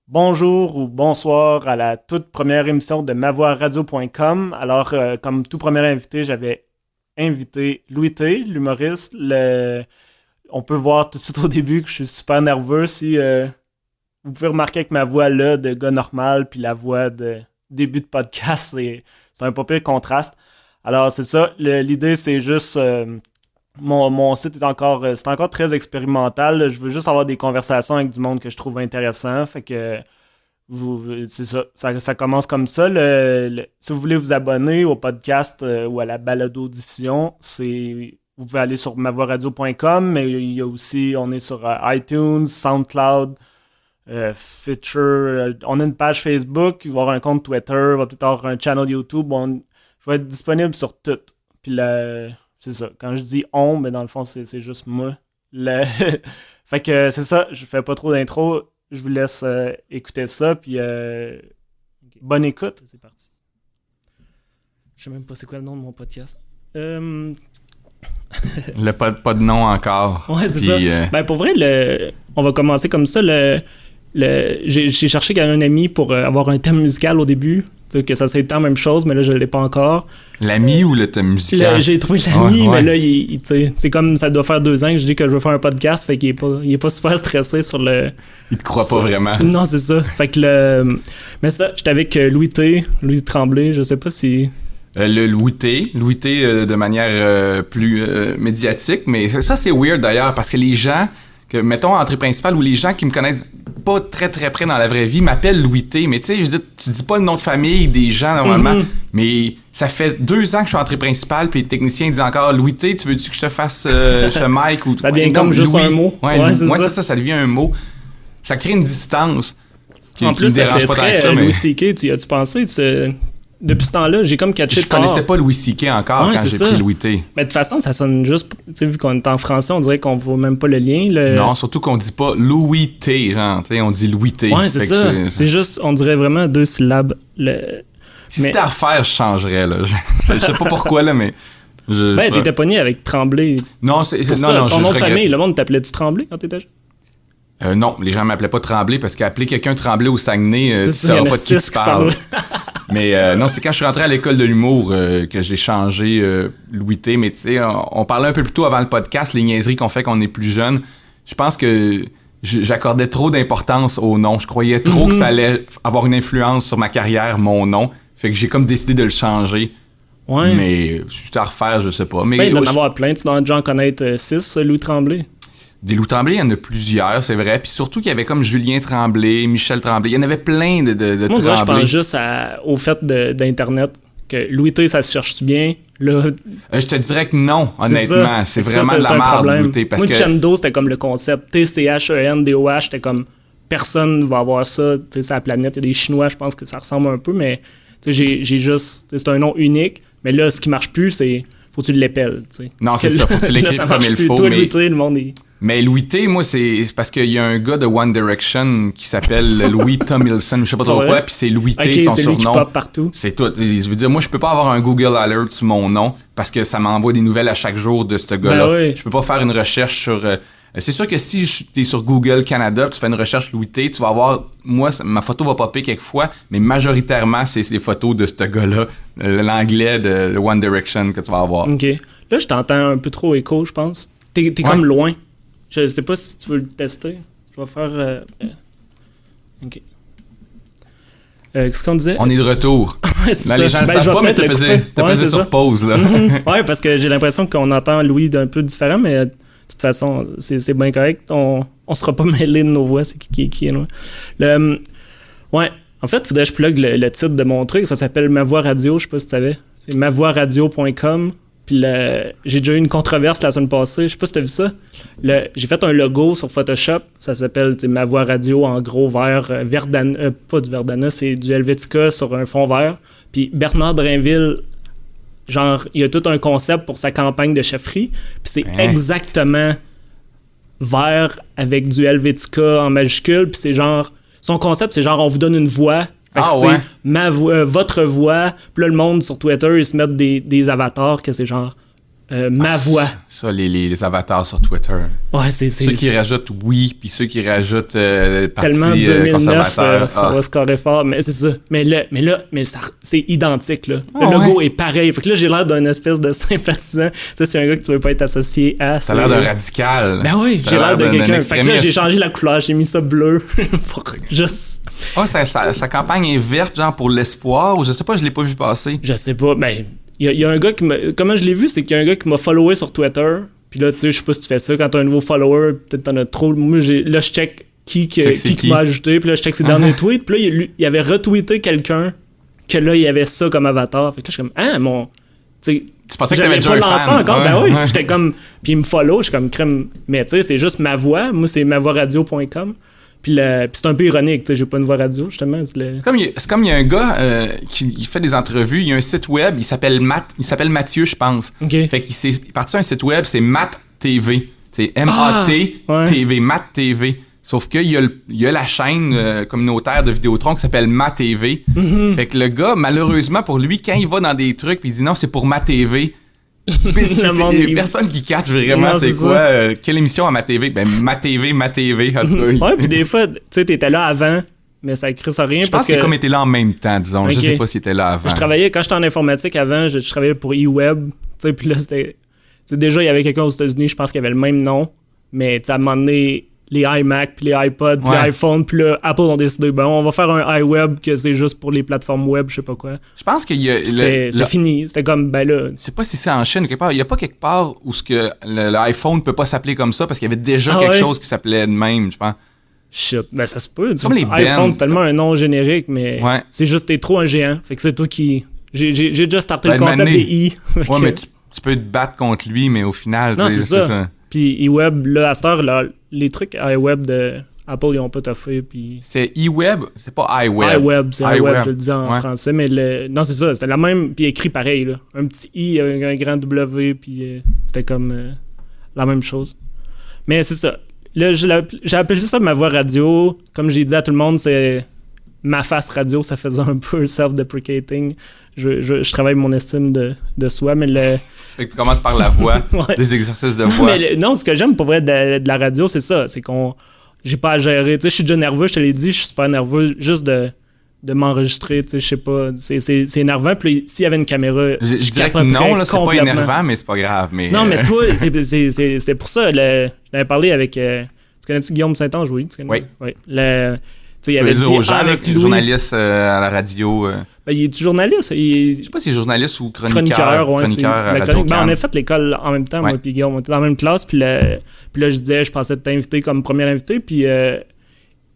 Bonjour ou bonsoir à la toute première émission de mavoixradio.com. Alors, comme tout premier invité, j'avais invité Louis T, l'humoriste. On peut voir tout de suite au début que je suis super nerveux. Si vous pouvez remarquer que ma voix là de gars normal puis la voix de début de podcast, c'est un peu pire contraste. Alors, c'est ça. L'idée, c'est juste... Mon site c'est encore très expérimental. Je veux juste avoir des conversations avec du monde que je trouve intéressant. Fait que c'est ça. Ça commence comme ça. Si vous voulez vous abonner au podcast ou à la balado-diffusion, vous pouvez aller sur mavoixradio.com, mais il y a aussi, on est sur iTunes, SoundCloud, Feature. On a une page Facebook, il va y avoir un compte Twitter, il va peut-être avoir un channel YouTube. Je vais être disponible sur tout. Puis c'est ça. Quand je dis on, mais dans le fond, c'est juste moi. Fait que c'est ça. Je fais pas trop d'intro. Je vous laisse écouter ça. Puis bonne écoute. C'est parti. Je sais même pas c'est quoi le nom de mon podcast. Pas de nom encore. Ouais, c'est ça. Ben pour vrai, on va commencer comme ça. J'ai cherché qu'il y avait un ami pour avoir un thème musical au début. Que ça c'est la même chose, mais là je l'ai pas encore. L'ami ou le thème musical? J'ai trouvé l'ami, ouais. Mais là, c'est comme ça doit faire 2 ans que je dis que je veux faire un podcast, fait qu'il est pas super stressé sur le... Il te croit pas vraiment. Non, c'est ça. Fait que mais ça, j'étais avec Louis Tremblay, je sais pas si... Le Louis T de manière plus médiatique, mais ça c'est weird d'ailleurs, parce que les gens... mettons, entrée principale, où les gens qui me connaissent pas très très près dans la vraie vie m'appellent Louis T, mais tu sais, je dis, tu dis pas le nom de famille des gens normalement, mais ça fait 2 ans que je suis entrée principale, puis les techniciens disent encore Louis T, tu veux-tu que je te fasse ce Mike ou ça devient comme juste un mot. Ouais, c'est ça devient un mot. Ça crée une distance en plus, ça fait très Louis C.K. Tu as-tu pensé? Depuis ce temps-là, j'ai comme catché Je connaissais pas Louis C.K. encore quand j'ai pris Louis T. Mais de toute façon, ça sonne juste... Tu sais, vu qu'on est en français, on dirait qu'on voit même pas le lien. Non, surtout qu'on dit pas Louis T, genre, tu sais, on dit Louis T. Ouais, c'est ça. C'est juste, on dirait vraiment 2 syllabes. Si c'était à faire, je changerais, là. Je sais pas pourquoi, là, mais... t'étais pogné avec Tremblay. Non, c'est ça. Non, ton nom de famille, le monde t'appelait-tu Tremblay quand t'étais jeune? Non, les gens m'appelaient pas Tremblay parce qu'appeler quelqu'un Tremblay au Saguenay, tu sauras pas de qui tu parles. Mais non, c'est quand je suis rentré à l'école de l'humour que j'ai changé Louis T. Mais tu sais, on parlait un peu plus tôt avant le podcast, les niaiseries qu'on fait quand on est plus jeune. Je pense que j'accordais trop d'importance au nom. Je croyais trop que ça allait avoir une influence sur ma carrière, mon nom. Fait que j'ai comme décidé de le changer. Ouais. Mais juste à refaire, je sais pas. Mais il doit en avoir plein. Tu dois déjà en connaître 6, Louis Tremblay. Des Louis Tremblay, il y en a plusieurs, c'est vrai. Puis surtout qu'il y avait comme Julien Tremblay, Michel Tremblay. Il y en avait plein de Tremblay. Moi, je pense juste au fait d'Internet. Que Louis T, ça se cherche-tu bien? Là, je te dirais que non, honnêtement. C'est vraiment de la merde, Louis T. Parce moi, Chendo, c'était comme le concept. TCHENDOH, c'était comme personne va avoir ça. Tu sais, c'est la planète. Il y a des Chinois, je pense que ça ressemble un peu, mais j'ai juste... C'est un nom unique. Mais là, ce qui marche plus, c'est... Faut que tu l'épelles, tu sais. Non, c'est ça. Faut que tu l'écrives comme il faut. Toi, Louis T, le monde est... Mais Louis T, moi, c'est parce qu'il y a un gars de One Direction qui s'appelle Louis Tomlinson, je sais pas trop quoi, puis c'est Louis T, son c'est surnom. Lui qui pop partout. C'est tout. Je veux dire, moi, je peux pas avoir un Google Alert sur mon nom parce que ça m'envoie des nouvelles à chaque jour de ce gars-là. Ben oui. Je peux pas faire une recherche sur... c'est sûr que si t'es sur Google Canada, tu fais une recherche Louis T, tu vas avoir... Moi, ma photo va popper quelquefois, mais majoritairement, c'est des photos de ce gars-là, l'anglais de One Direction que tu vas avoir. OK. Là, je t'entends un peu trop écho, je pense. T'es comme loin. Je sais pas si tu veux le tester. Je vais faire... OK. Qu'est-ce qu'on disait? On est de retour. Ouais, c'est là, ça. les gens ne savent pas, mais t'as pesé sur ça. pause, là. Ouais, parce que j'ai l'impression qu'on entend Louis d'un peu différent, mais de toute façon, c'est bien correct. On sera pas mêlés de nos voix, c'est qui est loin. Ouais, en fait, faudrait que je plug le titre de mon truc. Ça s'appelle Ma Voix Radio, je sais pas si tu savais. C'est mavoixradio.com. Puis j'ai déjà eu une controverse la semaine passée. Je sais pas si t'as vu ça. J'ai fait un logo sur Photoshop. Ça s'appelle Ma Voix Radio en gros vert. Verdana, pas du Verdana, c'est du Helvetica sur un fond vert. Puis Bernard Drinville, genre, il a tout un concept pour sa campagne de chefferie. Puis c'est exactement vert avec du Helvetica en majuscule. Puis c'est genre... Son concept, c'est genre, on vous donne une voix... c'est votre voix. Puis là, le monde sur Twitter, ils se mettent des avatars que c'est genre Ma voix. Ça, les avatars sur Twitter. Ouais, c'est ceux qui rajoutent oui, puis ceux qui rajoutent tellement parti 2009, conservateur. ça va scorer fort, mais c'est ça. Mais ça, c'est identique, là. Le logo est pareil. Fait que là, j'ai l'air d'un espèce de sympathisant. Tu sais, c'est un gars que tu veux pas être associé à. Ça a l'air d'un radical. Ben oui, j'ai l'air de quelqu'un. Fait que là, j'ai changé la couleur, j'ai mis ça bleu. Pour juste. Sa campagne est verte, genre pour l'espoir, ou je sais pas, je l'ai pas vu passer. Je sais pas, ben. Il y a un gars qui m'a... Comment je l'ai vu, c'est qu'il y a un gars qui m'a followé sur Twitter. Puis là, tu sais, je sais pas si tu fais ça. Quand t'as un nouveau follower, peut-être t'en as trop. Moi, là, je check qui m'a ajouté. Puis là, je check ses derniers tweets. Puis là, il avait retweeté quelqu'un que là, il y avait ça comme avatar. Fait que là, je suis comme, mon... Tu pensais que t'avais déjà un fan? Encore. Ben oui, j'étais comme... Puis il me follow, je suis comme crème. Mais tu sais, c'est juste ma voix. Moi, c'est mavoixradio.com. Puis c'est un peu ironique, tu sais, j'ai pas une voix radio, justement. C'est comme il y a un gars qui fait des entrevues, il y a un site web, il s'appelle Mathieu, je pense. Okay. Fait qu'il est parti un site web, c'est Matt TV. C'est M-A-T-TV, Matt TV. Sauf qu'il y a la chaîne communautaire de Vidéotron qui s'appelle Ma TV. Mm-hmm. Fait que le gars, malheureusement pour lui, quand il va dans des trucs puis il dit non, c'est pour Ma TV. C'est personne qui catch vraiment non, c'est quoi quelle émission à Ma TV. Ben Ma TV. Ouais, puis des fois, tu sais, t'étais là avant, mais ça crée ça rien. Je pense que comme était là en même temps, disons. Okay. Je sais pas s'il était là avant. Quand j'étais en informatique avant, je travaillais pour eWeb. Tu sais, puis là, c'était. Déjà, il y avait quelqu'un aux États-Unis, je pense qu'il avait le même nom. Mais tu sais, à un moment donné, les iMac, puis les iPod, puis les iPhone, puis là, Apple ont décidé, on va faire un iWeb que c'est juste pour les plateformes web, je sais pas quoi. Je pense qu'il y a... C'était fini. C'était comme, ben là... Je sais pas si c'est en Chine ou quelque part. Il y a pas quelque part où l'iPhone peut pas s'appeler comme ça parce qu'il y avait déjà quelque chose qui s'appelait de même, je pense. Shit, ben ça se peut. Comme les iPhone, c'est tellement un nom générique, mais c'est juste, t'es trop un géant. Fait que c'est toi qui... J'ai déjà starté le concept des i. Ouais, mais tu peux te battre contre lui, mais au final... Non, c'est ça. Puis eWeb, là, à cette heure, là, les trucs iWeb de Apple, ils ont pas toffé. Puis... C'est eWeb, c'est pas iWeb. iWeb, c'est iWeb, je le dis en français. Mais non, c'est ça, c'était la même, puis écrit pareil. Là. Un petit I, un grand W, puis c'était comme la même chose. Mais c'est ça. Là, j'ai appelé ça ma voix radio. Comme j'ai dit à tout le monde, c'est ma face radio, ça faisait un peu self-deprecating. Je travaille mon estime de soi, mais Ça fait que tu commences par la voix, des exercices de voix. Non, ce que j'aime pour vrai de la radio, c'est ça. C'est qu'on... J'ai pas à gérer. Tu sais, je suis déjà nerveux, je te l'ai dit, je suis super nerveux juste de m'enregistrer, tu sais, je sais pas. C'est énervant. Puis s'il y avait une caméra, je dirais que non, là, c'est pas énervant, mais c'est pas grave. Mais non, mais toi, c'est pour ça. J'avais parlé avec... tu connais-tu Guillaume Saint-Ange, oui? Oui. Il y avait dire aux gens, journaliste à la radio. Ben, il est journaliste. Je sais pas si c'est journaliste ou chroniqueur. Chroniqueur à Radio Can. On a fait l'école en même temps, moi et Guillaume. On était dans la même classe. Puis là, je disais, je pensais t'inviter comme premier invité. Puis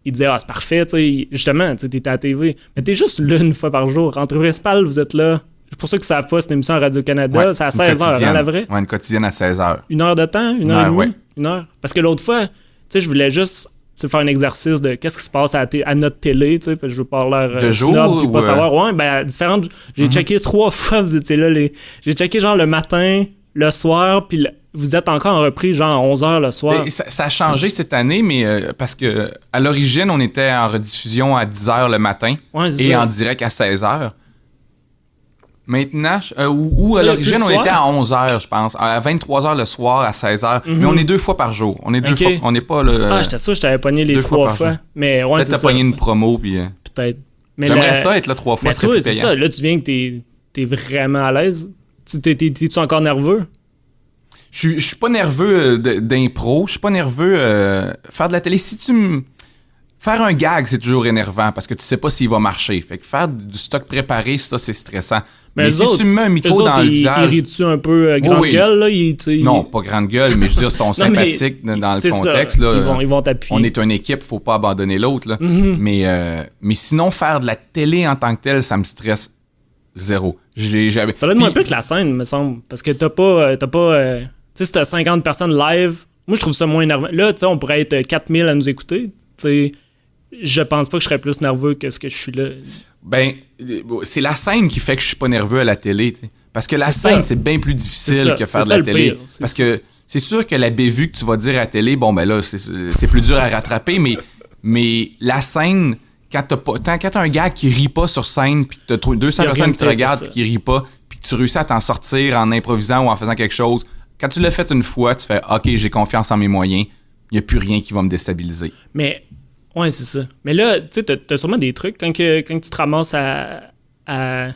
il disait, c'est parfait. Justement, tu étais à la TV. Mais t'es juste là une fois par jour. Rentrée principale, vous êtes là. Pour ceux qui ne savent pas, c'est une émission à Radio-Canada. C'est à 16h, hein, la vraie? Ouais, une quotidienne à 16h. Une heure de temps? Une heure et demie? Une heure? Parce que l'autre fois, je voulais juste... faire un exercice de qu'est-ce qui se passe à notre télé, tu sais, parce que je veux pas l'air de jour snob, puis pas savoir. Ouais, ben, différentes. J'ai checké 3 fois, vous étiez là. J'ai checké genre le matin, le soir, puis vous êtes encore en reprise, genre à 11h le soir. Ça a changé cette année, mais parce que à l'origine, on était en rediffusion à 10h le matin et en direct à 16h. Maintenant, ou à l'origine, on était à 11h, je pense. À 23h le soir, à 16h. Mais on est 2 fois par jour. On est 2 fois. On n'est pas le. J'étais sûr que je t'avais pogné les 3 fois. Mais ouais, peut-être t'as pogné une promo, puis. Peut-être. J'aimerais ça être là 3 fois. Mais toi, c'est ça. Là, tu viens que t'es vraiment à l'aise. T'es-tu encore nerveux? Je suis pas nerveux d'impro. Je suis pas nerveux faire de la télé. Faire un gag, c'est toujours énervant parce que tu sais pas s'il va marcher. Fait que faire du stock préparé, ça, c'est stressant. Mais si tu me mets un micro dans le visage... Ils rient-tu un peu grande gueule, là? Non, pas grande gueule, mais je veux dire, ils sont sympathiques dans le contexte. Ça. Là. Ils vont t'appuyer. On est une équipe, faut pas abandonner l'autre. Là. Mm-hmm. Mais sinon, faire de la télé en tant que telle, ça me stresse zéro. Ça donne moins peu que la scène, me semble. Parce que t'as pas tu sais, si t'as 50 personnes live, moi, je trouve ça moins énervant. Là, tu sais, on pourrait être 4000 à nous écouter. Tu sais... Je pense pas que je serais plus nerveux que ce que je suis là. Ben, c'est la scène qui fait que je suis pas nerveux à la télé. T'sais. Parce que la scène, c'est bien plus difficile que faire de la télé. Parce que c'est sûr que la bévue que tu vas dire à la télé, bon, ben là, c'est plus dur à rattraper, mais la scène, quand t'as un gars qui rit pas sur scène, puis que t'as 200 personnes qui te regardent puis qui rient pas, puis puis que tu réussis à t'en sortir en improvisant ou en faisant quelque chose, quand tu l'as fait une fois, tu fais « OK, j'ai confiance en mes moyens, il n'y a plus rien qui va me déstabiliser. » Mais, ouais, c'est ça. Mais là, tu sais, t'as sûrement des trucs quand tu te ramasses à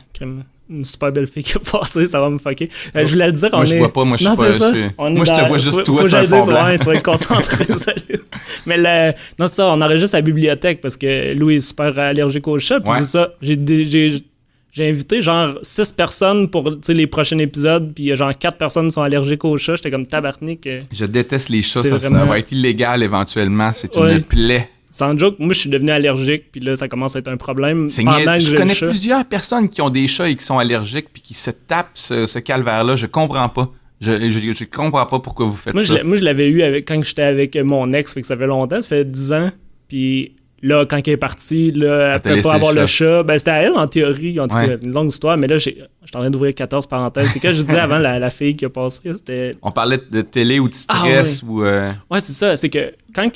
une super belle fille qui a passé, ça va me fucker. Je voulais le dire, moi, je vois pas, moi, je suis pas... Moi, je te vois juste toi sur un fond blanc. Ouais, tu vas être concentré, salut. Mais non, c'est ça, on enregistre à la bibliothèque parce que Louis est super allergique au chat, puis c'est ça, j'ai invité genre 6 personnes pour les prochains épisodes, puis il y a genre 4 personnes qui sont allergiques aux chats. J'étais comme tabarnak. Je déteste les chats, ça vraiment... va être illégal éventuellement. C'est une plaie. Sans joke, moi je suis devenu allergique, puis là ça commence à être un problème. Je connais plusieurs personnes qui ont des chats et qui sont allergiques, puis qui se tapent ce calvaire-là. Je comprends pas. Je comprends pas pourquoi vous faites ça. Moi je l'avais eu quand j'étais avec mon ex, fait que ça fait longtemps, ça fait 10 ans, puis... Là, quand elle est partie, là, elle pouvait pas avoir le chat. Ben, c'était à elle, en théorie. En tout cas, une longue histoire. Mais là, je suis en train d'ouvrir 14 parenthèses. C'est que je disais avant, la fille qui a passé, c'était... On parlait de télé ou de stress ou... Ouais, c'est ça. C'est que quand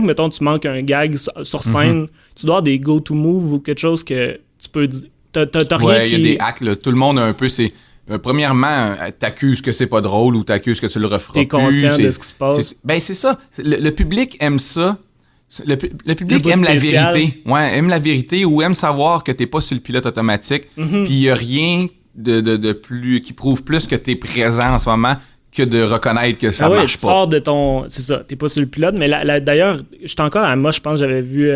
mettons, tu manques un gag sur scène, tu dois avoir des go-to-move ou quelque chose que tu peux dire... T'as rien qui... il y a des hacks, là. Tout le monde a un peu... premièrement, t'accuses que c'est pas drôle ou t'accuses que tu le referas plus. T'es conscient de ce qui se passe. C'est ça. Le public aime ça. Le public aime la vérité. Ouais, aime la vérité ou aime savoir que t'es pas sur le pilote automatique. Puis il y a rien de plus qui prouve plus que t'es présent en ce moment que de reconnaître que ça marche tu pas. Sors de ton... C'est ça, t'es pas sur le pilote. Mais d'ailleurs, j'étais encore à moi, je pense, j'avais vu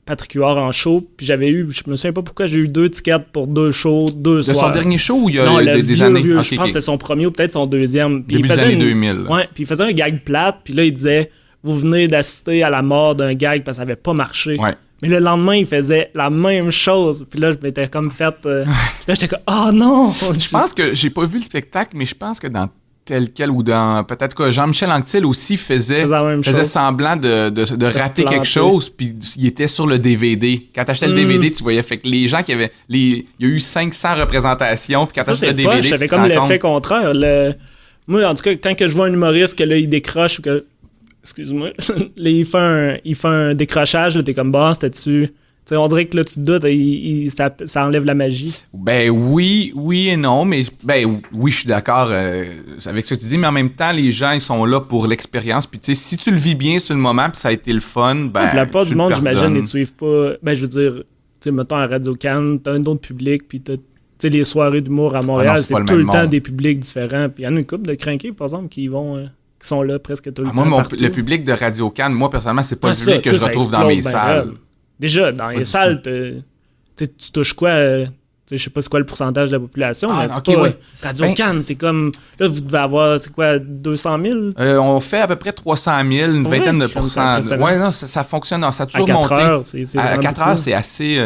Patrick Huard en show, puis je me souviens pas pourquoi j'ai eu 2 tickets pour 2 shows, 2 soirs. De son dernier show ou il y a des années? Vieux, je pense que c'était son premier ou peut-être son deuxième. Puis début des années 2000. Ouais, puis il faisait un gag plate, puis là il disait... Vous venez d'assister à la mort d'un gag parce que ça avait pas marché. Ouais. Mais le lendemain, il faisait la même chose. Puis là, je m'étais comme fait... là, j'étais comme, oh non! Je pense que j'ai pas vu le spectacle, mais je pense que dans tel quel ou dans... Peut-être que Jean-Michel Anctil aussi faisait semblant de rater quelque chose, puis il était sur le DVD. Quand t'achetais le DVD, tu voyais, fait que les gens qui avaient... Il y a eu 500 représentations, puis quand t'achetais le DVD, j'avais comme l'effet contraire. Moi, en tout cas, quand je vois un humoriste que là, il décroche ou que... Excuse-moi. Là, il fait un décrochage, là, t'es comme, bah, c'était-tu... T'sais, on dirait que là, tu te doutes, ça enlève la magie. Ben oui et non, mais oui, je suis d'accord avec ce que tu dis, mais en même temps, les gens, ils sont là pour l'expérience. Puis tu sais, si tu le vis bien sur le moment, puis ça a été le fun, ben. La plupart du monde, j'imagine, ils te suivent pas. Ben, je veux dire, tu sais, mettons à Radio-Can, t'as un autre public, puis t'as. Tu sais, les soirées d'humour à Montréal, c'est tout le temps des publics différents. Puis il y en a une couple de crinqués, par exemple, qui sont là presque tout le temps. Moi, le public de Radio-Can, moi, personnellement, c'est pas le public que je retrouve dans mes salles. Déjà, dans les salles, tu touches quoi? Je sais pas c'est quoi le pourcentage de la population, mais c'est pas... Radio-Can, c'est comme... Là, vous devez avoir, c'est quoi, 200 000? On fait à peu près 300 000, une vingtaine de pourcents. Ouais, non, ça fonctionne. Non, ça a toujours monté. À 4 heures, c'est assez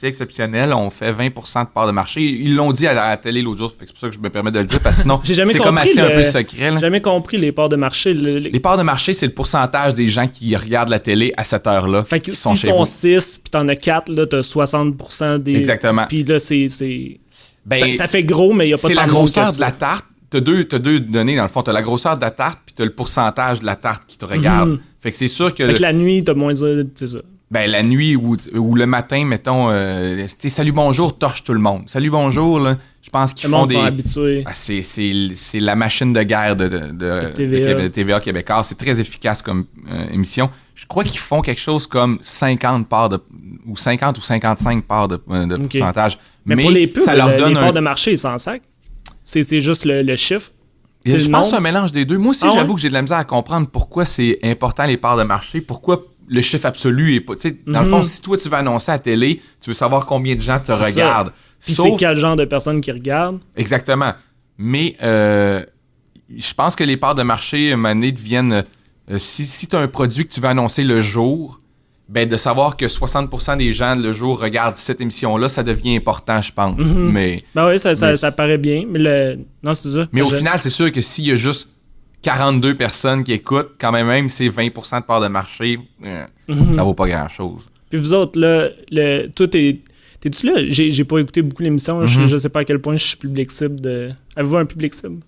exceptionnel. On fait 20% de part de marché. Ils l'ont dit à la télé l'autre jour, c'est pour ça que je me permets de le dire, parce que sinon, c'est comme assez un peu secret. J'ai jamais compris les parts de marché. Les parts de marché, c'est le pourcentage des gens qui regardent la télé à cette heure-là. Fait que s'ils sont 6, puis t'en as 4, là, t'as 60% des... Exactement. Puis là, ça fait gros, mais il n'y a pas tant de... C'est la grosseur de la tarte. T'as deux données, dans le fond. T'as la grosseur de la tarte, puis t'as le pourcentage de la tarte qui te regarde. Fait que c'est sûr que... Fait que la nuit, t'as moins... C'est ça. Ben, la nuit ou le matin, mettons... Salut, bonjour, torche tout le monde. Salut, bonjour, là, je pense qu'ils font des... sont habitués. C'est la machine de guerre de TVA québécois. C'est très efficace comme émission. Je crois qu'ils font quelque chose comme 50 parts ou 50 ou 55 parts de pourcentage. Mais pour les pubs, ça leur donne les parts de marché, ils s'en sacent. C'est juste le chiffre. Je pense que c'est un mélange des deux. Moi aussi, j'avoue que j'ai de la misère à comprendre pourquoi c'est important les parts de marché, pourquoi le chiffre absolu est pas... Tu sais, dans le fond, si toi, tu veux annoncer à la télé, tu veux savoir combien de gens te regardent. Puis c'est quel genre de personnes qui regardent. Exactement. Mais je pense que les parts de marché, à un moment donné, deviennent... si tu as un produit que tu veux annoncer le jour, ben de savoir que 60% des gens le jour regardent cette émission-là, ça devient important, je pense. Mais, ben oui, ça paraît bien. Mais non, c'est ça. Mais au final, c'est sûr que s'il y a juste 42 personnes qui écoutent, quand même, c'est 20% de part de marché, ça vaut pas grand-chose. Puis vous autres, là, toi, t'es-tu là? J'ai pas écouté beaucoup l'émission. Je sais pas à quel point je suis public cible de... Avez-vous un public cible?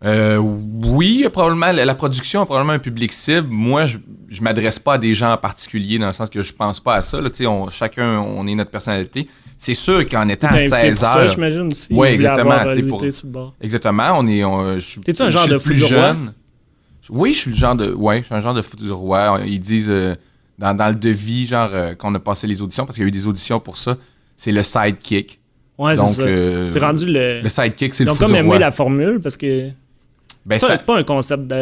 Oui, probablement. La production a probablement un public cible. Moi, je m'adresse pas à des gens en particulier dans le sens que je pense pas à ça. Là, chacun, on est notre personnalité. C'est sûr qu'en étant à 16 heures... ça, j'imagine, aussi. Oui, exactement. Exactement. T'es-tu un genre de fou du roi? Oui, je suis un genre de fou du roi. Ils disent dans le devis, qu'on a passé les auditions, parce qu'il y a eu des auditions pour ça, c'est le sidekick. Ouais, donc, c'est ça. C'est rendu le sidekick, c'est le fou du roi. Donc, comme aimer la formule, parce que... c'est pas un concept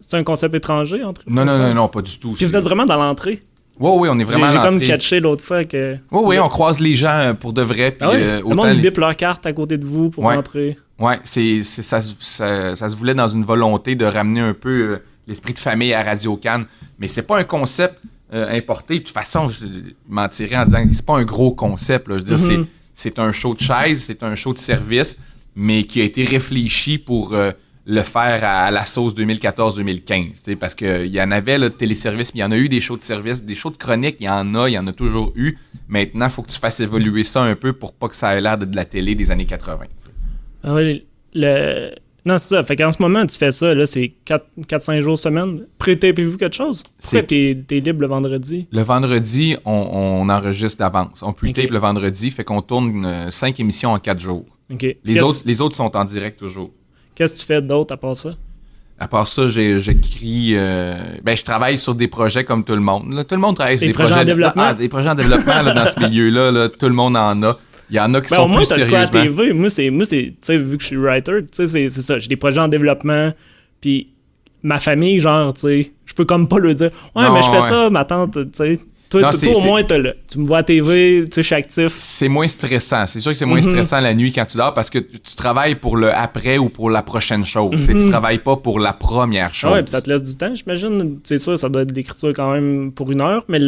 c'est un concept étranger entre Non, pas du tout. Puis vous êtes vraiment dans l'entrée. Oui, on est vraiment à l'entrée. J'ai comme catché l'autre fois que... Oui, on croise les gens pour de vrai. Puis, le monde, ils bipent leur carte à côté de vous pour rentrer. Oui, ça se voulait dans une volonté de ramener un peu l'esprit de famille à Radio-Can. Mais c'est pas un concept importé. De toute façon, je mentirais en disant que c'est pas un gros concept. Là. Je veux dire, c'est un show de chaise, c'est un show de service, mais qui a été réfléchi pour... le faire à la sauce 2014-2015, parce qu'il y en avait là, de téléservices, mais il y en a eu des shows de service, des shows de chronique, il y en a toujours eu. Maintenant, il faut que tu fasses évoluer ça un peu pour pas que ça ait l'air de la télé des années 80. Ah oui, non, c'est ça. Fait qu'en ce moment, tu fais ça, là, c'est 4-5 jours semaine. Pré-tapez-vous quelque chose? Pourquoi t'es libre le vendredi? Le vendredi, on enregistre d'avance. On pre-tape le vendredi, fait qu'on tourne 5 émissions en 4 jours. Okay. Les autres sont en direct toujours. Qu'est-ce que tu fais d'autre à part ça? À part ça, j'écris... je travaille sur des projets comme tout le monde. Là, tout le monde travaille sur des projets en développement. Des projets en développement là, dans ce milieu-là. Là, tout le monde en a. Il y en a qui sont plus sérieusement... Au moins, t'as de quoi à TV. Moi, c'est tu sais, vu que je suis writer, tu sais, c'est ça. J'ai des projets en développement. Puis ma famille, genre, tu sais, je peux comme pas leur dire « Ouais, mais je fais ça, ma tante, tu sais. » Toi, au moins, tu me vois à TV, tu sais, je suis actif. C'est moins stressant. C'est sûr que c'est moins stressant la nuit quand tu dors parce que tu travailles pour le après ou pour la prochaine chose. Tu travailles pas pour la première chose. Ouais, puis ça te laisse du temps, j'imagine. C'est sûr, ça doit être de l'écriture quand même pour 1 heure, mais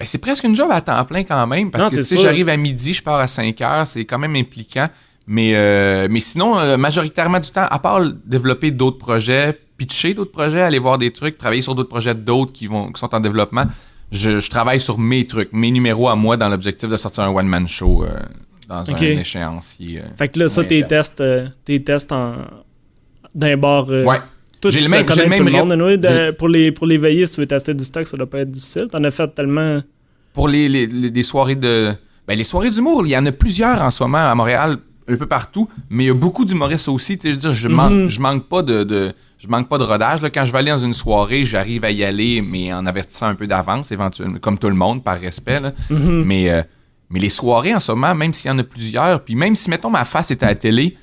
c'est presque une job à temps plein quand même parce que tu sais, j'arrive à midi, je pars à 5 heures, c'est quand même impliquant. Mais sinon, majoritairement du temps, à part développer d'autres projets, pitcher d'autres projets, aller voir des trucs, travailler sur d'autres projets d'autres qui sont en développement, je travaille sur mes trucs, mes numéros à moi dans l'objectif de sortir un one-man show dans un échéancier. Fait que là, ça, tes tests d'un bar... ouais. J'ai le même rythme. Pour les veillées, si tu veux tester du stock, ça doit pas être difficile. T'en as fait tellement... Pour les soirées de... les soirées d'humour, il y en a plusieurs en ce moment à Montréal, un peu partout, mais il y a beaucoup d'humoristes aussi. Je veux dire, je manque pas je manque pas de rodage. Là, quand je vais aller dans une soirée, j'arrive à y aller, mais en avertissant un peu d'avance, éventuellement, comme tout le monde, par respect. Là. Mais les soirées, en ce moment, même s'il y en a plusieurs, puis même si, mettons, ma face est à la télé,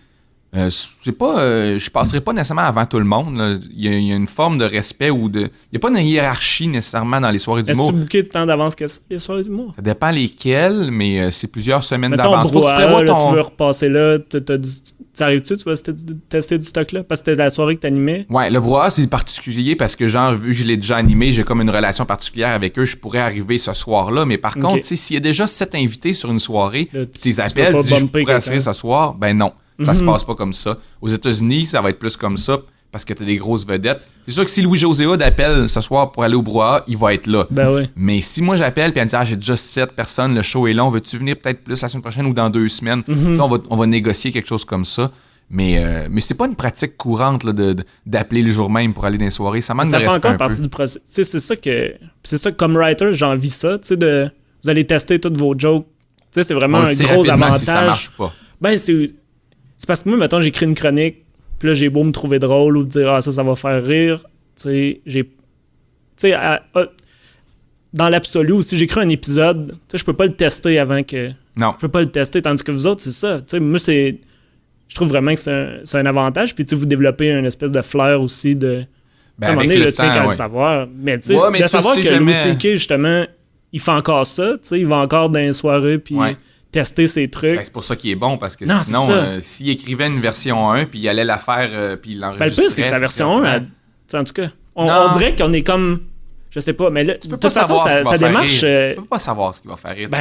c'est pas, je passerai pas nécessairement avant tout le monde. Là. Il y a une forme de respect ou de... Il n'y a pas une hiérarchie nécessairement dans les soirées d'humour. Est-ce que tu bouquais de temps d'avance que les soirées d'humour? Ça dépend lesquelles, mais c'est plusieurs semaines mettons, d'avance. Faut que tu prévois tu veux repasser là, ça arrive-tu, tu vas tester du stock là? Parce que c'était la soirée que t'animais? Ouais, le brouhaha, c'est particulier parce que, genre, vu que je l'ai déjà animé, j'ai comme une relation particulière avec eux, je pourrais arriver ce soir-là. Mais par contre, s'il y a déjà 7 invités sur une soirée, tu les appelles, tu dis, je pourrais assurer ce soir, ben non. Ça se passe pas comme ça. Aux États-Unis, ça va être plus comme ça parce que t'as des grosses vedettes. C'est sûr que si Louis-José Hood appelle ce soir pour aller au brouhaha, il va être là. Ben oui. Mais si moi j'appelle et elle me dit j'ai déjà 7 personnes, le show est long, veux-tu venir peut-être plus la semaine prochaine ou dans 2 semaines? On va négocier quelque chose comme ça. Mais c'est pas une pratique courante là, d'appeler le jour même pour aller dans les soirées. Ça manque de respect un peu. Ça fait encore partie du processus. C'est ça que comme writer, j'envie ça. Vous allez tester toutes vos jokes. C'est vraiment un gros avantage. Si ça marche pas. Ben c'est parce que moi, mettons, j'écris une chronique, puis là, j'ai beau me trouver drôle ou dire « ça va faire rire », dans l'absolu, si j'écris un épisode, je peux pas le tester avant que... Non. Je peux pas le tester, tandis que vous autres, c'est ça. Moi, je trouve vraiment que c'est un avantage, puis vous développez une espèce de flair aussi de... à un moment donné, tu tiens qu'à le savoir. Mais de savoir que Louis C.K., justement, il fait encore ça, il va encore dans les soirées, puis... tester ses trucs. C'est pour ça qu'il est bon, parce que sinon, s'il écrivait une version 1, puis il allait la faire, puis il l'enregistrait... Le plus, c'est que sa version 1, en tout cas, on dirait qu'on est comme... Je sais pas, mais là, tu peux pas savoir ça démarche... Tu peux pas savoir ce qu'il va faire rire. Tu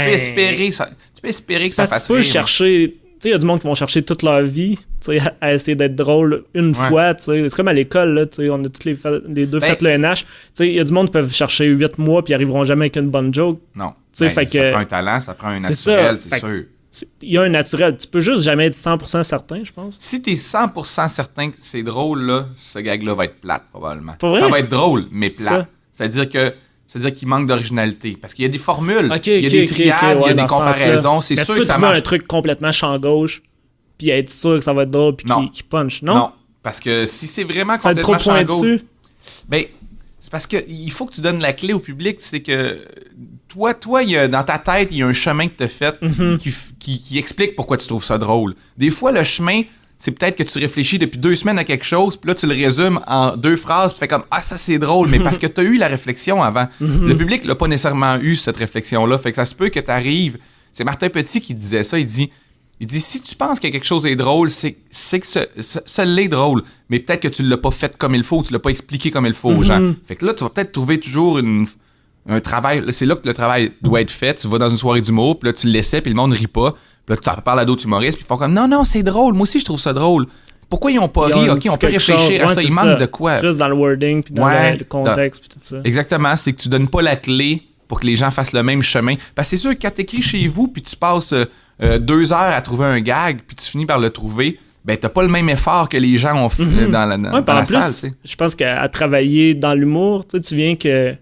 peux espérer que ça fasse rire. Tu peux chercher... Tu sais, il y a du monde qui vont chercher toute leur vie à essayer d'être drôle une fois. C'est comme à l'école, là, on a tous les deux fait le NH. Il y a du monde qui peuvent chercher 8 mois puis ils arriveront jamais avec une bonne joke. Non. Ça prend un talent, ça prend un naturel, c'est sûr. il y a un naturel. Tu peux juste jamais être 100% certain, je pense. Si t'es 100% certain que c'est drôle, là, ce gag-là va être plate, probablement. Pour vrai? Ça va être drôle, mais plate. C'est-à-dire qu'il manque d'originalité. Parce qu'il y a des formules, il y a des triades, il y a des comparaisons. C'est sûr que ça marche. Tu peux trouver un truc complètement champ gauche, puis être sûr que ça va être drôle, puis qui punch, non? Non, parce que si c'est vraiment complètement champ gauche... Ben, c'est parce qu'il faut que tu donnes la clé au public, c'est que... Toi, dans ta tête, il y a un chemin que tu as fait qui explique pourquoi tu trouves ça drôle. Des fois, le chemin, c'est peut-être que tu réfléchis depuis 2 semaines à quelque chose, puis là, tu le résumes en 2 phrases, puis tu fais comme « Ah, ça, c'est drôle », mais parce que tu as eu la réflexion avant. Le public l'a pas nécessairement eu, cette réflexion-là, fait que ça se peut que tu arrives... C'est Martin Petit qui disait ça, il dit si tu penses que quelque chose est drôle, c'est que ça l'est drôle, mais peut-être que tu l'as pas fait comme il faut, tu l'as pas expliqué comme il faut aux gens. Fait que là, tu vas peut-être trouver toujours un travail, c'est là que le travail doit être fait. Tu vas dans une soirée d'humour, puis là, tu le laissais, puis le monde rit pas. Puis là, tu en parles à d'autres humoristes, puis ils font comme non, c'est drôle. Moi aussi, je trouve ça drôle. Pourquoi ils ont pas ri? OK, on peut réfléchir à ça. Il manque de quoi? Juste dans le wording, puis dans le contexte, puis tout ça. Exactement. C'est que tu donnes pas la clé pour que les gens fassent le même chemin. Parce que c'est sûr que quand t'écris chez vous, puis tu passes 2 heures à trouver un gag, puis tu finis par le trouver, ben t'as pas le même effort que les gens ont fait dans la salle. T'sais. Je pense qu'à travailler dans l'humour, tu viens que...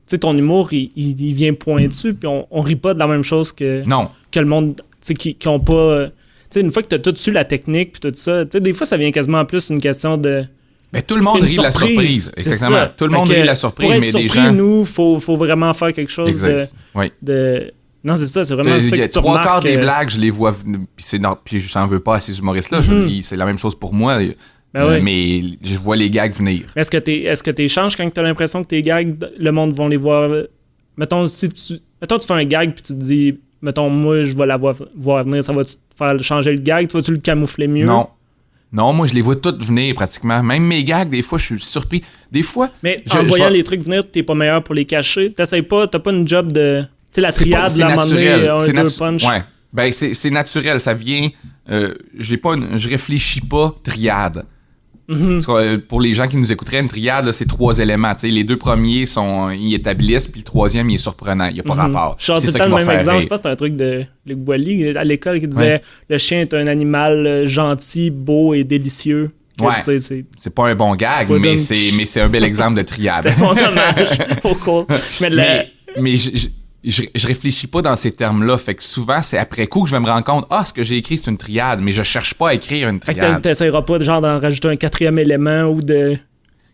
Tu sais, ton humour, il vient pointu, puis on rit pas de la même chose que le monde, tu sais, qui ont pas... Tu sais, une fois que t'as tout su la technique, puis tout ça, tu sais, des fois, ça vient quasiment plus une question de... Mais tout le monde rit de la surprise. Exactement. Ça. Tout le monde rit de la surprise, pour être mais surpris, des gens... nous, faut vraiment faire quelque chose de... Non, c'est ça, c'est vraiment ça que tu remarques. 3/4 des blagues, je les vois... Puis je s'en veux pas à ces humoristes-là. C'est la même chose pour moi. Mais je vois les gags venir. Est-ce que t'es changes quand t'as l'impression que tes gags, le monde va les voir? Mettons, tu fais un gag puis tu te dis, mettons, moi, je vais la voir venir, ça va-tu te faire changer le gag? Tu vas-tu le camoufler mieux? Non, moi, je les vois toutes venir pratiquement. Même mes gags, des fois, je suis surpris. Des fois... Mais en voyant les trucs venir, t'es pas meilleur pour les cacher? T'as pas une job de... Tu sais, la triade, là, à un moment donné, un, deux punch. Ouais. Ben, c'est naturel, ça vient... je réfléchis pas triade. Pour les gens qui nous écouteraient, une triade, là, c'est 3 éléments. T'sais. Les 2 premiers ils établissent, puis le 3e, il est surprenant. Il n'y a pas rapport. Je sors tout le temps le même exemple. Je pense que c'est un truc de Luc Boilly à l'école qui disait le chien est un animal gentil, beau et délicieux. C'est pas un bon gag, mais c'est un bel exemple de triade. C'était mon hommage au cool. Mais je réfléchis pas dans ces termes-là. Fait que souvent, c'est après coup que je vais me rendre compte, ce que j'ai écrit, c'est une triade, mais je cherche pas à écrire une triade. Fait que t'essaieras pas d'en rajouter un 4e élément ou de...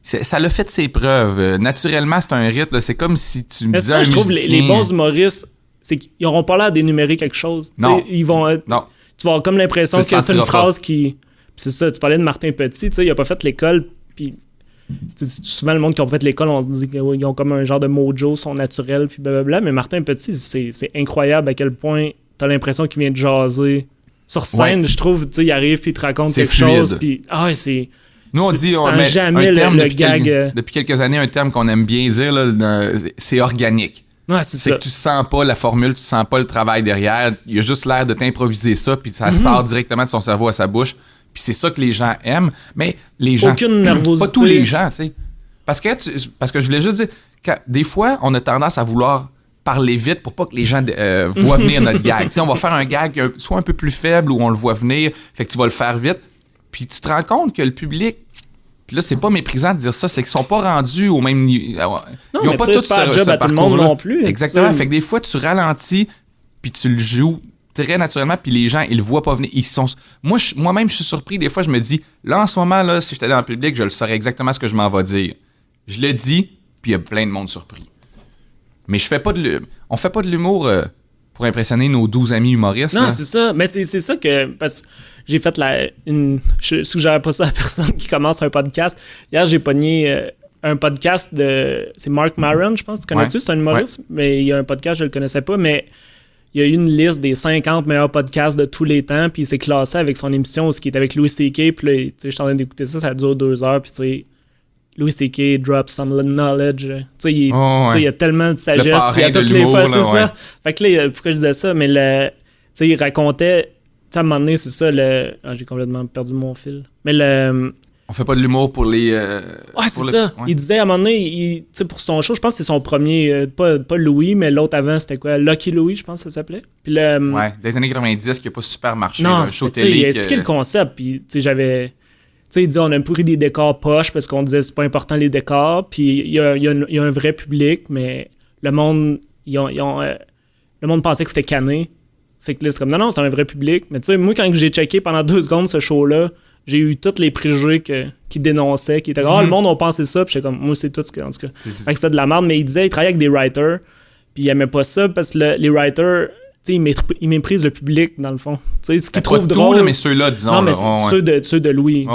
Ça l'a fait ses preuves. Naturellement, c'est un rythme. C'est comme si tu me disais un musicien... Je trouve les bons humoristes, c'est qu'ils auront pas l'air d'énumérer quelque chose. Non. Ils vont... Non. Tu vas avoir comme l'impression que c'est une phrase qui... C'est ça, tu parlais de Martin Petit, il a pas fait l'école, puis... souvent le monde qui a fait l'école, on se dit qu'ils ont comme un genre de mojo, sont naturels, puis blablabla, mais Martin Petit, c'est incroyable à quel point t'as l'impression qu'il vient de jaser sur scène. Je trouve, il arrive puis il te raconte quelque chose, puis c'est... Nous on dit, on met jamais un terme depuis quelques années, un terme qu'on aime bien dire, là, c'est organique. Ouais, c'est que tu sens pas la formule, tu sens pas le travail derrière, il y a juste l'air de t'improviser ça, puis ça sort directement de son cerveau à sa bouche. Puis c'est ça que les gens aiment, mais les gens... Aucune nervosité. Pas tous les gens, tu sais. Parce que je voulais juste dire, des fois, on a tendance à vouloir parler vite pour pas que les gens voient venir notre gag. Tu sais, on va faire un gag soit un peu plus faible ou on le voit venir, fait que tu vas le faire vite. Puis tu te rends compte que le public... Puis là, c'est pas méprisant de dire ça, c'est qu'ils sont pas rendus au même niveau. Ils n'ont pas tout ce job à tout le monde non plus. Exactement. Fait que des fois, tu ralentis, puis tu le joues très naturellement, puis les gens, ils le voient pas venir. Moi-même, je suis surpris. Des fois, je me dis, là, en ce moment, là, si j'étais dans le public, je le saurais exactement ce que je m'en vais dire. Je le dis, puis il y a plein de monde surpris. Mais on fait pas de l'humour pour impressionner nos 12 amis humoristes. Non, c'est ça. Mais c'est ça que... Parce que j'ai fait je suggère pas ça à personne qui commence un podcast. Hier, j'ai pogné un podcast de... C'est Mark Maron, je pense. Tu connais-tu? C'est un humoriste. Mais il y a un podcast, je le connaissais pas, mais... Il y a eu une liste des 50 meilleurs podcasts de tous les temps, puis il s'est classé avec son émission, ce qui est avec Louis C.K. Puis là, je suis en train d'écouter ça dure 2 heures, puis tu sais, Louis C.K. drop some knowledge. Tu sais, il y a tellement de sagesse, puis à toutes les fois, c'est ça. Fait que là, pourquoi je disais ça? Mais tu sais, il racontait, tu sais, à un moment donné, c'est ça, j'ai complètement perdu mon fil. Mais On fait pas de l'humour pour les... c'est ça. Ouais. Il disait à un moment donné, pour son show, je pense que c'est son premier, pas Louis, mais l'autre avant, c'était quoi? Lucky Louis, je pense que ça s'appelait. Puis des années 90 qui a pas super marché. Non, un show télé. Il a expliqué le concept, puis j'avais... il dit on a pris des décors poches parce qu'on disait c'est pas important les décors, puis il y a un vrai public, mais le monde, le monde pensait que c'était cané. Fait que là, c'est comme non, c'est un vrai public. Mais tu sais, moi, quand j'ai checké pendant 2 secondes ce show-là, j'ai eu tous les préjugés qui dénonçaient, qui étaient comme, le monde a pensé ça, puis j'étais comme, moi, c'est tout ce que, en tout cas. Fait que c'était de la merde, mais il disait, il travaillait avec des writers, puis il aimait pas ça parce que les writers, tu sais, ils méprisent le public, dans le fond. Tu sais, ce qu'ils trouvent drôle. Là, mais ceux-là, disons. Non, mais ceux de Louis.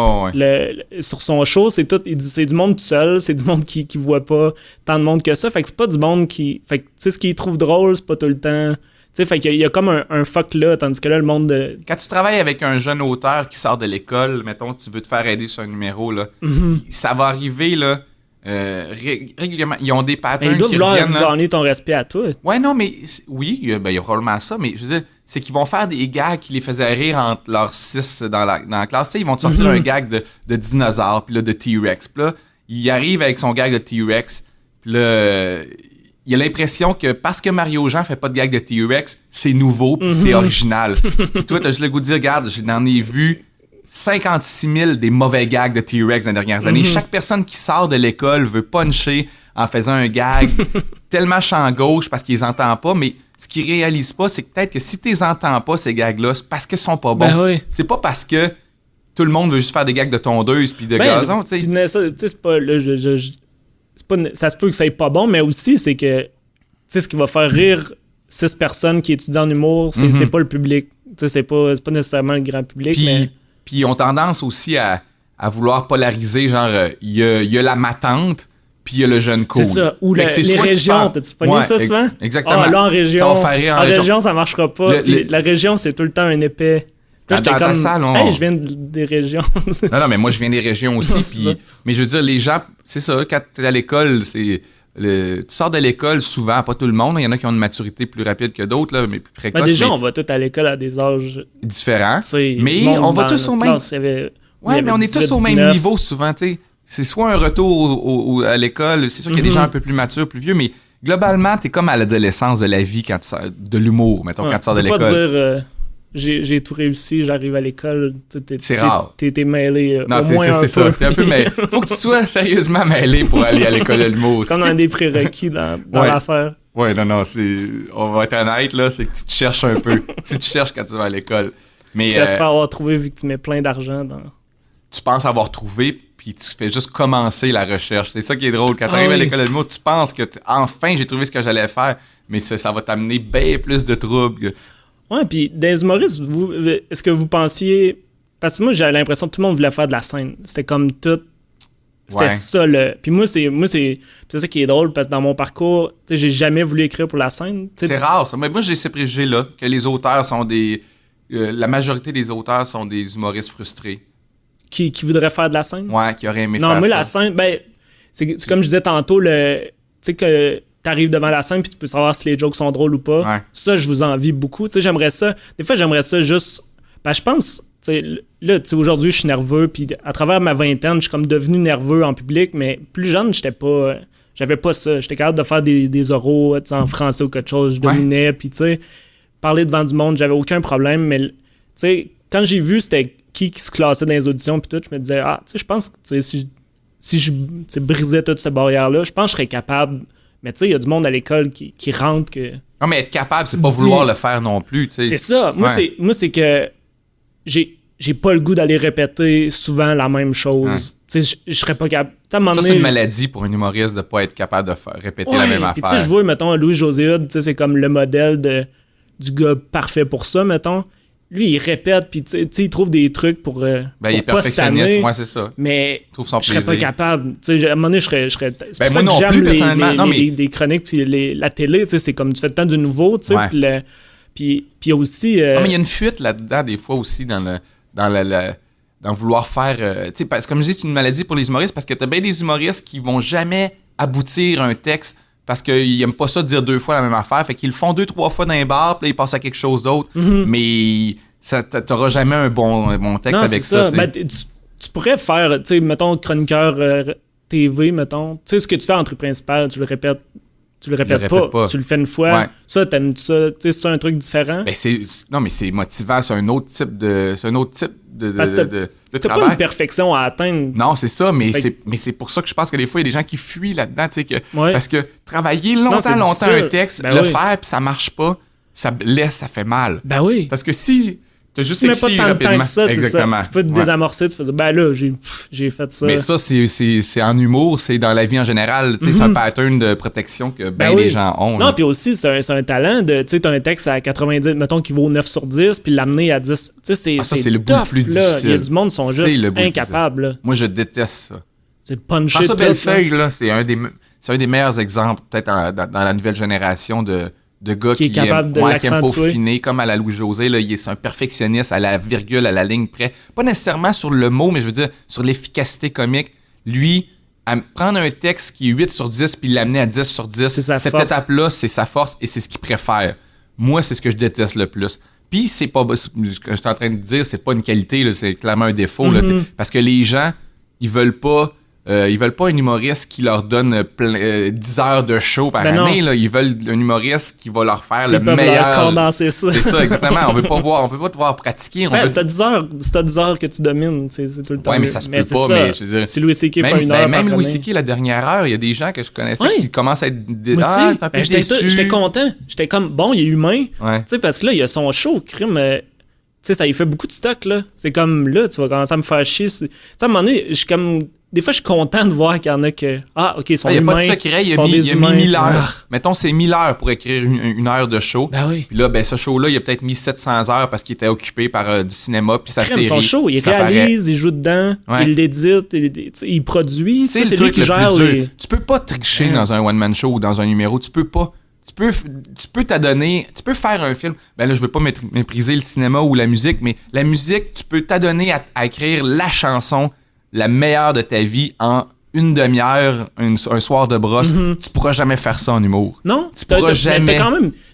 Sur son show, c'est tout, il dit, c'est du monde tout seul, c'est du monde qui voit pas tant de monde que ça. Fait que c'est pas du monde qui. Fait que, tu sais, ce qu'ils trouvent drôle, c'est pas tout le temps. Tu sais, fait qu'il y a comme un fuck là, tandis que là, le monde de... Quand tu travailles avec un jeune auteur qui sort de l'école, mettons, tu veux te faire aider sur un numéro, là, ça va arriver, là, régulièrement. Ils ont des patterns qui reviennent. Ils doivent vouloir gagner ton respect à toi. Ouais, non, mais oui, il y a probablement ça, mais je veux dire, c'est qu'ils vont faire des gags qui les faisaient rire entre leurs 6 dans la classe. Tu sais, ils vont te sortir un gag de dinosaure, puis là, de T-Rex. Puis là, il arrive avec son gag de T-Rex, puis là... il a l'impression que parce que Mario Jean fait pas de gag de T-Rex, c'est nouveau pis c'est original. Pis toi, t'as juste le goût de dire, regarde, j'en ai vu 56 000 des mauvais gags de T-Rex dans les dernières années. Chaque personne qui sort de l'école veut puncher en faisant un gag tellement champ gauche parce qu'ils les entendent pas, mais ce qu'ils réalisent pas, c'est que peut-être que si tu les entends pas, ces gags-là, c'est parce qu'ils sont pas bons. Ben oui. C'est pas parce que tout le monde veut juste faire des gags de tondeuse pis de gazon, tu sais. C'est pas... ça se peut que ça soit pas bon, mais aussi, c'est que ce qui va faire rire 6 personnes qui étudient en humour, c'est pas le public. C'est pas nécessairement le grand public. Puis ils ont tendance aussi à vouloir polariser, genre, il y a la matante, puis il y a le jeune cool. C'est ça. Ou les régions, t'as-tu pogné ça souvent? Exactement. Là, en région, ça marchera pas. La région, c'est tout le temps un épais. Là, j'étais comme, je viens des régions. non, mais moi, je viens des régions aussi. Mais je veux dire, les gens, c'est ça, quand t'es à l'école, tu sors de l'école souvent, pas tout le monde, il y en a qui ont une maturité plus rapide que d'autres, là, mais plus précoce. Déjà, on va tous à l'école à des âges différents. Mais on va tous au même... mais on est tous au même niveau souvent, tu sais. C'est soit un retour à l'école, c'est sûr qu'il y a des gens un peu plus matures, plus vieux, mais globalement, t'es comme à l'adolescence de la vie, quand tu sors, de l'humour, mettons, quand tu sors de l'école. Pas dire... J'ai tout réussi, j'arrive à l'école. C'est rare. T'es mêlé non, au moins c'est ça. T'es un peu mêlé. Faut que tu sois sérieusement mêlé pour aller à l'école de l'humour. C'est comme dans des prérequis dans l'affaire. Ouais, non, on va être honnête, là, c'est que tu te cherches un peu. Tu te cherches quand tu vas à l'école. Mais j'espère avoir trouvé vu que tu mets plein d'argent dans... Tu penses avoir trouvé, puis tu fais juste commencer la recherche. C'est ça qui est drôle. Quand tu arrives à l'école de l'humour, tu penses que enfin j'ai trouvé ce que j'allais faire, mais ça va t'amener bien plus de troubles. Ouais, puis des humoristes, est-ce que vous pensiez... Parce que moi, j'avais l'impression que tout le monde voulait faire de la scène. C'était comme tout... C'était ça, le... Puis moi, c'est ça qui est drôle, parce que dans mon parcours, j'ai jamais voulu écrire pour la scène. C'est rare, ça. Mais moi, j'ai ces préjugés-là, que les auteurs sont des... la majorité des auteurs sont des humoristes frustrés. Qui voudraient faire de la scène? Ouais, qui auraient aimé faire ça. Non, moi, la scène, c'est comme je disais tantôt, tu sais que... T'arrives devant la scène puis tu peux savoir si les jokes sont drôles ou pas. Ouais. Ça, je vous envie beaucoup. Tu sais, j'aimerais ça. Des fois, j'aimerais ça juste... je pense, tu sais, là, tu sais, aujourd'hui, je suis nerveux puis à travers ma vingtaine, je suis comme devenu nerveux en public, mais plus jeune, j'avais pas ça. J'étais capable de faire des oraux, tu sais, en français ou quelque chose. Je dominais puis tu sais, parler devant du monde, j'avais aucun problème, mais tu sais, quand j'ai vu c'était qui se classait dans les auditions puis tout, je me disais, tu sais, je pense que si je brisais toute cette barrière-là, je pense que je serais capable. Mais tu sais, il y a du monde à l'école qui rentre que... Non, mais être capable, c'est pas vouloir le faire non plus, tu sais. C'est ça. Moi, c'est que j'ai pas le goût d'aller répéter souvent la même chose. Tu sais, je serais pas capable... Ça, c'est une maladie pour un humoriste de pas être capable de répéter la même affaire. Puis tu sais, je vois, mettons, Louis-José Hood, tu sais, c'est comme le modèle du gars parfait pour ça, mettons. Lui, il répète, puis tu sais, il trouve des trucs pour il est perfectionniste, c'est ça. Mais trouve son je serais pas capable. Tu sais, à un moment donné, je serais c'est pour ça moi que non j'aime plus, personnellement. des chroniques, puis la télé, tu sais, c'est comme tu fais le temps du nouveau, tu sais, puis aussi... mais il y a une fuite là-dedans, des fois, aussi, dans vouloir faire... tu sais, parce que comme je dis, c'est une maladie pour les humoristes, parce que t'as bien des humoristes qui vont jamais aboutir à un texte parce qu'ils aiment pas ça de dire 2 fois la même affaire. Fait qu'ils le font 2-3 fois dans les bars, puis là, ils passent à quelque chose d'autre. Mais t'auras jamais un bon texte avec ça. Ben, tu pourrais faire, tu sais, mettons, chroniqueur TV, mettons. Tu sais, ce que tu fais en truc principal, tu le répètes pas. Tu le fais une fois. Ouais. Ça, t'aimes ça. Tu sais, c'est un truc différent. Ben, non, mais c'est motivant. C'est un autre type de T'as travail. pas une perfection à atteindre. Non, c'est ça, mais c'est pour ça que je pense que des fois, il y a des gens qui fuient là-dedans, tu sais, parce que travailler longtemps un texte, faire, puis ça marche pas, ça blesse, ça fait mal. Ben oui. Parce que si t'as juste écrit rapidement. Tu mets pas tant de temps que ça, exactement. C'est ça. Tu peux te désamorcer, tu fais dire, ben là, j'ai fait ça. Mais ça, c'est en humour, c'est dans la vie en général, tu sais, c'est un pattern de protection que les gens ont. Non, puis aussi, c'est un talent de, tu sais, t'as un texte à 90, mettons, qui vaut 9 sur 10, puis l'amener à 10. Tu sais, c'est le bout le plus difficile. Il y a du monde qui sont juste incapables. Moi, je déteste ça. C'est punché. François Bellefeuille, là, c'est un des meilleurs exemples, peut-être, dans la nouvelle génération de gars qui aiment peaufiner, comme à la Louis-José, là, c'est un perfectionniste à la virgule, à la ligne près. Pas nécessairement sur le mot, mais je veux dire sur l'efficacité comique. Lui, à prendre un texte qui est 8 sur 10 puis l'amener à 10 sur 10, cette étape-là, c'est sa force et c'est ce qu'il préfère. Moi, c'est ce que je déteste le plus. Puis, c'est pas ce que je suis en train de dire, c'est pas une qualité, là, c'est clairement un défaut. Là, parce que les gens, ils veulent pas un humoriste qui leur donne 10 heures de show par année. Là. Ils veulent un humoriste qui va leur faire le meilleur. Leur condenser ça. C'est ça, exactement. On veut pas te voir pratiquer. C'est à 10 heures que tu domines. C'est tout le temps. Ouais, mais ça se peut pas. Mais je veux dire, si Louis C.K. fait une heure. Même Louis C.K. la dernière heure, il y a des gens que je connaissais qui commencent à être un peu déçus. J'étais content. J'étais comme, bon, il est humain. Tu sais, parce que là, il y a son show, crime. Tu sais, ça lui fait beaucoup de stock, là. C'est comme, là, tu vas commencer à me faire chier. Tu sais, à un moment donné, je suis comme. Des fois, je suis content de voir qu'il y en a que... OK, ils sont humains. Il n'y a pas de secret, il a mis 1000 heures. Mettons, c'est 1000 heures pour écrire une heure de show. Ben oui. Puis là, ce show-là, il a peut-être mis 700 heures parce qu'il était occupé par du cinéma puis sa série. Son show, il réalise, il joue dedans, il l'édite, il produit. C'est lui qui gère les... Tu peux pas tricher dans un one-man show ou dans un numéro. Tu peux pas. Tu peux t'adonner, tu peux faire un film. Ben là, je veux pas mépriser le cinéma ou la musique, mais la musique, tu peux t'adonner à écrire la chanson la meilleure de ta vie en une demi-heure, un soir de brosse. Tu pourras jamais faire ça en humour. Non, tu pourras jamais.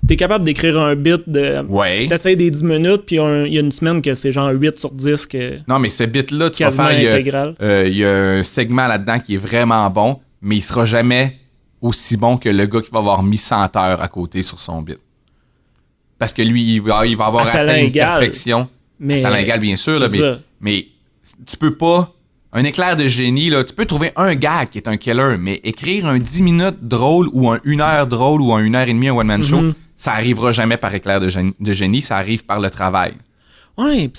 T'es capable d'écrire un bit de. Ouais. T'essayes des 10 minutes, puis il y a une semaine que c'est genre 8 sur 10 que. Non, mais ce bit-là, tu vas faire. Il y a un segment là-dedans qui est vraiment bon, mais il sera jamais aussi bon que le gars qui va avoir mis 100 heures à côté sur son bit. Parce que lui, il va avoir atteint une perfection. Mais... Talent égal, bien sûr, là, mais tu peux pas. Un éclair de génie, là, tu peux trouver un gag qui est un killer, mais écrire un 10 minutes drôle ou un 1 heure drôle ou un 1 heure et demie un one-man show, ça arrivera jamais par éclair de génie, ça arrive par le travail. Ouais,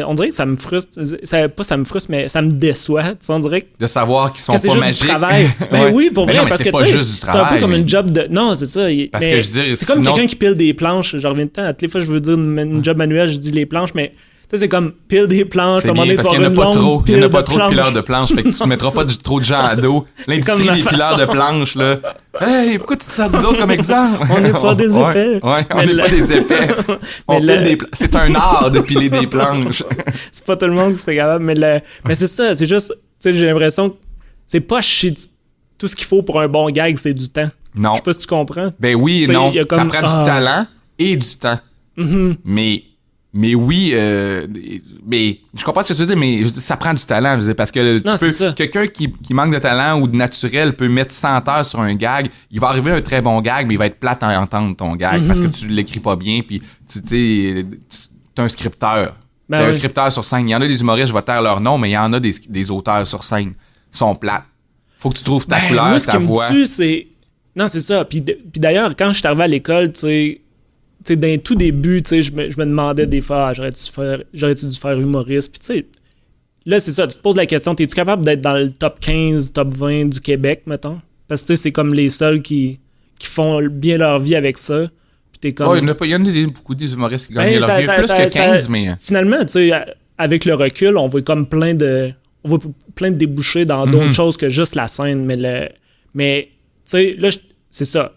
on dirait que ça me frustre. Ça me frustre, mais ça me déçoit. On dirait que... De savoir qu'ils sont pas juste magiques. Du travail. Ben oui, pour vrai. Non, mais parce c'est que pas juste du travail. C'est un peu comme une job de. Non, c'est ça. Parce que je veux dire, c'est comme quelqu'un qui pile des planches. Je reviens de temps. À toutes les fois, je veux dire une job manuelle, je dis les planches, mais. Tu sais, c'est comme pile des planches. C'est bien, parce qu'il n'y en a pas trop. Il n'y en a pas trop de pileurs de planches. Fait que tu ne mettras pas trop de gens à dos. L'industrie des pileurs de planches, là. Hey, pourquoi tu te sers nous autres comme exemple? On n'est pas des épais. Ouais, on n'est pas des épais. On pile des planches. C'est un art de piler des planches. C'est pas tout le monde qui serait capable. Mais c'est ça. C'est juste, tu sais, j'ai l'impression que c'est pas chier. Tout ce qu'il faut pour un bon gag, c'est du temps. Non. Je sais pas si tu comprends. Ben oui et non. Ça prend du talent et du temps. Mais oui, mais je comprends ce que tu veux dire, mais ça prend du talent, parce que quelqu'un qui manque de talent ou de naturel peut mettre 100 heures sur un gag, il va arriver un très bon gag, mais il va être plate à entendre ton gag parce que tu l'écris pas bien, puis t'es un scripteur. T'es un scripteur sur scène. Il y en a des humoristes, je vais taire leur nom, mais il y en a des auteurs sur scène. Ils sont plates. Faut que tu trouves ta couleur, moi, ta voix. Ce qui me tue, c'est... Non, c'est ça. Puis d'ailleurs, quand je suis arrivé à l'école, tu sais, d'un tout début, tu sais, je me demandais des fois, j'aurais-tu dû faire humoriste? Puis tu sais, là, c'est ça, tu te poses la question, es-tu capable d'être dans le top 15, top 20 du Québec, mettons? Parce que tu sais, c'est comme les seuls qui font bien leur vie avec ça. Puis t'es comme... Oh, il y en a beaucoup des humoristes qui gagnent leur vie, plus que 15, mais... Finalement, tu sais, avec le recul, on voit comme plein de débouchés dans d'autres choses que juste la scène, mais tu sais, là, c'est ça.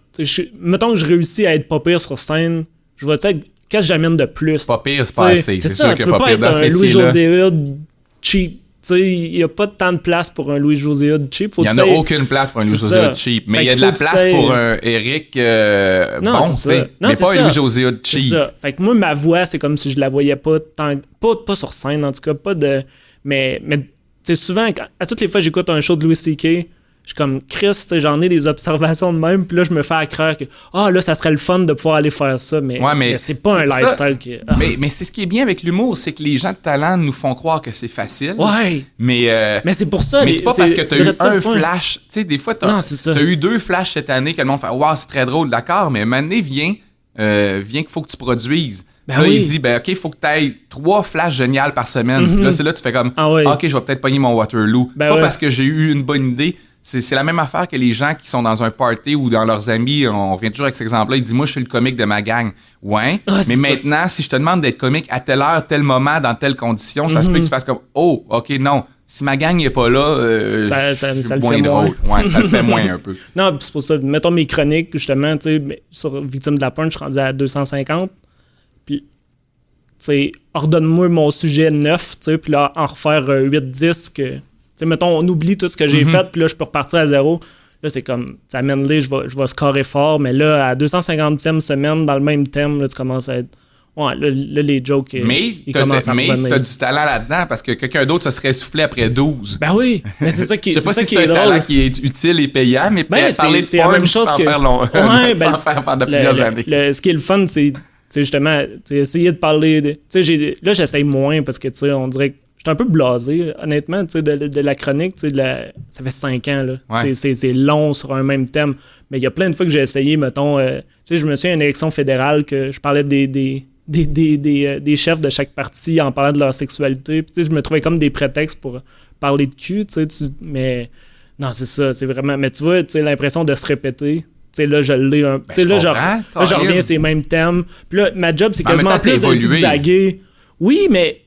Mettons que je réussis à être pas pire sur scène, je vais être qu'est-ce que j'amène de plus? Pas pire, c'est pas assez. C'est sûr que tu peux pas être un Louis-José Hood cheap. Il n'y a pas tant de place pour un Louis-José Hood cheap. Il n'y en a aucune place pour un Louis-José Hood cheap. Mais il y a de la place pour un Eric bon, mais pas un Louis-José Hood cheap. C'est ça. Fait que moi, ma voix, c'est comme si je la voyais pas tant... Pas sur scène, en tout cas. Pas de... Mais tu sais, souvent, à toutes les fois que j'écoute un show de Louis C.K., je suis comme, Chris, j'en ai des observations de même, puis là, je me fais accroire que, là, ça serait le fun de pouvoir aller faire ça, mais c'est pas un lifestyle qui est... Mais c'est ce qui est bien avec l'humour, c'est que les gens de talent nous font croire que c'est facile. Ouais. Mais c'est pour ça. Mais c'est pas parce que t'as eu un flash. Tu sais, des fois, t'as eu 2 flashs cette année que le monde fait, wow, c'est très drôle, d'accord, mais un moment donné, vient qu'il faut que tu produises. Là, il dit, OK, il faut que tu ailles 3 flashs géniales par semaine. Puis là, c'est là que tu fais comme, OK, je vais peut-être pogner mon Waterloo. Pas parce que j'ai eu une bonne idée. C'est la même affaire que les gens qui sont dans un party ou dans leurs amis. On revient toujours avec cet exemple-là. Ils disent, moi, je suis le comique de ma gang. Ouais. Mais maintenant, si je te demande d'être comique à telle heure, tel moment, dans telle condition, ça se peut que tu fasses comme, oh, OK, non. Si ma gang n'est pas là, ça le fait drôle. Moins. Ouais, ça le fait moins un peu. Non, c'est pour ça. Mettons mes chroniques, justement, tu sais, sur Victime de la Porn, je suis rendu à 250. Puis, tu sais, ordonne-moi mon sujet 9, tu sais, puis là, en refaire 8-10 que... Tu sais, mettons, on oublie tout ce que j'ai fait, puis là, je peux repartir à 0. Là, c'est comme, ça amène-les, je vais scorer fort, mais là, à 250e semaine, dans le même thème, là, tu commences à être... Ouais, là les jokes, ils commencent à revenir. Mais t'as du talent là-dedans, parce que quelqu'un d'autre se serait soufflé après 12. Ben oui, mais c'est ça qui est Je sais pas si c'est un talent qui est utile et payant, mais parler de porn, tu peux en faire long. Ouais, tu peux en faire pendant plusieurs années. Ce qui est le fun, c'est justement, essayer de parler de... Là, j'essaye moins, parce que, tu sais, on dirait que j'étais un peu blasé, honnêtement, de la chronique. Ça fait 5 ans. Là. Ouais. C'est long sur un même thème. Mais il y a plein de fois que j'ai essayé, mettons... je me souviens d'une élection fédérale que je parlais des chefs de chaque parti en parlant de leur sexualité. Puis, je me trouvais comme des prétextes pour parler de cul. Mais non, c'est ça. C'est vraiment... Mais tu vois, l'impression de se répéter... là, je l'ai un... là, je reviens à ces mêmes thèmes. Puis là, ma job, c'est quasiment plus de zigzaguer. Oui, mais...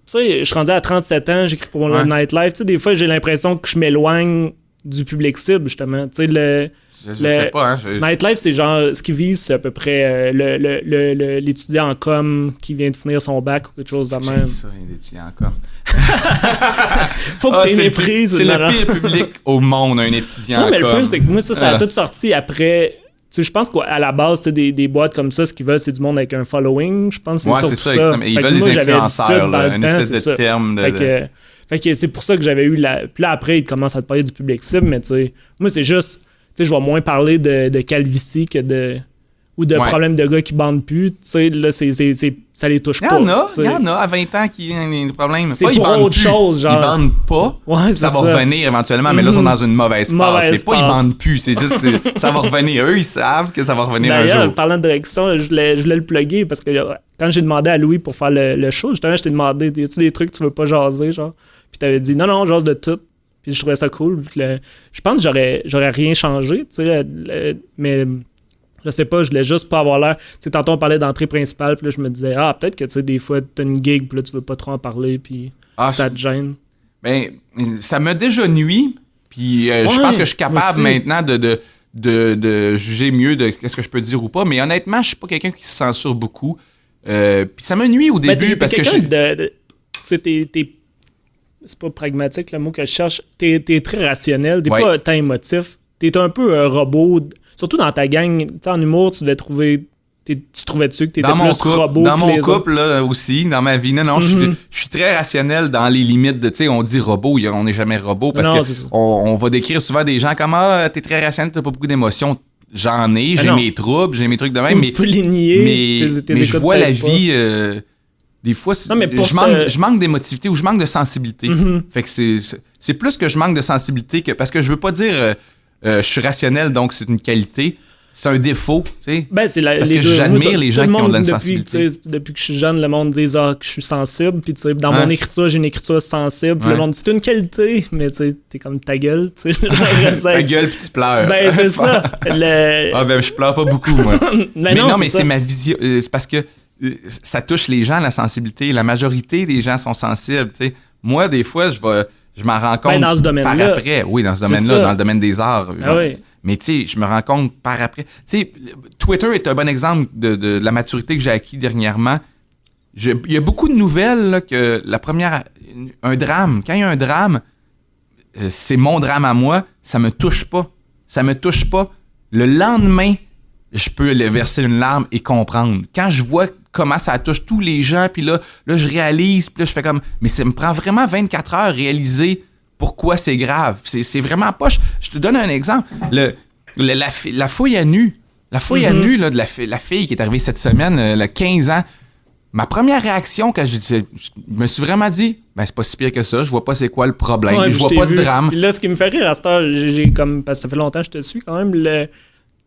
Tu sais, je suis rendu à 37 ans, j'écris pour mon Nightlife. Tu sais, des fois, j'ai l'impression que je m'éloigne du public cible, justement. Tu sais, je sais pas, hein. Nightlife, c'est genre, ce qu'ils visent, c'est à peu près l'étudiant en com qui vient de finir son bac ou quelque chose de même. C'est ça, l'étudiant en com. Faut que t'aies méprise. C'est le pire public au monde, un étudiant en com. Non, mais le pire, c'est que moi, ça a tout sorti après... Je pense qu'à la base, des boîtes comme ça, ce qu'ils veulent, c'est du monde avec un following. Je pense que c'est surtout ça. Ils veulent des influenceurs, une espèce de terme. Fait que c'est pour ça que j'avais eu la... Puis là, après, ils commencent à te parler du public cible, mais tu sais, moi, c'est juste... Tu sais, je vais moins parler de calvitie que de... Ou de problèmes de gars qui bandent plus. Tu sais, là, ça les touche pas. Il y en a à 20 ans qui ont des problèmes. C'est pour autre chose, genre. Ils bandent pas. Ouais, ça va revenir éventuellement, mais là, ils sont dans une mauvaise passe. Mais pas ils bandent plus. C'est juste, ça va revenir. Eux, ils savent que ça va revenir un jour. D'ailleurs, parlant de direction, je voulais le plugger parce que quand j'ai demandé à Louis pour faire le show, justement, je t'ai demandé, y a-tu des trucs que tu veux pas jaser, genre? Puis t'avais dit, non, jase de tout. Puis je trouvais ça cool. Je pense que j'aurais rien changé, tu sais, mais... Je sais pas, je voulais juste pas avoir l'air... Tu sais, tantôt, on parlait d'entrée principale, puis là, je me disais, peut-être que, tu sais, des fois, t'as une gig, puis là, tu veux pas trop en parler, puis ça te gêne. Ben, ça m'a déjà nuit, puis je pense que je suis capable maintenant de juger mieux de qu'est-ce que je peux dire ou pas, mais honnêtement, je suis pas quelqu'un qui se censure beaucoup. Puis ça m'a nuit au début, parce que tu sais, c'est pas pragmatique, le mot que je cherche. T'es très rationnel, t'es pas tant émotif. T'es un peu un robot... Surtout dans ta gang, tu sais, en humour, tu devais trouver... Tu trouvais-tu que t'étais plus robot dans que mon couple, là, aussi, dans ma vie. Non, je suis très rationnel dans les limites de... Tu sais, on dit robot, on n'est jamais robot, parce que on va décrire souvent des gens comme « Ah, t'es très rationnel, t'as pas beaucoup d'émotions. » J'en ai, j'ai mes troubles, j'ai mes trucs de même, mais... Tu peux les nier, mais je vois la vie... des fois, je manque d'émotivité ou je manque de sensibilité. Fait que c'est plus que je manque de sensibilité que... Parce que je veux pas dire... je suis rationnel, donc c'est une qualité. C'est un défaut, tu sais. Ben, c'est parce que j'admire les gens qui ont de la sensibilité. Depuis que je suis jeune, le monde dit que je suis sensible. Puis, tu sais, dans mon écriture, j'ai une écriture sensible. Puis le monde dit c'est une qualité, mais tu sais, t'es comme ta gueule, tu sais. Ta gueule, puis tu pleures. Ben, c'est ça. Ben, je pleure pas beaucoup, moi. mais c'est ma vision. C'est parce que ça touche les gens, la sensibilité. La majorité des gens sont sensibles, tu sais. Moi, des fois, je m'en rends compte dans ce domaine-là. Par après. Oui, dans ce domaine-là, dans le domaine des arts. Oui. Mais tu sais, je me rends compte par après. Tu sais, Twitter est un bon exemple de la maturité que j'ai acquis dernièrement. Il y a beaucoup de nouvelles là, que la première... Un drame. Quand il y a un drame, c'est mon drame à moi, ça me touche pas. Ça me touche pas. Le lendemain, je peux verser une larme et comprendre. Quand je vois comment ça touche tous les gens, puis là je réalise, puis là je fais comme, mais ça me prend vraiment 24 heures à réaliser pourquoi c'est grave. C'est vraiment pas... Je te donne un exemple. La fouille à nu. La fouille à nu là, de la fille qui est arrivée cette semaine, elle a 15 ans. Ma première réaction quand je me suis vraiment dit, ben c'est pas si pire que ça, je vois pas c'est quoi le problème, je vois pas de drame. Puis là, ce qui me fait rire à cette heure, j'ai comme, parce que ça fait longtemps que je te suis quand même, tu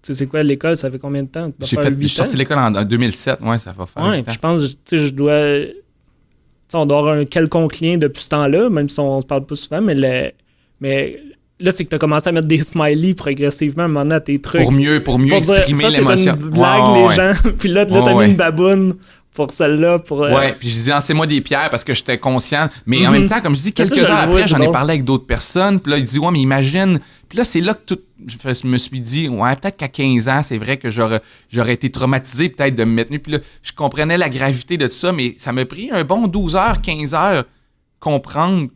sais, c'est quoi l'école, ça fait combien de temps? Je suis sorti de l'école en 2007, ouais, ça va faire 8 ans. Puis je pense, tu sais, je dois... Tu sais, on doit avoir un quelconque lien depuis ce temps-là, même si on se parle pas souvent, mais là, c'est que t'as commencé à mettre des smileys progressivement à un moment donné à tes trucs. Pour mieux exprimer l'émotion. C'est une blague, les gens. Puis là, t'as mis une baboune pour celle-là. Ouais, puis je disais, c'est moi des pierres parce que j'étais conscient. Mais en même temps, comme je dis, quelques heures après, j'en ai parlé avec d'autres personnes. Puis là, il dit, ouais, mais imagine. Puis là, c'est là que je me suis dit, ouais, peut-être qu'à 15 ans, c'est vrai que j'aurais été traumatisé peut-être de me mettre nu. Puis là, je comprenais la gravité de ça, mais ça m'a pris un bon 12 heures, 15 heures comprendre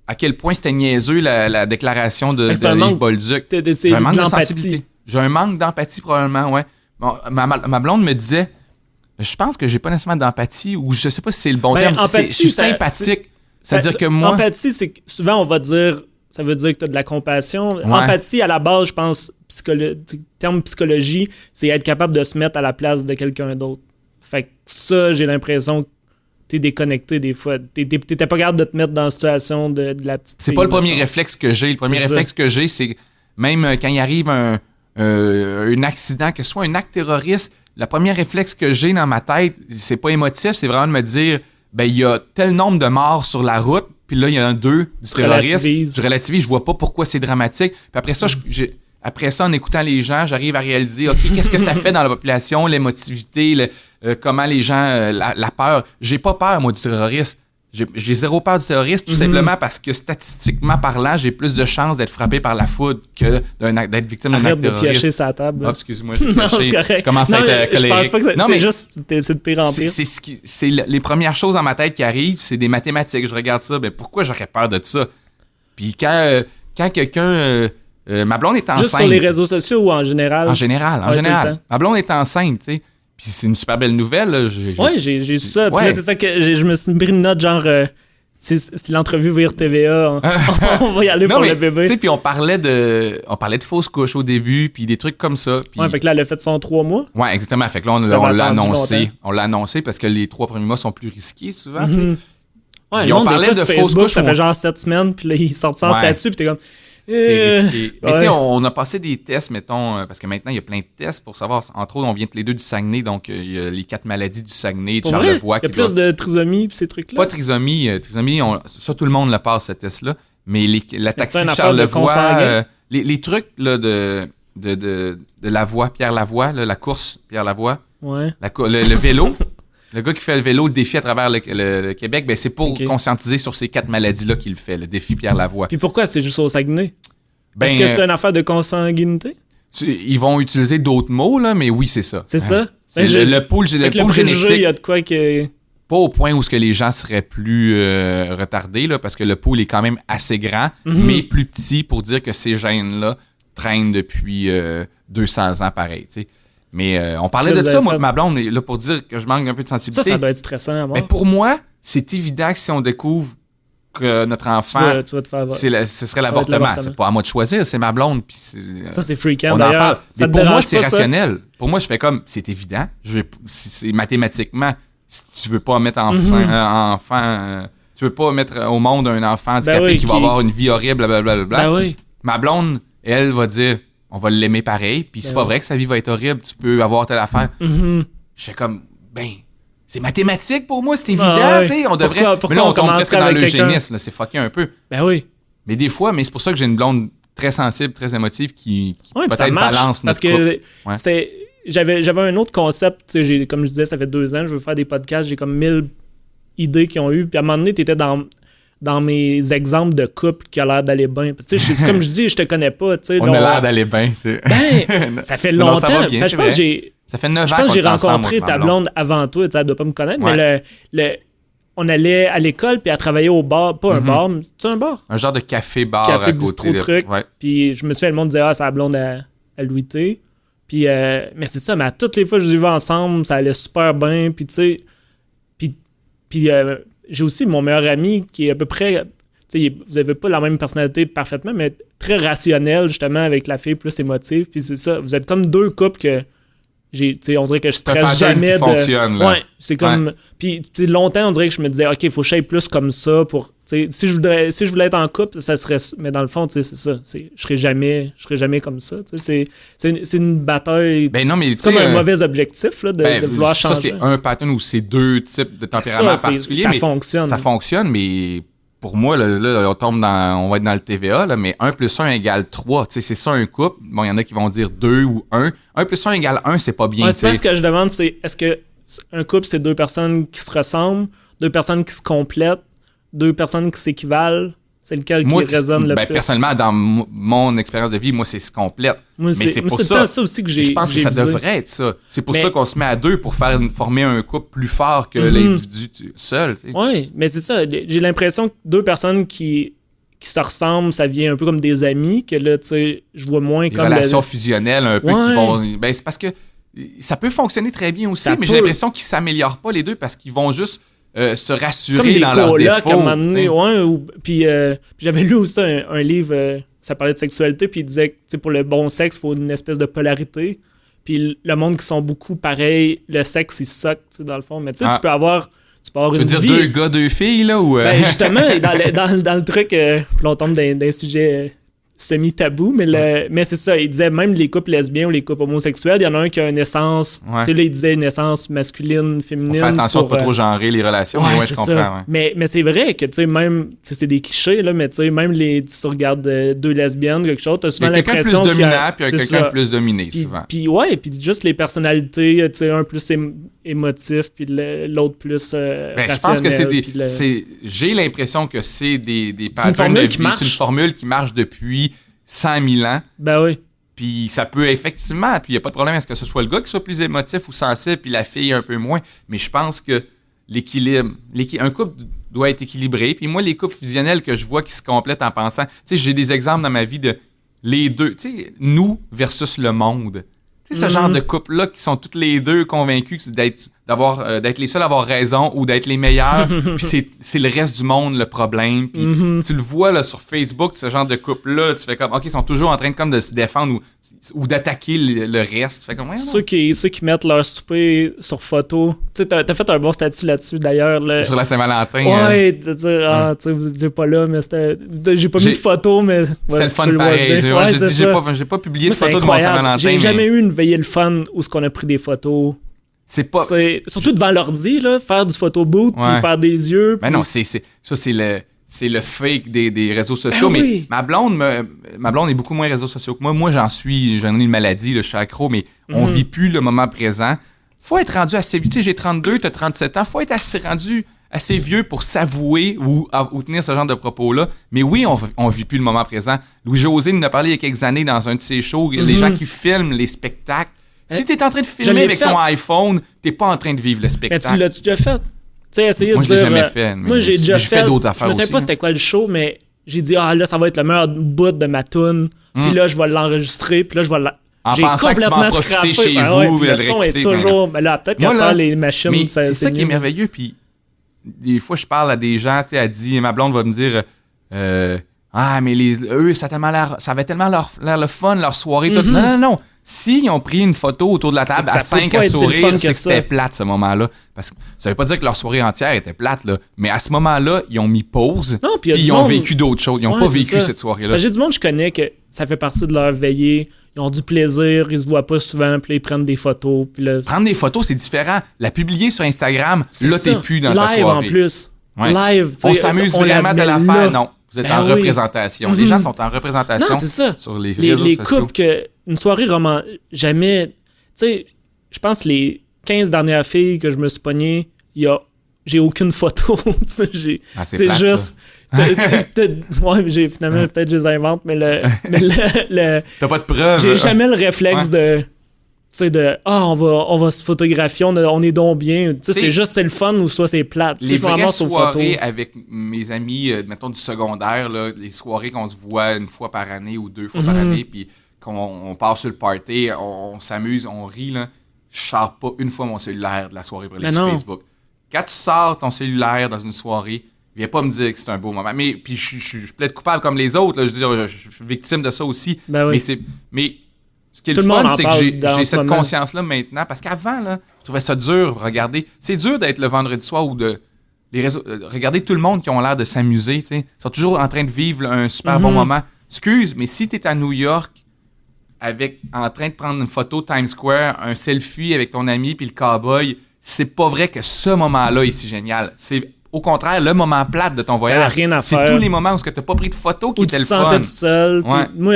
à quel point c'était niaiseux la déclaration de Yves Bolduc. J'ai un manque de sensibilité. J'ai un manque d'empathie probablement, ouais. Bon, ma blonde me disait, je pense que j'ai pas nécessairement d'empathie, ou je sais pas si c'est le bon terme. Je suis sympathique. C'est-à-dire que moi... Empathie, c'est que souvent on va dire, ça veut dire que tu as de la compassion. Ouais. Empathie, à la base, je pense, terme psychologie, c'est être capable de se mettre à la place de quelqu'un d'autre. Fait que ça, j'ai l'impression que t'es déconnecté des fois. T'étais pas capable de te mettre dans la situation de la petite C'est pas le premier réflexe que j'ai. Le premier réflexe que j'ai, c'est même quand il arrive un accident, que ce soit un acte terroriste, le premier réflexe que j'ai dans ma tête, c'est pas émotif, c'est vraiment de me dire, ben il y a tel nombre de morts sur la route, puis là, il y en a 2 du terrorisme. Je relativise, je vois pas pourquoi c'est dramatique. Puis après ça, après ça, en écoutant les gens, j'arrive à réaliser, OK, qu'est-ce que ça fait dans la population, l'émotivité, comment les gens, la peur. J'ai pas peur, moi, du terroriste. J'ai zéro peur du terroriste, tout simplement parce que statistiquement parlant, j'ai plus de chances d'être frappé par la foudre que d'être victime d'un acte terroriste. Arrête de piocher sa table. Ah, excuse-moi, j'ai pioché. Je commence à être colérique. Je pense pas que c'est juste c'est de pire en pire. C'est les premières choses dans ma tête qui arrivent, c'est des mathématiques. Je regarde ça, ben pourquoi j'aurais peur de ça? Puis quand quelqu'un... ma blonde est enceinte. Juste sur les réseaux sociaux ou en général? En général. Ma blonde est enceinte, tu sais. Puis c'est une super belle nouvelle. Là. J'ai su ça. Puis là, c'est ça que je me suis pris une note genre... c'est l'entrevue vers TVA. On va y aller pour le bébé. Tu sais, puis on parlait de fausses couches au début, puis des trucs comme ça. Puis... Ouais, fait que là, elle a fait son 3 mois. Ouais, exactement. Fait que là, on l'a annoncé. On l'a annoncé parce que les 3 premiers mois sont plus risqués souvent. Ouais, on parlait de fausses couches. Ça fait genre 7 semaines, puis là, il sort en statut, puis t'es comme... C'est risqué. Mais tu sais, on a passé des tests, mettons, parce que maintenant, il y a plein de tests pour savoir. Entre autres, on vient tous les 2 du Saguenay, donc il y a les 4 maladies du Saguenay, de Charlevoix. Il y a plus de trisomie pis ces trucs-là? Pas trisomie. Ça, tout le monde le passe, ce test-là. Mais la taxi de Charlevoix, les trucs là, de Lavoie, Pierre Lavoie, là, la course Pierre Lavoie, le vélo. Le gars qui fait le vélo, le défi à travers le Québec, ben c'est pour conscientiser sur ces 4 maladies-là qu'il le fait, le défi Pierre Lavoie. Puis pourquoi c'est juste au Saguenay? Est-ce que c'est une affaire de consanguinité? Ils vont utiliser d'autres mots, là, mais oui, c'est ça. C'est ça? C'est le pool génétique. Il y a de quoi que... Pas au point où ce que les gens seraient plus retardés, là, parce que le pool est quand même assez grand, mais plus petit pour dire que ces gènes-là traînent depuis 200 ans pareil, tu sais. Mais on parlait de ça, moi, de ma blonde, là, pour dire que je manque un peu de sensibilité. Ça doit être stressant. Mais pour moi, c'est évident que si on découvre que notre enfant, tu vas te faire ce serait l'avortement. C'est pas à moi de choisir, c'est ma blonde. Puis ça, c'est freakant, d'ailleurs. Mais pour moi, c'est rationnel. Pour moi, je fais comme, c'est évident. C'est mathématiquement, si tu veux pas mettre enfant... tu veux pas mettre au monde un enfant handicapé qui va avoir une vie horrible, blablabla. Ben oui. Ma blonde, elle, va dire... On va l'aimer pareil, puis c'est pas vrai que sa vie va être horrible, tu peux avoir telle affaire. Je fais comme, c'est mathématique pour moi, c'est évident, tu sais, on devrait... Pourquoi mais là, on tombe presque dans l'eugénisme, c'est fucké un peu. Ben oui. Mais des fois, c'est pour ça que j'ai une blonde très sensible, très émotive, qui peut-être balance notre couple. Parce que j'avais un autre concept, comme je disais, ça fait 2 ans, je veux faire des podcasts, j'ai comme 1000 idées qui ont eu, puis à un moment donné, t'étais dans mes exemples de couple qui a l'air d'aller bien. Comme je dis, je te connais pas. On a l'air d'aller bien. Ça fait longtemps. Non, ça va bien, je pense ça fait 9 ans je pense que j'ai rencontré ta blonde avant toi. Elle doit pas me connaître, mais on allait à l'école puis elle travaillait au bar. Pas un bar, mais c'est un bar? Un genre de café-bar café à bistrot côté. Truc. Puis je me souviens, le monde disait « Ah, c'est la blonde à Louis T. » Puis, mais c'est ça, mais à toutes les fois que je les ai vus ensemble, ça allait super bien. Puis, tu sais, puis j'ai aussi mon meilleur ami qui est à peu près, tu sais, vous avez pas la même personnalité parfaitement, mais très rationnel, justement, avec la fille plus émotive. Puis c'est ça, vous êtes comme deux couples que on dirait que je stresse jamais de... fonctionne, là. Ouais, c'est comme... Ouais. Puis longtemps, on dirait que je me disais, OK, il faut que j'aille plus comme ça pour... Si je voulais être en couple, ça serait... Mais dans le fond, c'est ça. Je serais jamais comme ça. C'est une bataille... Ben non, mais c'est comme un mauvais objectif là, de vouloir changer. Ça, c'est un pattern où c'est deux types de tempéraments particuliers. Ça fonctionne. Ça fonctionne, mais... Pour moi, là, on va être dans le TVA, là, mais 1 plus 1 égale 3. C'est ça un couple. Bon, il y en a qui vont dire 2 ou 1. 1 plus 1 égale 1, c'est pas bien. Ouais, c'est ce que je demande, c'est est-ce que un couple, c'est deux personnes qui se ressemblent, deux personnes qui se complètent, deux personnes qui s'équivalent? C'est lequel qui résonne le plus? Personnellement, dans mon expérience de vie, moi, c'est ce complète. Mais c'est pour ça aussi que j'ai je pense que ça devrait être ça. C'est pour ça qu'on se met à deux pour former un couple plus fort que l'individu seul. Oui, mais c'est ça. J'ai l'impression que deux personnes qui se ressemblent, ça vient un peu comme des amis, que là, tu sais, je vois moins comme... Des relations fusionnelles un peu qui vont... Ben, c'est parce que ça peut fonctionner très bien aussi, mais j'ai l'impression qu'ils s'améliorent pas les deux parce qu'ils vont juste... se rassurer dans leurs défauts. À un moment donné, puis j'avais lu aussi un livre, ça parlait de sexualité, puis il disait que pour le bon sexe, il faut une espèce de polarité. Puis le monde qui sont beaucoup pareils, le sexe, il suck, dans le fond. Mais tu sais, tu peux avoir tu veux dire vie... deux gars, deux filles, là? Ou Ben, justement, dans le truc, on tombe dans un sujet semi-tabou, mais c'est ça, il disait même les couples lesbiens ou les couples homosexuels, il y en a un qui a une essence, tu sais, là, il disait une essence masculine, féminine. On fait attention de pas trop genrer les relations, mais je comprends. Mais c'est vrai que, tu sais, même, c'est des clichés, là, mais tu sais, même si tu regardes deux lesbiennes, quelque chose, t'as souvent l'impression qu'il y a quelqu'un plus dominant, puis quelqu'un de plus dominé, souvent. Puis juste les personnalités, tu sais, un plus émotif, puis l'autre plus rationnel. Je pense que j'ai l'impression que c'est des patterns de vie, c'est une formule qui marche depuis 100 000 ans. Ben oui. Puis ça peut effectivement, puis il n'y a pas de problème à ce que ce soit le gars qui soit plus émotif ou sensible, puis la fille un peu moins. Mais je pense que l'équilibre, un couple doit être équilibré. Puis moi, les couples fusionnels que je vois qui se complètent en pensant, tu sais, j'ai des exemples dans ma vie de les deux, tu sais, nous versus le monde. Tu sais, ce genre de couple-là qui sont toutes les deux convaincus d'être les seuls à avoir raison ou d'être les meilleurs, puis c'est le reste du monde le problème. Puis tu le vois là, sur Facebook, ce genre de couple-là, tu fais comme, OK, ils sont toujours en train de se défendre ou d'attaquer le reste. Tu fais comme, ceux qui mettent leur souper sur photo. Tu sais, t'as fait un bon statut là-dessus d'ailleurs. Sur la Saint-Valentin. Ouais, de dire, tu sais, vous étiez pas là, mais j'ai pas mis de photo, mais... C'était le fun pareil. J'ai pas publié de photo de mon Saint-Valentin. J'ai jamais eu une veillée le fun où ce qu'on a pris des photos. C'est pas... surtout devant l'ordi, là, faire du photo boot, puis faire des yeux. Ben non, c'est le fake des réseaux sociaux. Ben mais ma blonde est beaucoup moins réseaux sociaux que moi. Moi, j'en ai une maladie, là, je suis accro, mais on vit plus le moment présent. Faut être rendu assez vieux. Tu sais, j'ai 32, t'as 37 ans. Faut être rendu assez vieux pour s'avouer ou tenir ce genre de propos-là. Mais oui, on vit plus le moment présent. Louis-José nous a parlé il y a quelques années dans un de ses shows. Les gens qui filment les spectacles. Si t'es en train de filmer avec ton iPhone, t'es pas en train de vivre le spectacle. Mais tu l'as-tu déjà fait? Tu sais, essayer de dire... Moi, je l'ai jamais fait. Moi, j'ai déjà fait d'autres affaires aussi. Je me sais pas c'était quoi le show, mais j'ai dit, là, ça va être le meilleur bout de ma toune. Puis là, je vais l'enregistrer. Puis là, je vais j'ai pensant que tu vas en profiter chez vous. Le son est toujours... Mais là, peut-être qu'à ce temps, les machines... C'est ça qui est merveilleux. Puis des fois, je parle à des gens, tu sais, elle dit, ma blonde va me dire... mais eux, ça avait tellement l'air le fun, leur soirée. Tout. Non. S'ils ont pris une photo autour de la table à 5 à sourire, c'est que c'était plate ce moment-là. Parce que ça veut pas dire que leur soirée entière était plate, là. Mais à ce moment-là, ils ont mis pause. Puis ils ont vécu d'autres choses. Ils ont pas vécu cette soirée-là. J'ai du monde que je connais que ça fait partie de leur veillée. Ils ont du plaisir, ils se voient pas souvent, puis là, ils prennent des photos. Puis là, prendre des photos, c'est différent. La publier sur Instagram, là, t'es plus dans ta soirée. Live en plus. Ouais. Live. On s'amuse vraiment de la faire. Non. Vous êtes en représentation. Les gens sont en représentation sur les réseaux sociaux. Les couples une soirée jamais... Tu sais, je pense que les 15 dernières filles que je me suis pogné, j'ai aucune photo. C'est plate, juste... finalement, peut-être je les invente, mais T'as pas de preuves. J'ai jamais le réflexe de... Tu sais, on va se photographier, on est donc bien. Tu sais, c'est juste, c'est le fun ou soit c'est plate. Les vraies soirées avec mes amis, mettons, du secondaire, là, les soirées qu'on se voit une fois par année ou 2 fois par année, puis quand on part sur le party, on s'amuse, on rit, là, je sors pas une fois mon cellulaire de la soirée pour aller sur Facebook. Quand tu sors ton cellulaire dans une soirée, viens pas me dire que c'est un beau moment. Mais puis je plaide coupable comme les autres. Là, je suis victime de ça aussi. Ben oui. Mais ce qui est le fun, c'est que j'ai cette conscience-là maintenant. Parce qu'avant, là, je trouvais ça dur de regarder. C'est dur d'être le vendredi soir ou de les réseaux. Regarder tout le monde qui ont l'air de s'amuser. Ils sont toujours en train de vivre là, un super bon moment. Excuse, mais si tu es à New York en train de prendre une photo Times Square, un selfie avec ton ami puis le cowboy, c'est pas vrai que ce moment-là est si génial. C'est au contraire le moment plate de ton voyage. Rien à faire. C'est tous les moments où tu n'as pas pris de photos qui étaient le fun. Tu te sentais tout seul. Ouais. Moi,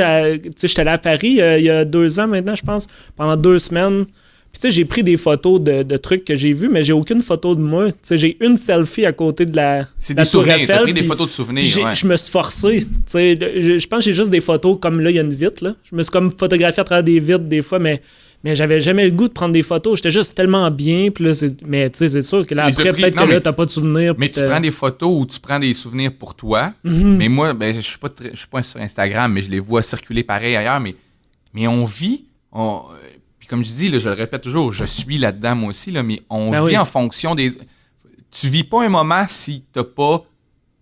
j'étais allé à Paris il y a 2 ans maintenant, je pense, pendant 2 semaines. Puis tu sais, j'ai pris des photos de trucs que j'ai vus, mais j'ai aucune photo de moi. Tu sais, j'ai une selfie à côté de la C'est des souvenirs, t'as pris des photos de souvenirs. Ouais. Je me suis forcé. Tu sais, je pense que j'ai juste des photos comme là, il y a une vitre. Là. Je me suis comme photographié à travers des vitres des fois, mais j'avais jamais le goût de prendre des photos. J'étais juste tellement bien. Puis là, mais tu sais, c'est sûr que là, après, peut-être que là, t'as pas de souvenirs. Mais tu prends des photos ou tu prends des souvenirs pour toi. Mais moi, je suis pas sur Instagram, mais je les vois circuler pareil ailleurs. Mais on vit... Puis comme je dis, là, je le répète toujours, je suis là-dedans moi aussi, là, mais on vit en fonction des... Tu vis pas un moment si t'as pas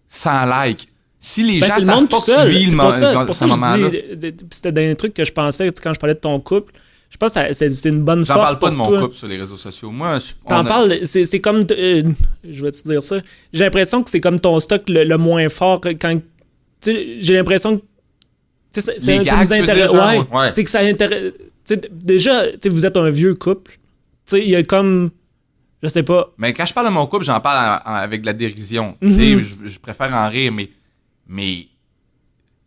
100 likes. Si les gens savent pas que tu vis ce moment-là... C'était dans les trucs que je pensais quand je parlais de ton couple. Je pense que c'est une bonne force. J'en parle pas de mon couple sur les réseaux sociaux. Moi, t'en parles, c'est comme... je vais te dire ça. J'ai l'impression que c'est comme ton stock le moins fort quand... J'ai l'impression que... Ça nous intéresse. Ouais. C'est que ça intéresse... Déjà, vous êtes un vieux couple. Il y a comme... Je sais pas. Mais quand je parle de mon couple, j'en parle avec de la dérision. Je préfère en rire, mais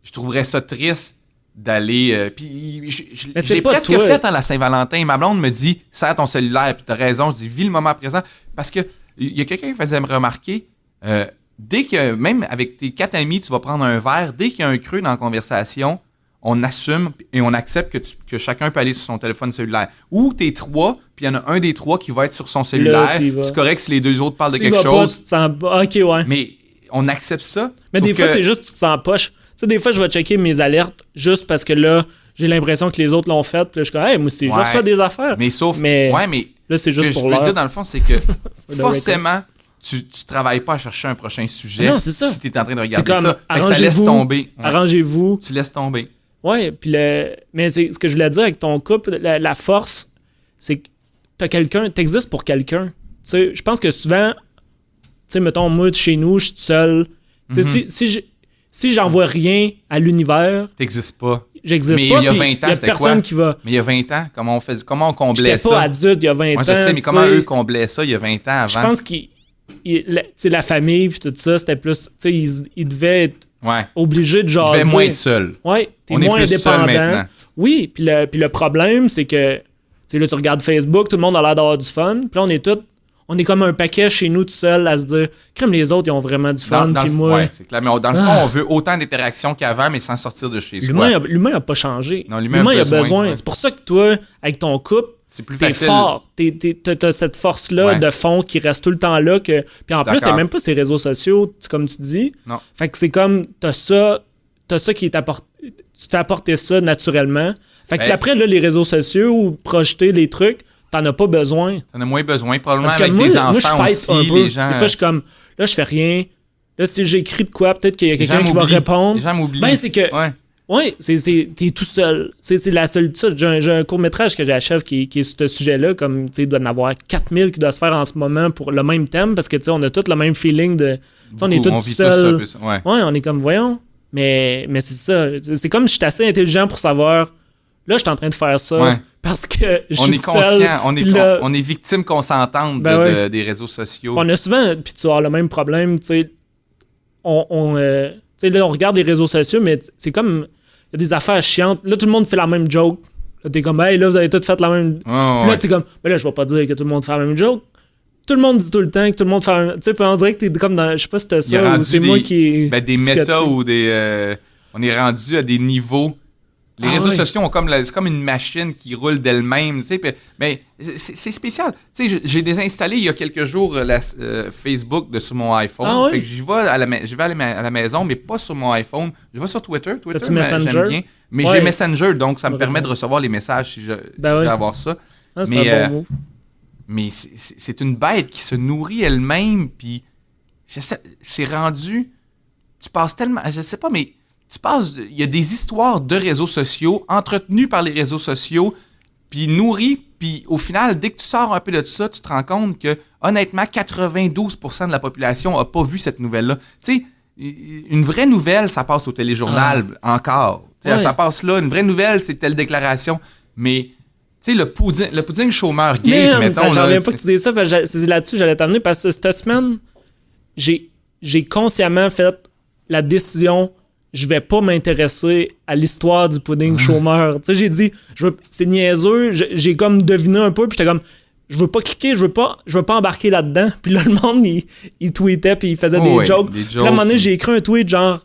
je trouverais ça triste d'aller... puis je l'ai presque fait à la Saint-Valentin. Ma blonde me dit, serre ton cellulaire, puis t'as raison. Je dis, vis le moment présent. Parce que il y a quelqu'un qui faisait me remarquer, dès que, même avec tes 4 amis, tu vas prendre un verre, dès qu'il y a un creux dans la conversation, on assume et on accepte que chacun peut aller sur son téléphone cellulaire. Ou t'es 3, puis il y en a un des 3 qui va être sur son cellulaire. C'est correct si les 2 autres parlent de quelque chose. Pas, tu te sens pas. OK, ouais. Mais on accepte ça. Mais des fois, c'est juste que tu te sens poche. Tu sais, des fois, je vais checker mes alertes juste parce que là, j'ai l'impression que les autres l'ont fait. Puis là, je suis comme, hey, moi aussi, je reçois des affaires. Mais sauf. Mais là, c'est juste pour l'heure. Ce que je veux dire, dans le fond, c'est que forcément, tu travailles pas à chercher un prochain sujet. Non, c'est ça. Si t'es en train de regarder comme, ça. Ça laisse tomber. Arrangez-vous. Tu laisses tomber. Ouais, puis mais c'est ce que je voulais dire avec ton couple, la force, c'est que t'existes pour quelqu'un. Tu sais, je pense que souvent, tu sais, mettons, moi, chez nous, je suis seul. Tu sais, si j'envoie rien à l'univers... T'existes pas. J'existe pas, il y a 20 ans, c'était quoi? Qui va... Mais il y a 20 ans, comment on comblait ça? J'étais pas adulte il y a 20 ans. Moi, je sais, mais comment eux comblaient ça il y a 20 ans avant? Je pense que la famille puis tout ça, c'était plus... Tu sais, ils devaient être obligés de jaser. Ils devaient moins être seuls. Ouais, t'es on moins est plus indépendant. Maintenant. Oui, puis le problème, c'est que... Tu sais, là, tu regardes Facebook, tout le monde a l'air d'avoir du fun. Puis là, on est comme un paquet chez nous tout seul à se dire crème, les autres ils ont vraiment du fun puis moi c'est clair, mais dans le fond on veut autant d'interactions qu'avant mais sans sortir de chez soi. L'humain a pas changé. Non, l'humain a besoin. C'est pour ça que toi avec ton couple c'est plus t'es facile. Fort, t'as cette force là de fond qui reste tout le temps là puis en plus c'est même pas ces réseaux sociaux comme tu dis. Non. Fait que c'est comme t'as ça qui est apporté, tu te fais apporter ça naturellement. Fait que après là les réseaux sociaux ou projeter les trucs t'en as pas besoin. T'en as moins besoin, probablement parce que avec des enfants aussi, les gens... Des fois, je suis comme, là, je fais rien. Là, si j'écris de quoi, peut-être qu'il y a quelqu'un qui va répondre. Les gens m'oublient. Ben, c'est que... Ouais, t'es tout seul. C'est la solitude. J'ai un court-métrage que j'achève qui est sur ce sujet-là, comme, tu sais, il doit y en avoir 4000 qui doivent se faire en ce moment pour le même thème, parce que, tu sais, on a tous le même feeling de... On est tous seuls. Ouais, on est comme, voyons. Mais c'est ça. C'est comme je suis assez intelligent pour savoir... Là, je suis en train de faire ça parce que je suis conscient, on est victime consentante des réseaux sociaux. On a souvent, puis tu as le même problème, tu sais, tu sais, là, on regarde les réseaux sociaux, mais c'est comme, il y a des affaires chiantes. Là, tout le monde fait la même joke. Là, t'es comme, hey, là, vous avez tous fait la même... Puis là, t'es comme, mais là, je vais pas dire que tout le monde fait la même joke. Tout le monde dit tout le temps que tout le monde fait la même... Tu sais, on dirait que t'es comme dans... Je sais pas si t'as ça ou c'est moi qui... des méta ou des... on est rendu à des niveaux Les réseaux sociaux ont c'est comme une machine qui roule d'elle-même, tu sais. Mais c'est spécial. Tu sais, j'ai désinstallé il y a quelques jours Facebook sur mon iPhone. Fait que je vais à la maison, mais pas sur mon iPhone. Je vais sur Twitter. T'as-tu Messenger? J'aime bien. Mais j'ai Messenger, donc ça me permet de recevoir les messages si je vais avoir ça. Ah, c'est un bon move. Mais c'est une bête qui se nourrit elle-même, puis c'est rendu... Tu passes tellement... Je sais pas, mais... Il y a des histoires de réseaux sociaux entretenues par les réseaux sociaux, puis nourries, puis au final, dès que tu sors un peu de ça, tu te rends compte que, honnêtement, 92% de la population n'a pas vu cette nouvelle-là. Tu sais, une vraie nouvelle, ça passe au téléjournal encore. Ça passe là, une vraie nouvelle, c'est telle déclaration. Mais, tu sais, le pudding chômeur gay, mettons... J'en reviens pas que tu dises ça, c'est là-dessus que j'allais t'amener, parce que cette semaine, j'ai consciemment fait la décision... Je vais pas m'intéresser à l'histoire du pudding chômeur. Tu sais, j'ai dit, c'est niaiseux, j'ai comme deviné un peu, puis j'étais comme, je veux pas cliquer, je veux pas embarquer là-dedans. Puis là, le monde, il tweetait, puis il faisait des jokes. Puis là, à un moment donné, j'ai écrit un tweet genre,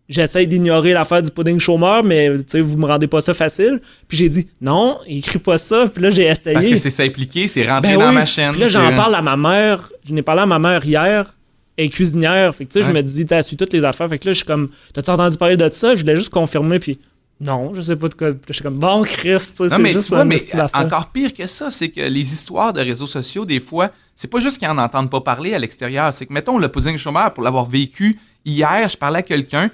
j'essaie d'ignorer l'affaire du pudding chômeur, mais tu sais, vous me rendez pas ça facile. Puis j'ai dit, non, écris pas ça. Puis là, j'ai essayé. Parce que c'est s'impliquer, c'est rentrer dans ma chaîne. Puis là, j'en parle à ma mère. Je n'ai parlé à ma mère hier. Elle est cuisinière. Fait que tu sais, je me dis, elle suit toutes les affaires. Fait que là, je suis comme, t'as-tu entendu parler de ça? Je voulais juste confirmer, puis non, je sais pas de quoi. Je suis comme, bon, Christ, tu sais, c'est juste un style d'affaires. Encore pire que ça, c'est que les histoires de réseaux sociaux, des fois, c'est pas juste qu'ils en entendent pas parler à l'extérieur. C'est que, mettons, le pudding chômeur, pour l'avoir vécu hier, je parlais à quelqu'un,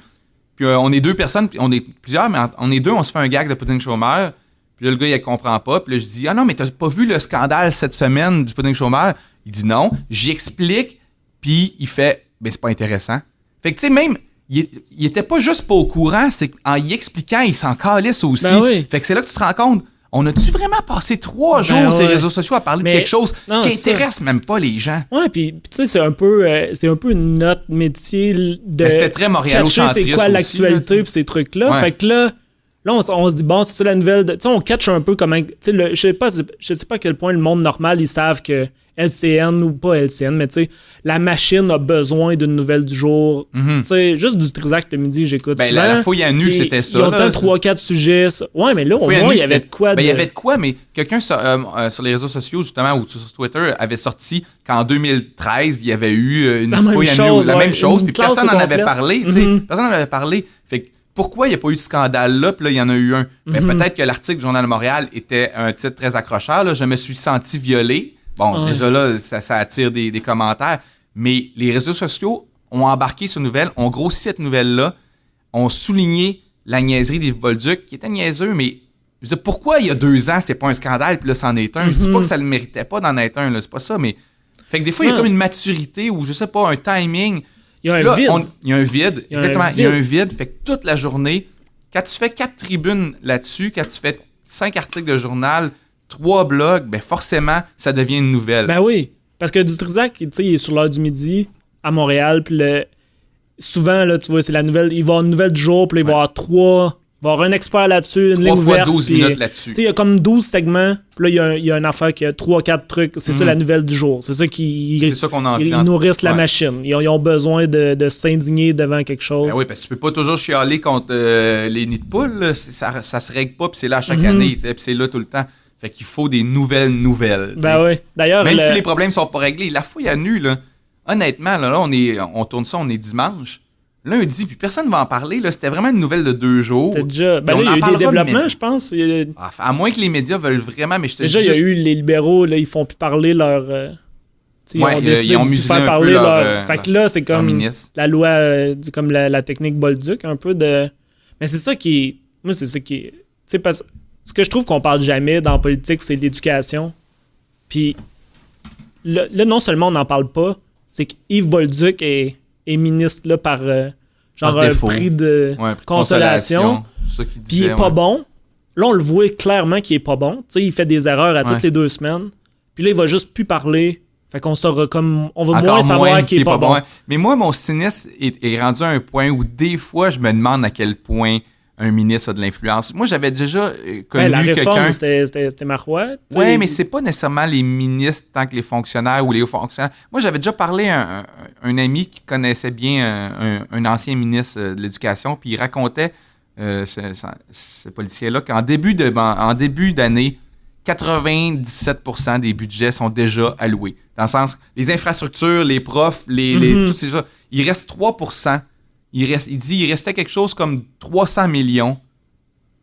puis on est deux personnes, puis on est plusieurs, mais on est deux, on se fait un gag de pudding chômeur. Puis là, le gars, il comprend pas. Puis là, je dis, ah non, mais t'as pas vu le scandale cette semaine du pudding chômeur? Il dit non. J'y explique. Puis il fait, ben c'est pas intéressant. Fait que tu sais, même, il était pas juste pas au courant, c'est qu'en y expliquant, il s'en calisse aussi. Ben oui. Fait que c'est là que tu te rends compte, on a-tu vraiment passé 3 jours sur les réseaux sociaux à parler de quelque chose qui intéresse même pas les gens? Ouais, puis tu sais, c'est un peu notre métier de... Ben, c'était très montréalocentriste c'est quoi l'actualité puis ces trucs-là. Ouais. Fait que là on se dit, bon, c'est ça la nouvelle... Tu sais, on catch un peu comment... Tu sais, je sais pas à quel point le monde normal, ils savent que LCN ou pas LCN, mais tu sais, la machine a besoin d'une nouvelle du jour. Tu sais, juste du Trisac le midi, j'écoute souvent. La fouille à nu, c'était ça. Ils ont 3-4 sujets. Ouais, mais là, au moins, il y avait de quoi. Il y avait de quoi, mais quelqu'un sur les réseaux sociaux, justement, ou sur Twitter, avait sorti qu'en 2013, il y avait eu une fouille à nu. La même chose, puis personne n'en avait parlé. Personne n'en avait parlé. Fait que pourquoi il n'y a pas eu de scandale-là, puis là, il y en a eu un? Mais peut-être que l'article du Journal de Montréal était un titre très accrocheur. Là, je me suis senti violé. Bon, déjà là, ça attire des commentaires. Mais les réseaux sociaux ont embarqué sur une nouvelle, ont grossi cette nouvelle-là, ont souligné la niaiserie d'Yves Bolduc, qui était niaiseux, mais je veux dire, pourquoi il y a 2 ans, c'est pas un scandale, puis là, c'en est un? Je dis pas que ça ne le méritait pas d'en être un, là, c'est pas ça, mais... Fait que des fois, il y a comme une maturité ou, je sais pas, un timing. Il y a un vide. Il y a un vide, exactement. Il y a un vide, fait que toute la journée, quand tu fais 4 tribunes là-dessus, quand tu fais 5 articles de journal... 3 blogs, ben forcément, ça devient une nouvelle. Ben oui, parce que du Trisac, tu sais, il est sur l'heure du midi à Montréal, puis souvent, là, tu vois, c'est la nouvelle, il va y avoir une nouvelle du jour, puis il va y avoir 3, il va y avoir un expert là-dessus, une ligne ouverte. 3 fois 12 minutes là-dessus. Tu sais, il y a comme 12 segments, puis là, il y a une affaire qui a 3-4 trucs, c'est ça la nouvelle du jour. C'est ça c'est ça qu'on a ils nourrissent la machine. Ils ont besoin de s'indigner devant quelque chose. Ben oui, parce que tu peux pas toujours chialer contre les nids de poules, là. Ça se règle pas, puis c'est là à chaque année, puis c'est là tout le temps. Fait qu'il faut des nouvelles. Ben oui. D'ailleurs, même si les problèmes sont pas réglés, la fouille à nu, là, honnêtement, là, on tourne ça, on est dimanche. Lundi, puis personne ne va en parler. Là, c'était vraiment une nouvelle de 2 jours. C'était déjà... Ben là, il y a eu des développements, je pense. À moins que les médias veulent vraiment, mais je te dis déjà, il y a eu les libéraux, là, ils font plus parler leur... ils ont muselé un peu leur... Fait que là, c'est comme la loi, comme la technique Bolduc, un peu de... Mais c'est ça qui est... Moi, c'est ça qui est... Tu sais, parce que ce que je trouve qu'on parle jamais dans la politique, c'est l'éducation. Puis là, non seulement on n'en parle pas, c'est qu'Yves Bolduc est ministre là, par genre un prix de consolation. Puis il est pas bon. Là, on le voit clairement qu'il est pas bon. T'sais, il fait des erreurs à toutes les 2 semaines. Puis là, il va juste plus parler. Fait qu'on saura comme... On va moins savoir qu'il est pas bon. Mais moi, mon cynisme est rendu à un point où des fois, je me demande à quel point un ministre a de l'influence. Moi, j'avais déjà connu la réforme, quelqu'un... c'était Marois. Oui, mais c'est pas nécessairement les ministres tant que les fonctionnaires ou les hauts fonctionnaires. Moi, j'avais déjà parlé à un ami qui connaissait bien un ancien ministre de l'Éducation, puis il racontait ce policier-là, qu'en début d'année, 97% des budgets sont déjà alloués. Dans le sens, les infrastructures, les profs, toutes ces choses, il reste 3%. Il restait quelque chose comme 300 millions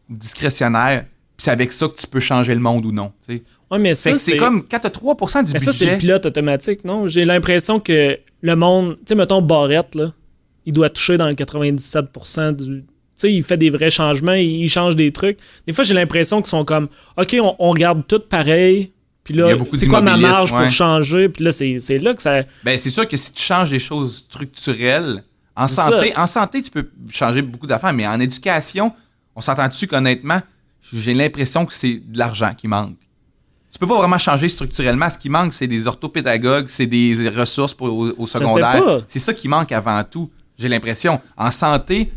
discrétionnaires, puis c'est avec ça que tu peux changer le monde ou non. T'sais. Ouais, mais ça, c'est comme quand tu as 3% du budget. Mais ça, c'est le pilote automatique, non? J'ai l'impression que le monde, tu sais, mettons Barrette, là, il doit toucher dans le 97% du. Tu sais, il fait des vrais changements, il change des trucs. Des fois, j'ai l'impression qu'ils sont comme, OK, on regarde tout pareil, puis là, c'est quoi ma marge pour changer? Puis là, c'est là que ça. Ben, c'est sûr que si tu changes des choses structurelles, en santé, tu peux changer beaucoup d'affaires, mais en éducation, on s'entend-tu qu'honnêtement, j'ai l'impression que c'est de l'argent qui manque. Tu peux pas vraiment changer structurellement. Ce qui manque, c'est des orthopédagogues, c'est des ressources au secondaire. C'est ça qui manque avant tout, j'ai l'impression. En santé,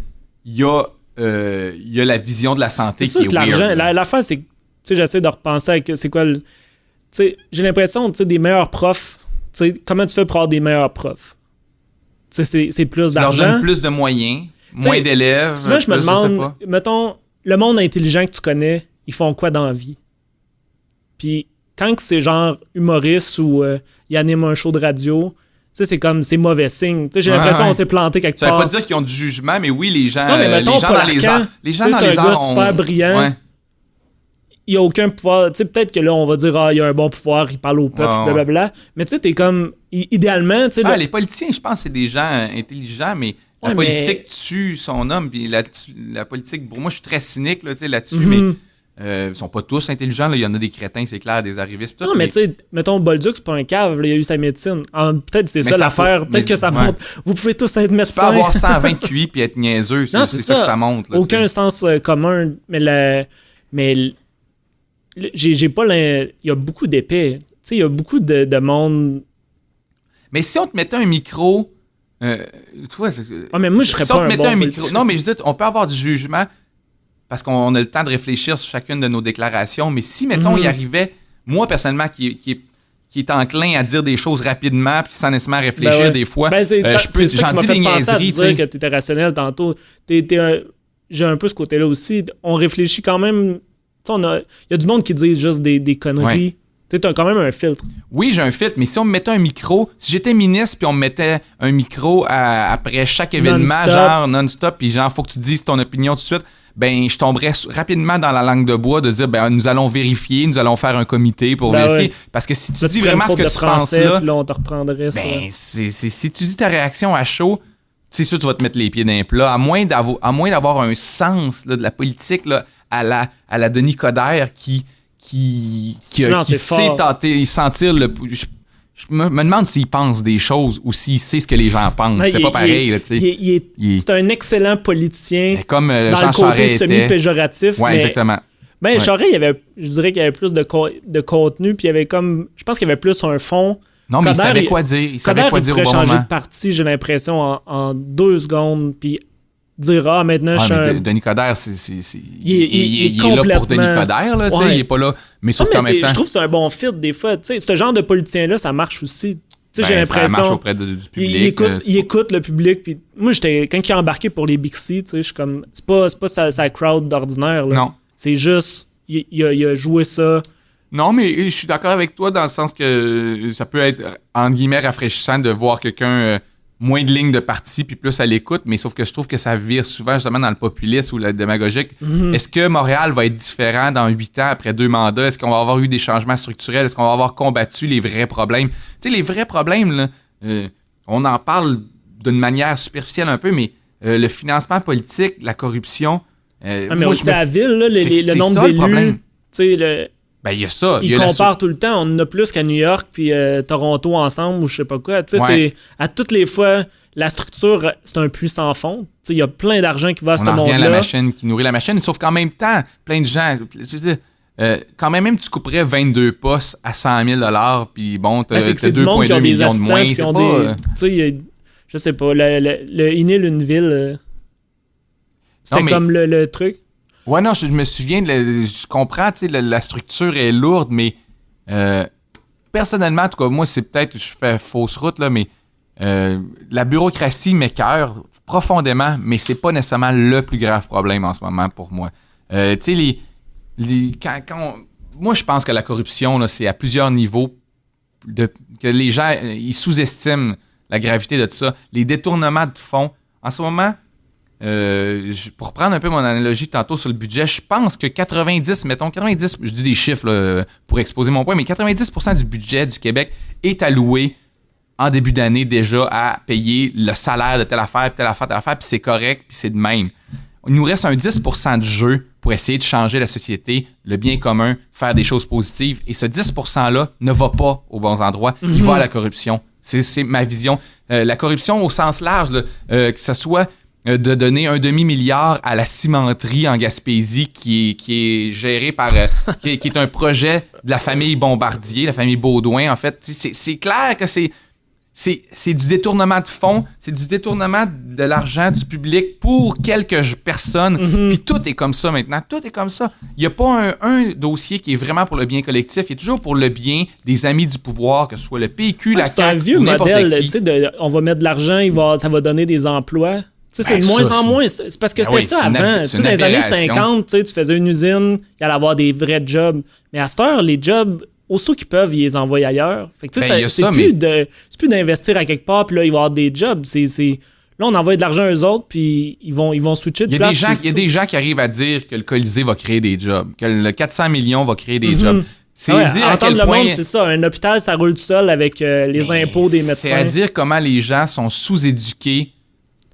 il y a la vision de la santé qui est weird. L'affaire, c'est que j'essaie de repenser à c'est quoi le. J'ai l'impression, des meilleurs profs. Comment tu fais pour avoir des meilleurs profs? C'est plus d'argent. Tu leur donnes plus de moyens, moins d'élèves. Souvent, je me demande, mettons, le monde intelligent que tu connais, ils font quoi dans la vie? Puis quand c'est genre humoriste ou ils animent un show de radio, c'est comme, c'est mauvais signe. J'ai l'impression qu'on s'est planté quelque part. Ça veut pas dire qu'ils ont du jugement, mais oui, les gens, non, mais mettons, les gens dans les arts. Les gens dans les arts. C'est un gars super brillant. Ouais. Il n'y a aucun pouvoir. Peut-être que là, on va dire, il y a un bon pouvoir, il parle au peuple, blablabla. Mais tu sais, t'es comme, idéalement. Les politiciens, je pense, c'est des gens intelligents, mais la politique tue son homme. Puis la politique, pour moi, je suis très cynique là-dessus, mais ils sont pas tous intelligents. Il y en a des crétins, c'est clair, des arrivistes. Non, mais tu sais, mettons, Bolduc, c'est pas un cave, il a eu sa médecine. Peut-être c'est ça l'affaire. Peut-être que ça montre. Vous pouvez tous être médecins. Tu peux avoir 120 QI puis être niaiseux. C'est ça que ça montre. Là, aucun sens commun. Mais j'ai pas il y a beaucoup d'épais. Tu sais, il y a beaucoup de monde. Mais si on te mettait un micro, mais moi je serais pas un micro. Non, mais je dis, on peut avoir du jugement parce qu'on a le temps de réfléchir sur chacune de nos déclarations. Mais si, mettons, il arrivait, moi personnellement, qui est enclin à dire des choses rapidement puis sans nécessairement réfléchir des fois, j'en dis des niaiseries. Tu sais que t'étais rationnel tantôt. J'ai un peu ce côté-là aussi. On réfléchit quand même. Il y a du monde qui dit juste des conneries. Ouais. Tu as quand même un filtre. Oui, j'ai un filtre, mais si on me mettait un micro, si j'étais ministre puis on me mettait un micro après chaque événement, genre non-stop, puis genre, faut que tu dises ton opinion tout de suite, ben je tomberais rapidement dans la langue de bois de dire, ben nous allons vérifier, nous allons faire un comité pour vérifier. Parce que si tu dis vraiment ce que tu penses là, on te reprendrait ça. Ben, si tu dis ta réaction à chaud, c'est sûr que tu vas te mettre les pieds dans les plats, à moins d'avoir un sens là, de la politique là, à la Denis Coderre qui sait sentir le. Je me demande s'il pense des choses ou s'il sait ce que les gens pensent. C'est pas pareil. C'est un excellent politicien. Comme dans Jean le côté Charest semi-péjoratif. Oui, exactement. Ben, Charest, je dirais qu'il y avait plus de contenu, puis il y avait comme. Je pense qu'il y avait plus un fond. Non, mais il savait quoi dire. Il savait quoi dire au bon moment. Il pourrait changer de parti, j'ai l'impression, en 2 secondes, puis dire maintenant Denis Coderre, il est là pour Denis Coderre, là, il est pas là, mais sauf qu'en même temps. Je trouve que c'est un bon fit des fois, ce genre de politicien là, ça marche aussi. J'ai l'impression ça marche auprès du public. Il écoute le public, puis moi quand il a embarqué pour les Bixi, je suis comme c'est pas sa crowd d'ordinaire là. Non. C'est juste il a joué ça. Non, mais je suis d'accord avec toi dans le sens que ça peut être entre guillemets rafraîchissant de voir quelqu'un moins de lignes de parti puis plus à l'écoute, mais sauf que je trouve que ça vire souvent justement dans le populisme ou le démagogique. Est-ce que Montréal va être différent dans 8 ans après 2 mandats? Est-ce qu'on va avoir eu des changements structurels? Est-ce qu'on va avoir combattu les vrais problèmes? Tu sais, les vrais problèmes, là, on en parle d'une manière superficielle un peu, mais le financement politique, la corruption... mais aussi à la ville, là, le nombre d'élus. Tu sais, ben, il y a ça. Ils comparent tout le temps. On en a plus qu'à New York puis Toronto ensemble ou je sais pas quoi. Tu sais, c'est à toutes les fois, la structure, c'est un puits sans fond. Tu sais, il y a plein d'argent qui va à ce monde-là. La machine qui nourrit la machine. Sauf qu'en même temps, plein de gens... Je veux dire, quand même, tu couperais 22 postes à 100 000 $, puis bon, t'as 2,2 millions de moins. C'est pas... Tu sais, je sais pas, le Inil, une ville, c'était comme le truc. Ouais, non, je me souviens, je comprends, tu sais, la structure est lourde, mais personnellement, en tout cas, moi, c'est peut-être que je fais fausse route, là, mais La bureaucratie m'écoeure profondément, mais c'est pas nécessairement le plus grave problème en ce moment pour moi. Tu sais, moi, je pense que la corruption, là, c'est à plusieurs niveaux, que les gens ils sous-estiment la gravité de tout ça. Les détournements de fonds, en ce moment, pour prendre un peu mon analogie tantôt sur le budget, je pense que 90, je dis des chiffres là, pour exposer mon point, mais 90% du budget du Québec est alloué en début d'année déjà à payer le salaire de telle affaire, puis c'est correct, puis c'est de même. Il nous reste un 10% de jeu pour essayer de changer la société, le bien commun, faire des choses positives. Et ce 10%-là ne va pas aux bons endroits. Il va à la corruption. C'est ma vision. La corruption au sens large, là, que ce soit de donner un demi-milliard à la cimenterie en Gaspésie qui est gérée par... qui est un projet de la famille Bombardier, la famille Baudouin, en fait. C'est clair que c'est du détournement de fonds, c'est du détournement de l'argent du public pour quelques personnes. Puis tout est comme ça maintenant, tout est comme ça. Il n'y a pas un dossier qui est vraiment pour le bien collectif, il est toujours pour le bien des amis du pouvoir, que ce soit le PQ, la CAQ, c'est un vieux modèle, tu sais, on va mettre de l'argent, ça va donner des emplois. Tu sais, c'est de moins en moins. C'est parce que c'était ça avant. Tu sais, dans les années 50, tu faisais une usine, il allait avoir des vrais jobs. Mais à cette heure, les jobs... Aussitôt qu'ils peuvent, ils les envoient ailleurs. Fait que, c'est plus d'investir à quelque part, puis là, il va y avoir des jobs. Là, on envoie de l'argent à eux autres, puis ils vont switcher de place. Il y a des gens qui arrivent à dire que le Colisée va créer des jobs, que le 400 millions va créer des jobs. C'est dire à quel point... monde, c'est ça. Un hôpital, ça roule tout seul avec les impôts des médecins. C'est à dire comment les gens sont sous-éduqués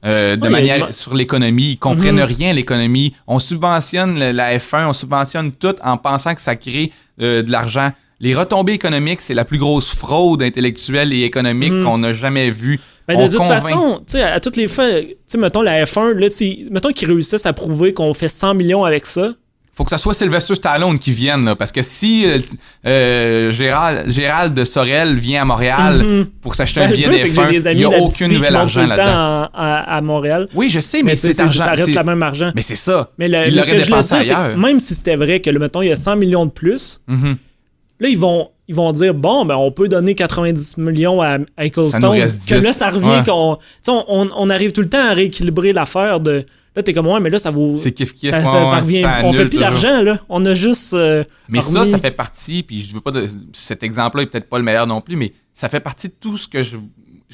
manière sur l'économie. Ils comprennent rien à l'économie. On subventionne la F1, on subventionne tout en pensant que ça crée de l'argent. Les retombées économiques, c'est la plus grosse fraude intellectuelle et économique qu'on n'a jamais vue. Ben, de toute façon, à toutes les fois, mettons la F1, là, mettons qu'ils réussissent à prouver qu'on fait 100 millions avec ça. Faut que ça soit Sylvester Stallone qui vienne, là, parce que si Gérald de Sorel vient à Montréal pour s'acheter un billet d'F1, il n'y a aucun nouvel argent là-dedans. À Montréal. Oui, je sais, mais c'est argent. Ça reste le même argent. Mais c'est ça. Mais il l'aurait dépensé ailleurs. Même si c'était vrai que, mettons, il y a 100 millions de plus, là, ils vont dire, bon, ben on peut donner 90 millions à Ecclestone. Ça nous reste 10. Que là, ça revient on arrive tout le temps à rééquilibrer l'affaire de... Là, t'es comme, ouais, mais là, ça vaut... C'est kiff-kiff. Ça revient. On fait plus d'argent, là. On a juste... mais ça fait partie, puis je veux pas... Cet exemple-là est peut-être pas le meilleur non plus, mais ça fait partie de tout ce que je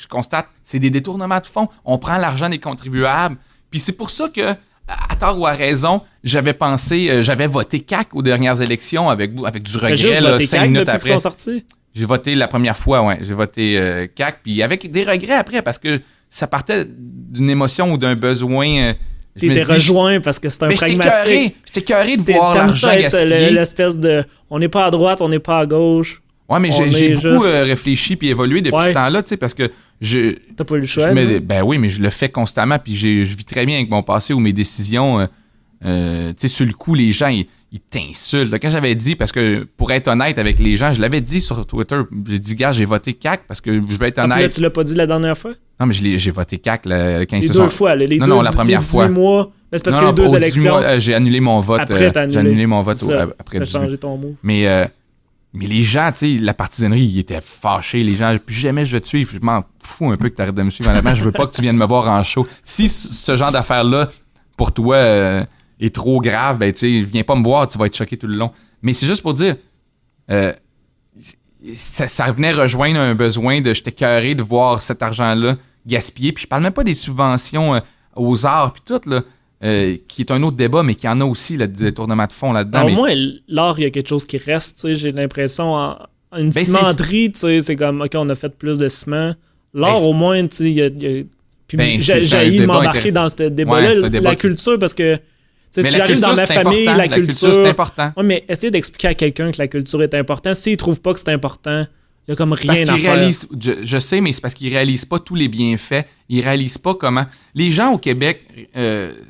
constate. C'est des détournements de fonds. On prend l'argent des contribuables. Puis c'est pour ça que, à tort ou à raison, j'avais voté CAQ aux dernières élections avec du regret, là, 5 minutes après. Sont sortis? J'ai voté la première fois, ouais. J'ai voté CAQ, puis avec des regrets après, parce que ça partait d'une émotion ou d'un besoin... T'étais rejoint parce que c'est un pragmatique. J'étais écœuré de voir l'argent gaspillé. L'espèce de... On n'est pas à droite, on n'est pas à gauche. Ouais, mais j'ai beaucoup réfléchi puis évolué depuis ce temps-là, tu sais, parce que T'as pas eu le choix, ben oui, mais je le fais constamment, puis je vis très bien avec mon passé ou mes décisions. Tu sais, sur le coup, les gens, ils t'insultent. Quand j'avais dit, parce que pour être honnête avec les gens, je l'avais dit sur Twitter, j'ai dit, gars, j'ai voté CAQ parce que je veux être honnête. Là, tu l'as pas dit la dernière fois? Non, mais j'ai voté CAQ quand ils se sont... 2 fois, non, la première fois. 18 mois. Mais c'est parce qu'il y a eu 2 élections. J'ai annulé mon vote. Après, j'ai annulé mon vote après 18. T'as changé ton mot. Mais les gens, tu sais, la partisanerie, ils étaient fâchés. Les gens, plus jamais je vais te suivre. Je m'en fous un peu que tu arrêtes de me suivre. Honnêtement, je veux pas que tu viennes me voir en show. Si ce genre d'affaire-là, pour toi, est trop grave, ben, tu sais, viens pas me voir, tu vas être choqué tout le long. Mais c'est juste pour dire, ça venait rejoindre un besoin de... J'étais écœuré de voir cet argent-là gaspillé. Puis je parle même pas des subventions aux arts, puis tout, là. Qui est un autre débat, mais qui en a aussi, le détournement de fonds là-dedans. Au moins, l'art, il y a quelque chose qui reste. J'ai l'impression, une cimenterie, c'est comme, OK, on a fait plus de ciment. L'art, au moins, il y a... Puis j'ai m'embarquer dans ce débat-là. La culture, parce que si j'arrive dans ma famille, la culture, c'est important. Ouais, mais essayer d'expliquer à quelqu'un que la culture est importante. S'il trouve pas que c'est important, il y a comme rien à faire. Je sais, mais c'est parce qu'ils réalisent pas tous les bienfaits. Ils réalisent pas comment... Les gens au Québec,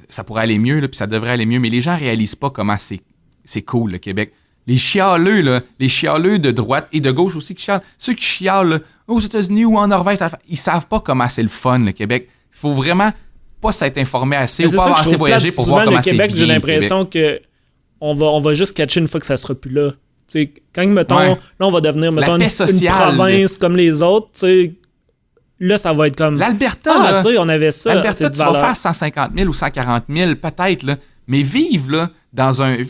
ça pourrait aller mieux, puis ça devrait aller mieux, mais les gens réalisent pas comment c'est cool, le Québec. Les chialeux de droite et de gauche aussi qui chialent, ceux qui chialent là, aux États-Unis ou en Norvège, ils savent pas comment c'est le fun, le Québec. Il faut vraiment pas s'être informé assez ou pas avoir assez voyagé pour voir comment c'est bien. J'ai l'impression que on va juste catcher une fois que ça sera plus là. T'sais, quand, mettons, là, on va devenir, mettons, une province comme les autres, t'sais, là, ça va être comme... L'Alberta, tu sais, on avait ça. L'Alberta, tu vas faire 150 000 ou 140 000, peut-être, là. Mais vivre, là, dans un... Tu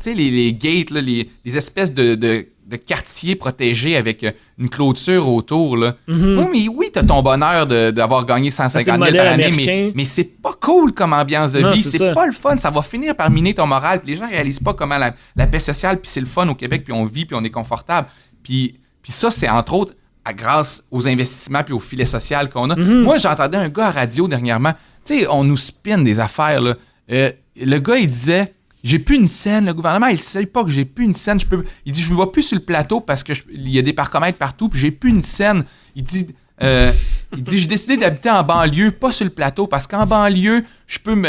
sais, les gates, là, les espèces de quartiers protégés avec une clôture autour, là. Oui, t'as ton bonheur d'avoir gagné 150 000 par année, mais c'est pas cool comme ambiance de vie. C'est pas le fun. Ça va finir par miner ton moral. Puis les gens réalisent pas comment la paix sociale, puis c'est le fun au Québec, puis on vit, puis on est confortable. Puis ça, c'est entre autres grâce aux investissements puis au filet social qu'on a. Moi, j'entendais un gars à radio dernièrement. Tu sais, on nous spin des affaires, là. Le gars, il disait... J'ai plus une scène, le gouvernement, il sait pas que j'ai plus une scène. Il dit, je me vois plus sur le plateau parce que il y a des parcomètres partout, puis j'ai plus une scène. Il dit, j'ai décidé d'habiter en banlieue, pas sur le plateau, parce qu'en banlieue, je peux,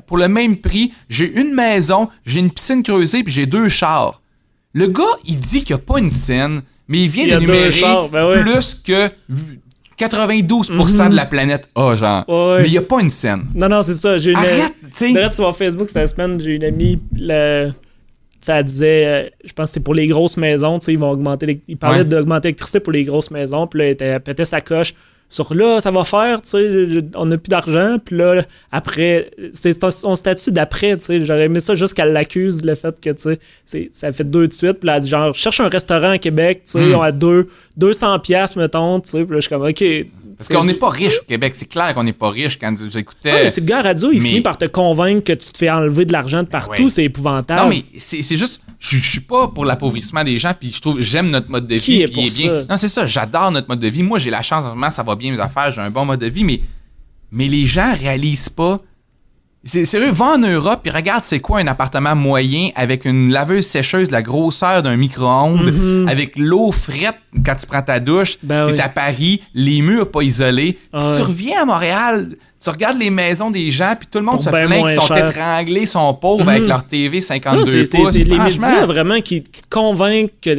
pour le même prix, j'ai une maison, j'ai une piscine creusée, puis j'ai 2 chars. Le gars, il dit qu'il n'y a pas une scène, mais il vient d'énumérer plus que 92% de la planète genre. Ouais. Mais il n'y a pas une scène. Non, c'est ça. Arrête, tu sais. Sur Facebook, cette semaine, j'ai une amie, ça disait, je pense que c'est pour les grosses maisons, tu sais, ils vont augmenter, ils parlaient d'augmenter l'électricité pour les grosses maisons, puis là, elle pétait sa coche sur là, ça va faire, tu sais, on n'a plus d'argent, puis là, après, c'est son statut d'après, tu sais, j'aurais aimé ça juste qu'elle l'accuse, le fait que, tu sais, ça fait 2 de suite, puis là, elle dit genre, cherche un restaurant à Québec, tu sais, on a 200$, mettons, tu sais, puis là, je suis comme, OK. Parce qu'on n'est pas riche au Québec, c'est clair qu'on n'est pas riche quand j'écoutais. Ouais, mais c'est le gars à radio, il finit par te convaincre que tu te fais enlever de l'argent de partout, c'est épouvantable. Non, mais c'est juste, je suis pas pour l'appauvrissement des gens, puis je trouve, j'aime notre mode de vie. Qui est pour ça? Bien. Non, c'est ça, j'adore notre mode de vie. Moi, j'ai la chance, vraiment, ça va bien mes affaires, j'ai un bon mode de vie, mais les gens réalisent pas. C'est sérieux, va en Europe et regarde c'est quoi un appartement moyen avec une laveuse sécheuse de la grosseur d'un micro-ondes, avec l'eau frette quand tu prends ta douche, t'es à Paris, les murs pas isolés, puis tu reviens à Montréal, tu regardes les maisons des gens, puis tout le monde se plaint qu'ils sont étranglés, sont pauvres avec leur TV 52 pouces. C'est les médias vraiment qui te convainquent que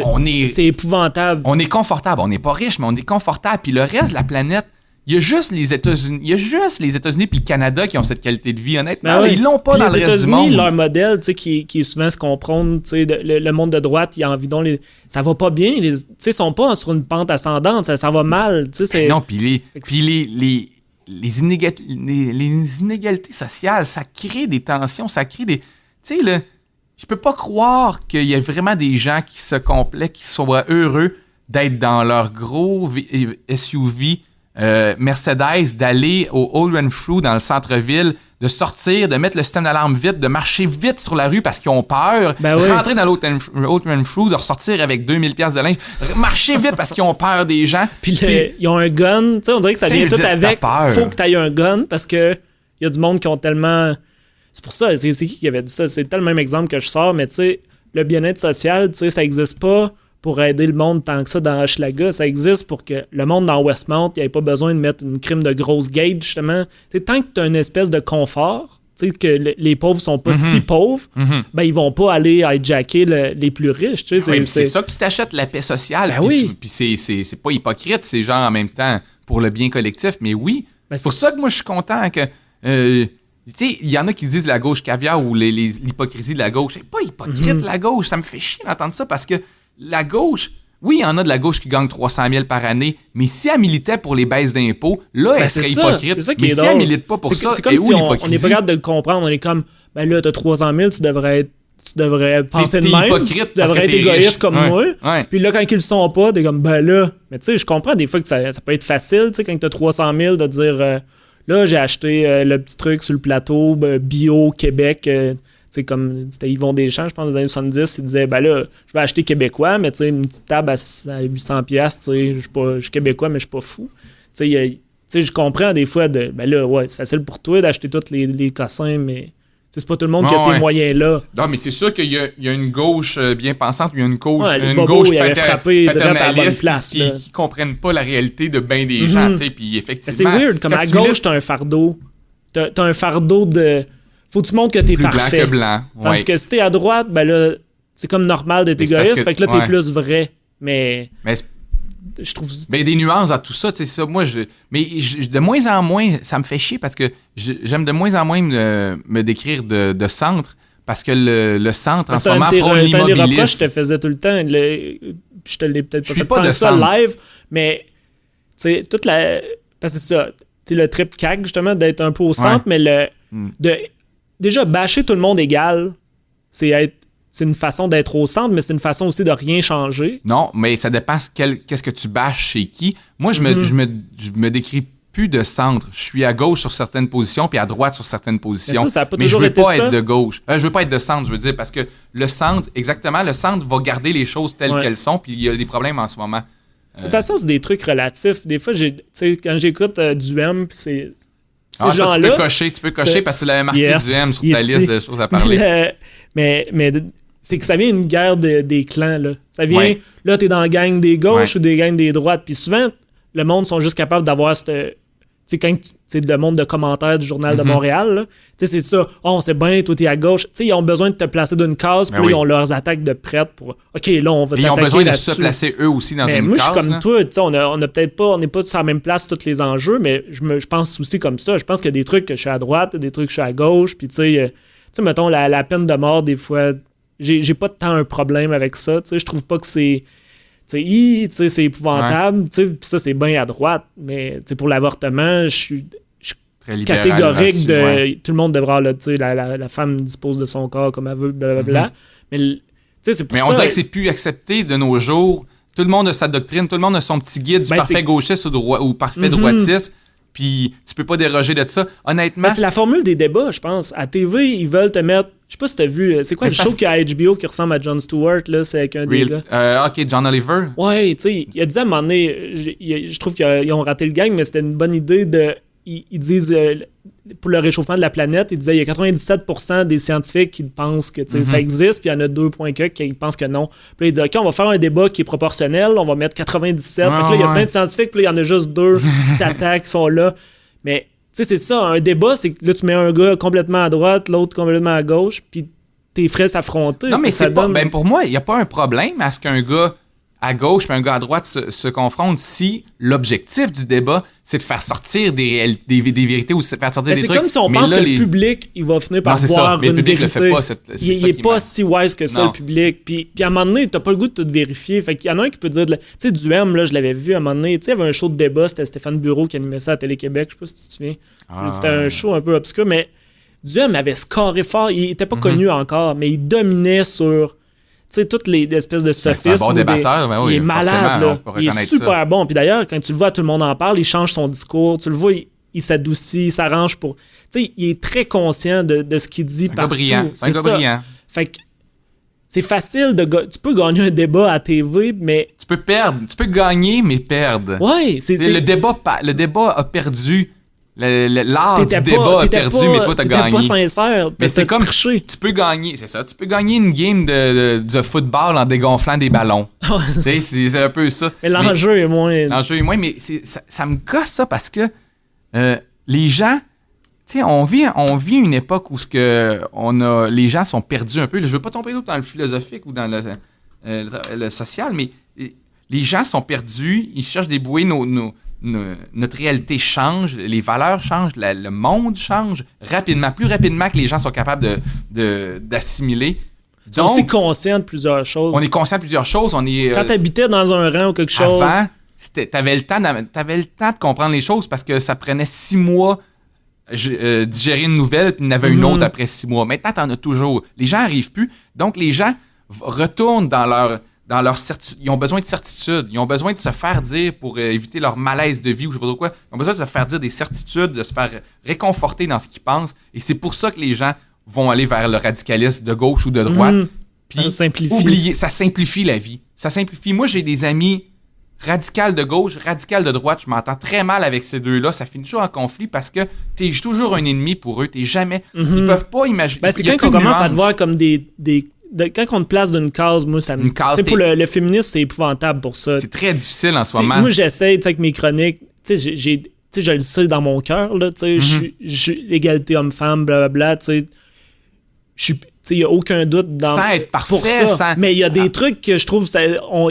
c'est épouvantable. On est confortable, on n'est pas riche, mais on est confortable, puis le reste de la planète, il y a juste les États-Unis puis le Canada qui ont cette qualité de vie, honnêtement. Ils l'ont pas dans le reste du monde. Leur modèle, tu sais, qui est souvent ce qu'on prône, tu sais, le monde de droite, il y a envie ça va pas bien. Tu sais, ils sont pas sur une pente ascendante, ça va mal, tu sais. Non, puis les inégalités sociales, ça crée des tensions, ça crée des... Tu sais, je peux pas croire qu'il y a vraiment des gens qui se complaisent, qui soient heureux d'être dans leur gros SUV Mercedes, d'aller au Old Renfrew dans le centre-ville, de sortir, de mettre le système d'alarme vite, de marcher vite sur la rue parce qu'ils ont peur, rentrer dans l'Old Renfrew, de ressortir avec 2000$ de linge, marcher vite parce qu'ils ont peur des gens. Puis ils ont un gun, tu sais, on dirait que ça vient tout avec. Faut que tu aies un gun parce que il y a du monde qui ont tellement... C'est pour ça, c'est qui avait dit ça? C'est tellement le même exemple que je sors, mais tu sais, le bien-être social, tu sais, ça existe pas pour aider le monde tant que ça dans Hochelaga. Ça existe pour que le monde dans Westmount, il n'y ait pas besoin de mettre une crime de grosse gate, justement. T'sais, tant que tu as une espèce de confort, que les pauvres sont pas si pauvres, ben ils vont pas aller hijacker les plus riches. C'est ça que tu t'achètes, la paix sociale. Puis c'est pas hypocrite, c'est genre en même temps pour le bien collectif, mais oui. C'est pour ça que moi je suis content que... tu sais, il y en a qui disent la gauche caviar ou l'hypocrisie de la gauche. C'est pas hypocrite, la gauche. Ça me fait chier d'entendre ça parce que la gauche, oui, il y en a de la gauche qui gagne 300 000 par année, mais si elle militait pour les baisses d'impôts, là, elle serait hypocrite. Mais si elle milite pas pour ça, c'est comme si on n'est pas capable de le comprendre. On est comme, ben là, t'as 300 000, tu devrais penser de même. Hypocrite, tu devrais être égoïste comme moi. Puis là, quand ils le sont pas, t'es comme, ben là. Mais tu sais, je comprends des fois que ça peut être facile, tu sais, quand t'as 300 000, de dire, là, j'ai acheté le petit truc sur le plateau, bio, Québec. C'est comme, c'était Yvon Deschamps, je pense, dans les années 70, il disait, ben là, je vais acheter québécois, mais tu sais, une petite table à 800$, tu sais, je suis québécois, mais je suis pas fou. Tu sais, je comprends des fois, ben là, ouais, c'est facile pour toi d'acheter tous les cossins, mais c'est pas tout le monde qui a ces moyens-là. Non, mais c'est sûr qu'il y a une gauche bien pensante, il y a une gauche, paternaliste qui comprennent pas la réalité de bien des gens, tu sais, puis effectivement... C'est weird, comme à gauche, t'as un fardeau. T'as un fardeau de... Faut que tu montres que t'es parfait. Plus blanc que blanc. Tandis que si t'es à droite, ben là, c'est comme normal d'être égoïste, fait que là, t'es plus vrai. Mais je trouve... Ben, des nuances à tout ça, tu sais, ça, moi, de moins en moins, ça me fait chier parce que j'aime de moins en moins me décrire de centre, parce que le centre, en ce moment, prône l'immobilisme. C'est un des reproches que je te faisais tout le temps. Je te l'ai peut-être pas fait tant ça live, mais... sais, parce que c'est ça, tu sais, le trip CAQ, justement, d'être un peu au centre, mais déjà, bâcher tout le monde égal, c'est une façon d'être au centre, mais c'est une façon aussi de rien changer. Non, mais ça dépend qu'est-ce que tu bâches chez qui. Moi, je me décris plus de centre. Je suis à gauche sur certaines positions puis à droite sur certaines positions. Mais je veux pas être de gauche. Je veux pas être de centre, je veux dire, parce que le centre va garder les choses telles qu'elles sont, puis il y a des problèmes en ce moment. De toute façon, c'est des trucs relatifs. Des fois, quand j'écoute du M, puis c'est... Ça, tu peux cocher parce que tu l'avais marqué du M sur ta liste de choses à parler. Mais c'est que ça vient une guerre des clans, là. Ça vient, là, t'es dans la gang des gauches ou des gangs des droites. Puis souvent, le monde sont juste capables d'avoir cette... Tu sais, quand le monde de commentaires du Journal de Montréal, là, tu sais, c'est ça. Oh, c'est bien, toi, t'es à gauche. Tu sais, ils ont besoin de te placer d'une case, puis là, ils ont leurs attaques de prête pour... OK, là, on va t'attaquer. Ils ont besoin de se placer eux aussi dans une case. Moi, je suis comme toi, tu sais, on a peut-être pas... On n'est pas sur la même place tous les enjeux, mais je pense aussi comme ça. Je pense qu'il y a des trucs que je suis à droite, des trucs que je suis à gauche, puis tu sais, mettons, la peine de mort, des fois, j'ai pas tant un problème avec ça. Tu sais, je trouve pas que c'est... c'est épouvantable, pis ça, c'est bien à droite. Mais pour l'avortement, je suis catégorique de tout le monde devra la femme dispose de son corps comme elle veut, blablabla. Mais c'est pour ça. Mais on dirait que c'est plus accepté de nos jours. Tout le monde a sa doctrine, tout le monde a son petit guide du parfait gauchiste ou parfait droitiste. Puis tu peux pas déroger de ça. Honnêtement. C'est la formule des débats, je pense. À TV, ils veulent te mettre. Je sais pas si t'as vu. C'est quoi le show qu'il y a à HBO qui ressemble à Jon Stewart, là? C'est avec un des gars. Ok, John Oliver. Ouais, tu sais, il a dit à un moment donné, je trouve qu'ils ont raté le gang, mais c'était une bonne idée de. Ils disent, pour le réchauffement de la planète, ils disaient il y a 97% des scientifiques qui pensent que ça existe, puis il y en a 2 qui pensent que non. Puis là, ils disent OK, on va faire un débat qui est proportionnel, on va mettre 97. Fait que là, il y a plein de scientifiques, puis là, il y en a juste 2 qui sont là. Mais, tu sais, c'est ça, un débat, c'est que là, tu mets un gars complètement à droite, l'autre complètement à gauche, puis t'es frais s'affronter. Non, mais c'est pas. Ben, pour moi, il n'y a pas un problème à ce qu'un gars à gauche et un gars à droite se confrontent si l'objectif du débat, c'est de faire sortir des vérités ou de faire sortir des trucs. C'est comme si on pense que le public, il va finir par voir une vérité. Le fait pas, il n'est pas si wise que ça, le public. Puis à un moment donné, t'as pas le goût de tout vérifier. Fait qu'il y en a un qui peut dire... Tu sais, du M, là, je l'avais vu à un moment donné. Tu sais, il y avait un show de débat, c'était Stéphane Bureau qui animait ça à Télé-Québec. Je sais pas si tu te souviens. C'était un show un peu obscur, mais Duhem avait scoré fort. Il était pas connu encore, mais il dominait sur... Tu sais, toutes les espèces de sophismes. C'est un bon débatteur, mais oui, il est malade, là. Il est super bon. Puis d'ailleurs, quand tu le vois, tout le monde en parle, il change son discours. Tu le vois, il s'adoucit, il s'arrange pour... Tu sais, il est très conscient de ce qu'il dit partout. C'est un gars brillant. Fait que c'est facile de... Tu peux gagner un débat à TV, mais... Tu peux perdre. Tu peux gagner, mais perdre. Ouais, c'est... Le débat a perdu... L'art du débat a perdu, mais toi, t'as gagné. T'étais pas sincère. Mais c'est comme, tu peux gagner, c'est ça, tu peux gagner une game de football en dégonflant des ballons. C'est un peu ça. Mais l'enjeu est moins... L'enjeu est moins, mais ça me gosse ça parce que les gens, tu sais, on vit une époque où les gens sont perdus un peu. Je veux pas tomber dans le philosophique ou dans le social, mais les gens sont perdus, ils cherchent des bouées, notre réalité change, les valeurs changent, le monde change rapidement, plus rapidement que les gens sont capables d'assimiler. Ils sont aussi conscients de plusieurs choses. On est conscient de plusieurs choses. Quand t'habitais dans un rang ou quelque chose... Avant, t'avais le temps de comprendre les choses parce que ça prenait 6 mois digérer une nouvelle puis il y en avait une autre après 6 mois. Maintenant, t'en as toujours. Les gens n'arrivent plus. Donc, les gens retournent dans leur certitude. Ils ont besoin de certitude. Ils ont besoin de se faire dire pour éviter leur malaise de vie ou je sais pas trop quoi. Ils ont besoin de se faire dire des certitudes, de se faire réconforter dans ce qu'ils pensent. Et c'est pour ça que les gens vont aller vers le radicalisme de gauche ou de droite. Puis ça simplifie. Ça simplifie la vie. Ça simplifie. Moi, j'ai des amis radicaux de gauche, radicaux de droite. Je m'entends très mal avec ces deux-là. Ça finit toujours en conflit parce que t'es toujours un ennemi pour eux. T'es jamais... Ils peuvent pas imaginer... C'est quand on commence à te voir comme quand on te place d'une case, moi, ça me... Pour le féminisme, c'est épouvantable pour ça. C'est très difficile en ce moment. Moi, j'essaie, avec mes chroniques, je le sais dans mon cœur, là, l'égalité homme-femme, blablabla, il n'y a aucun doute dans... Sans être parfait, pour ça. Mais il y a des trucs que je trouve,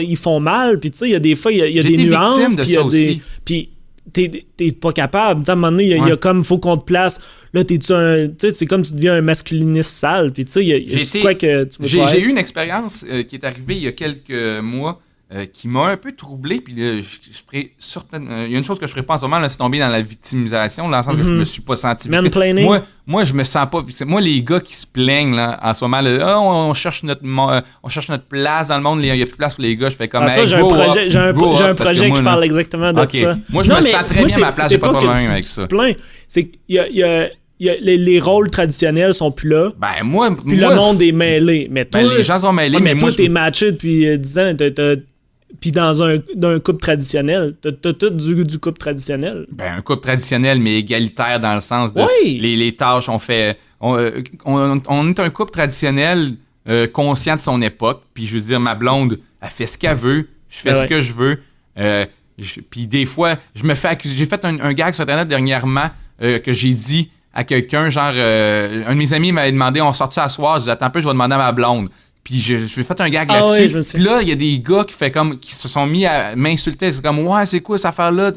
ils font mal, puis il y a des fois, il y a des nuances, puis il y a des... Puis t'es pas capable. À un moment donné, il y a comme, faut qu'on te place. Là, c'est comme tu deviens un masculiniste sale. Puis tu sais, il y a quoi que tu veux faire. J'ai eu une expérience qui est arrivée il y a quelques mois. qui m'a un peu troublé. Puis là, il y a une chose que je ferais pas en ce moment, là, c'est tomber dans la victimisation, dans le sens que je me suis pas senti victime. Moi, je me sens pas. Moi, les gars qui se plaignent là, en ce moment, là, on cherche notre place dans le monde, il y a plus de place pour les gars. Je fais comme ça, j'ai un projet qui parle exactement de ça. Moi, je me sens très bien à ma place, j'ai pas de problème avec ça. C'est qu'il y a les rôles traditionnels sont plus là. Puis le monde est mêlé. Mais toi, les gens sont mêlés, mais toi, t'es matché depuis 10 ans. Puis dans un couple traditionnel, t'as tout du couple traditionnel. Un couple traditionnel, mais égalitaire dans le sens de les tâches. On est un couple traditionnel conscient de son époque. Puis je veux dire, ma blonde, elle fait ce qu'elle veut. Je fais ce que je veux. Puis des fois, je me fais accuser. J'ai fait un gag sur Internet dernièrement que j'ai dit à quelqu'un, genre, un de mes amis m'avait demandé, on sortit à soir, je dis, attends un peu, je vais demander à ma blonde. Puis j'ai fait un gag là-dessus. Oui, puis là, il y a des gars qui se sont mis à m'insulter. C'est comme, ouais, c'est quoi cette affaire-là?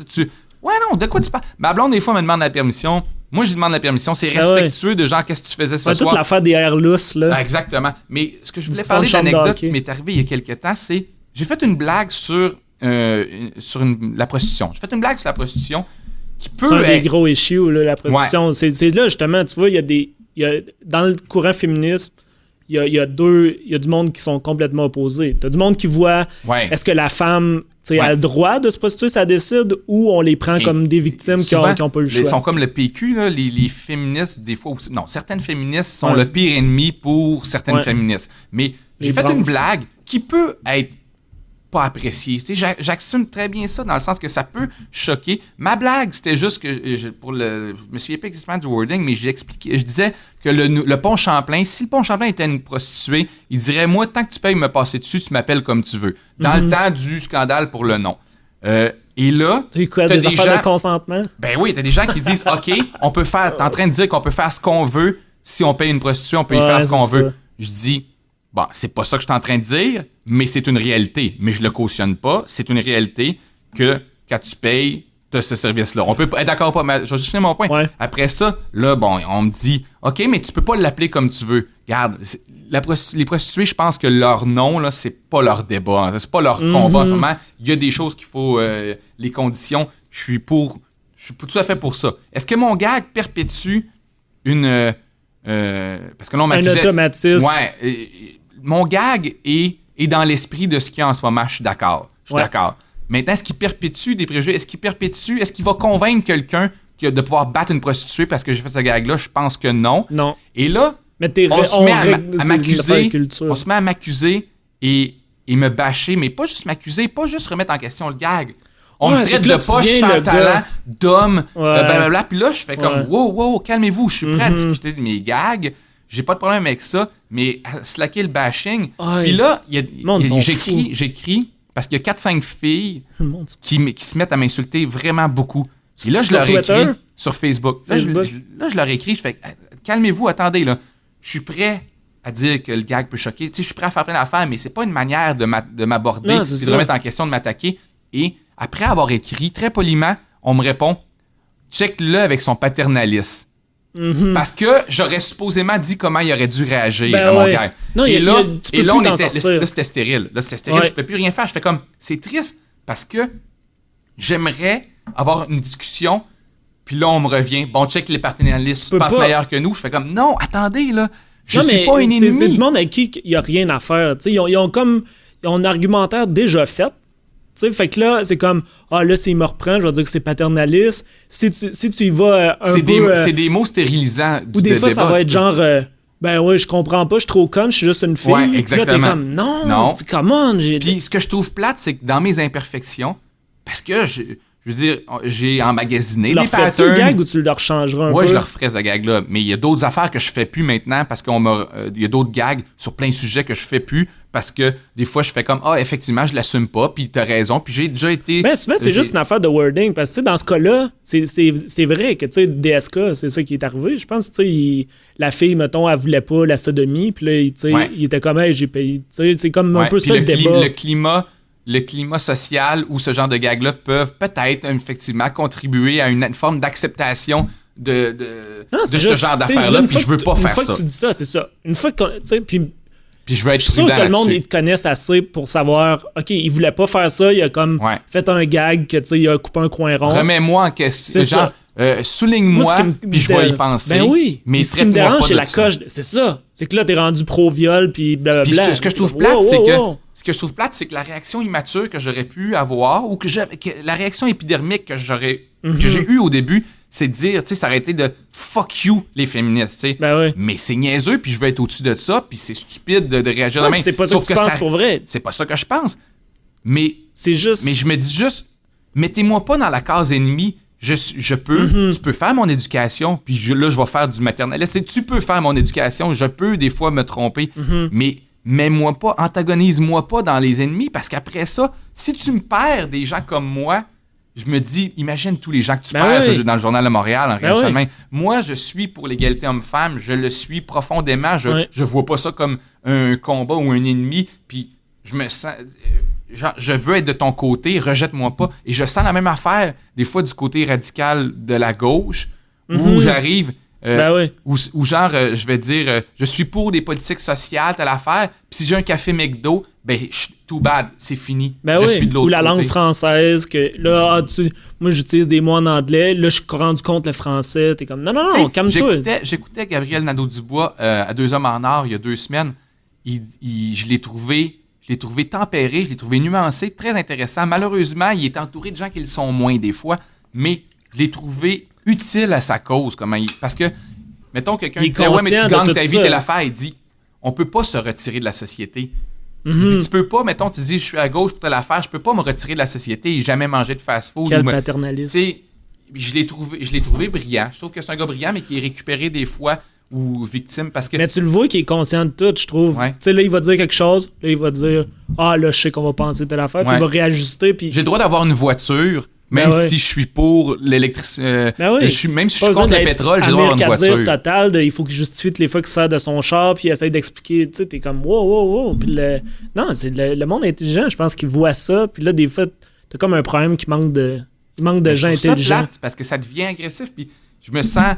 Ouais, non, de quoi tu parles? Ma blonde, des fois, me demande la permission. Moi, je lui demande la permission. C'est respectueux de genre, qu'est-ce que tu faisais ce soir? Toute l'affaire des airs lousses, là. Exactement. Mais ce que je voulais parler d'anecdote qui m'est arrivé il y a quelques temps, c'est, j'ai fait une blague sur la prostitution. J'ai fait une blague sur la prostitution qui peut être... C'est un des gros issues, là, la prostitution. Ouais. C'est là, justement, tu vois, dans le courant féministe, il y a du monde qui sont complètement opposés. T'as du monde qui voit, est-ce que la femme a le droit de se prostituer, ça décide, ou on les prend comme des victimes qui n'ont pas le choix. Ils sont comme le PQ, là, les féministes, des fois aussi. Non, certaines féministes sont le pire ennemi pour certaines féministes. Mais j'ai fait une blague qui peut être pas apprécié. Tu sais, j'assume très bien ça dans le sens que ça peut choquer. Ma blague, c'était juste que je me souviens pas exactement du wording, mais je disais que le pont Champlain, si le pont Champlain était une prostituée, il dirait, moi, tant que tu payes me passer dessus, tu m'appelles comme tu veux. Dans le temps du scandale pour le nom. Et là, t'as des affaires de consentement? Ben oui, t'as des gens qui disent, OK, on peut faire, t'es en train de dire qu'on peut faire ce qu'on veut, si on paye une prostituée, on peut y faire ce qu'on veut. Je dis, bon, c'est pas ça que je suis en train de dire, mais c'est une réalité. Mais je le cautionne pas. C'est une réalité que quand tu payes, t'as ce service-là. On peut être d'accord ou pas, mais je vais juste finir mon point. Ouais. Après ça, là, bon, on me dit, OK, mais tu peux pas l'appeler comme tu veux. Regarde, les prostituées, je pense que leur nom, là, c'est pas leur débat. Hein, c'est pas leur combat en ce moment. Il y a des choses qu'il faut... les conditions, je suis tout à fait pour ça. Est-ce que mon gag perpétue une... parce que là, on m'accusait... Un automatisme. Ouais. Mon gag est dans l'esprit de ce qu'il y a en ce moment. Je suis d'accord. D'accord. Maintenant, est-ce qu'il perpétue des préjugés? Est-ce qu'il va convaincre quelqu'un de pouvoir battre une prostituée parce que j'ai fait ce gag-là? Je pense que non. Non. Et là, on se met à m'accuser. On se met à m'accuser et me bâcher, mais pas juste m'accuser, pas juste remettre en question le gag. On me traite de poche sans talent, d'homme, blablabla. Puis là, je fais comme, wow, calmez-vous, je suis prêt à discuter de mes gags. J'ai pas de problème avec ça, mais slacker le bashing. Puis là, j'écris, parce qu'il y a 4-5 filles qui se mettent à m'insulter vraiment beaucoup. Et là, je leur écris sur Facebook. Là, je leur écris, je fais, calmez-vous, attendez, là. Je suis prêt à dire que le gag peut choquer. Tu sais, je suis prêt à faire plein d'affaires, mais c'est pas une manière de m'aborder, c'est de remettre en question, de m'attaquer. Et après avoir écrit, très poliment, on me répond, check-le avec son paternalisme. Parce que j'aurais supposément dit comment il aurait dû réagir à mon gag. Non, là, c'était stérile. Là, c'était stérile. Je peux plus rien faire. Je fais comme, c'est triste parce que j'aimerais avoir une discussion. Puis là, on me revient. Bon, check les paternalistes, tu penses meilleur que nous. Je fais comme, non, attendez, là. Je suis pas un ennemi. C'est du monde avec qui il n'y a rien à faire. Ils ont un argumentaire déjà fait. T'sais, fait que là, c'est comme, là, s'il me reprend, je vais dire que c'est paternaliste. Si tu y vas c'est des mots stérilisants. Ou des fois, ça va être genre, je comprends pas, je suis trop conne, je suis juste une fille. Ouais, exactement. Là, t'es comme, non. Come on. Puis ce que je trouve plate, c'est que dans mes imperfections, parce que je veux dire, j'ai emmagasiné des patterns. Tu leur ferais le gag ou tu leur changeras un peu? Ouais, je leur ferais ce gag-là. Mais il y a d'autres affaires que je fais plus maintenant parce qu'il y a d'autres gags sur plein de sujets que je fais plus parce que des fois, je fais comme, effectivement, je l'assume pas, puis t'as raison, puis j'ai déjà été... Mais souvent, c'est juste une affaire de wording parce que, tu sais, dans ce cas-là, c'est vrai que, tu sais, DSK, c'est ça qui est arrivé. Je pense, tu sais, la fille, mettons, elle voulait pas la sodomie, puis là, tu sais, il était comme, hey, j'ai payé. Tu sais, c'est comme un peu ça le débat. Le climat social ou ce genre de gags-là peuvent peut-être effectivement contribuer à une forme d'acceptation de ce genre d'affaires-là, puis je veux pas faire ça. Une fois que tu dis ça, c'est ça. Une fois que tu sais, puis Puis je veux être je suis sûr prudent que le monde, là-dessus. ils te connaissent assez pour savoir, OK, il voulait pas faire ça, il a comme fait un gag, que tu sais, il a coupé un coin rond. Remets-moi en question. C'est Genre, souligne-moi, puis je vais y penser. Ben oui. Mais ce qui me dérange, c'est la ça. coche. C'est ça. C'est que là, t'es rendu pro-viol, puis blablabla. Puis ce que je trouve plate, ce que je trouve plate, c'est que la réaction immature que j'aurais pu avoir, ou que la réaction épidermique que j'ai eue au début, c'est de dire, tu sais, ça aurait été de fuck you, les féministes, tu sais. Ben oui. Mais c'est niaiseux, puis je veux être au-dessus de ça, puis c'est stupide de réagir de même. C'est pas ça que tu penses pour vrai. C'est pas ça que je pense. Mais c'est juste. Mais je me dis juste, mettez-moi pas dans la case ennemie. Je peux, tu peux faire mon éducation, puis là, je vais faire du maternalisme. Tu peux faire mon éducation, je peux des fois me tromper, mais mets-moi pas, antagonise-moi pas dans les ennemis, parce qu'après ça, si tu me perds des gens comme moi, je me dis, imagine tous les gens que tu perds dans le Journal de Montréal, en réalité. Moi, je suis pour l'égalité homme-femme, je le suis profondément, je vois pas ça comme un combat ou un ennemi, puis je me sens... Genre, je veux être de ton côté, rejette-moi pas. Et je sens la même affaire, des fois, du côté radical de la gauche, où j'arrive, où genre, je vais dire, je suis pour des politiques sociales, telle affaire, puis si j'ai un café McDo, ben, too bad, c'est fini. Je suis de l'autre côté. Ou la langue française, que là, moi, j'utilise des mots en anglais, là, je suis rendu compte le français, t'es comme, non, calme-toi. J'écoutais Gabriel Nadeau-Dubois à Deux Hommes en Or il y a 2 semaines. Je l'ai trouvé tempéré, je l'ai trouvé nuancé, très intéressant. Malheureusement, il est entouré de gens qui le sont moins des fois, mais je l'ai trouvé utile à sa cause. Parce que, mettons, quelqu'un disait « Ouais, mais tu gagnes ta vie, t'es l'affaire », il dit « On peut pas se retirer de la société. » Il dit « Tu peux pas, mettons, tu dis « Je suis à gauche pour telle affaire, je peux pas me retirer de la société et jamais manger de fast-food. » Quel paternalisme. Je l'ai trouvé brillant. Je trouve que c'est un gars brillant, mais qui est récupéré des fois ou victime parce que... Mais tu le vois qu'il est conscient de tout, je trouve. Tu sais, là, il va dire quelque chose, là, il va dire « Ah, là, je sais qu'on va penser telle affaire. » Puis il va réajuster, puis... J'ai le droit d'avoir une voiture, même si je suis pour l'électricité. Même si je suis contre le pétrole, j'ai le droit d'avoir une voiture. Total, il faut qu'il justifie toutes les fois qu'il sert de son char, puis il essaie d'expliquer, tu sais, t'es comme « Wow. » Puis non, c'est le monde intelligent, je pense qu'il voit ça, puis là, des fois, t'as comme un problème qui manque de... Il manque de gens intelligents. Ça plate, parce que ça devient agressif, puis je me sens...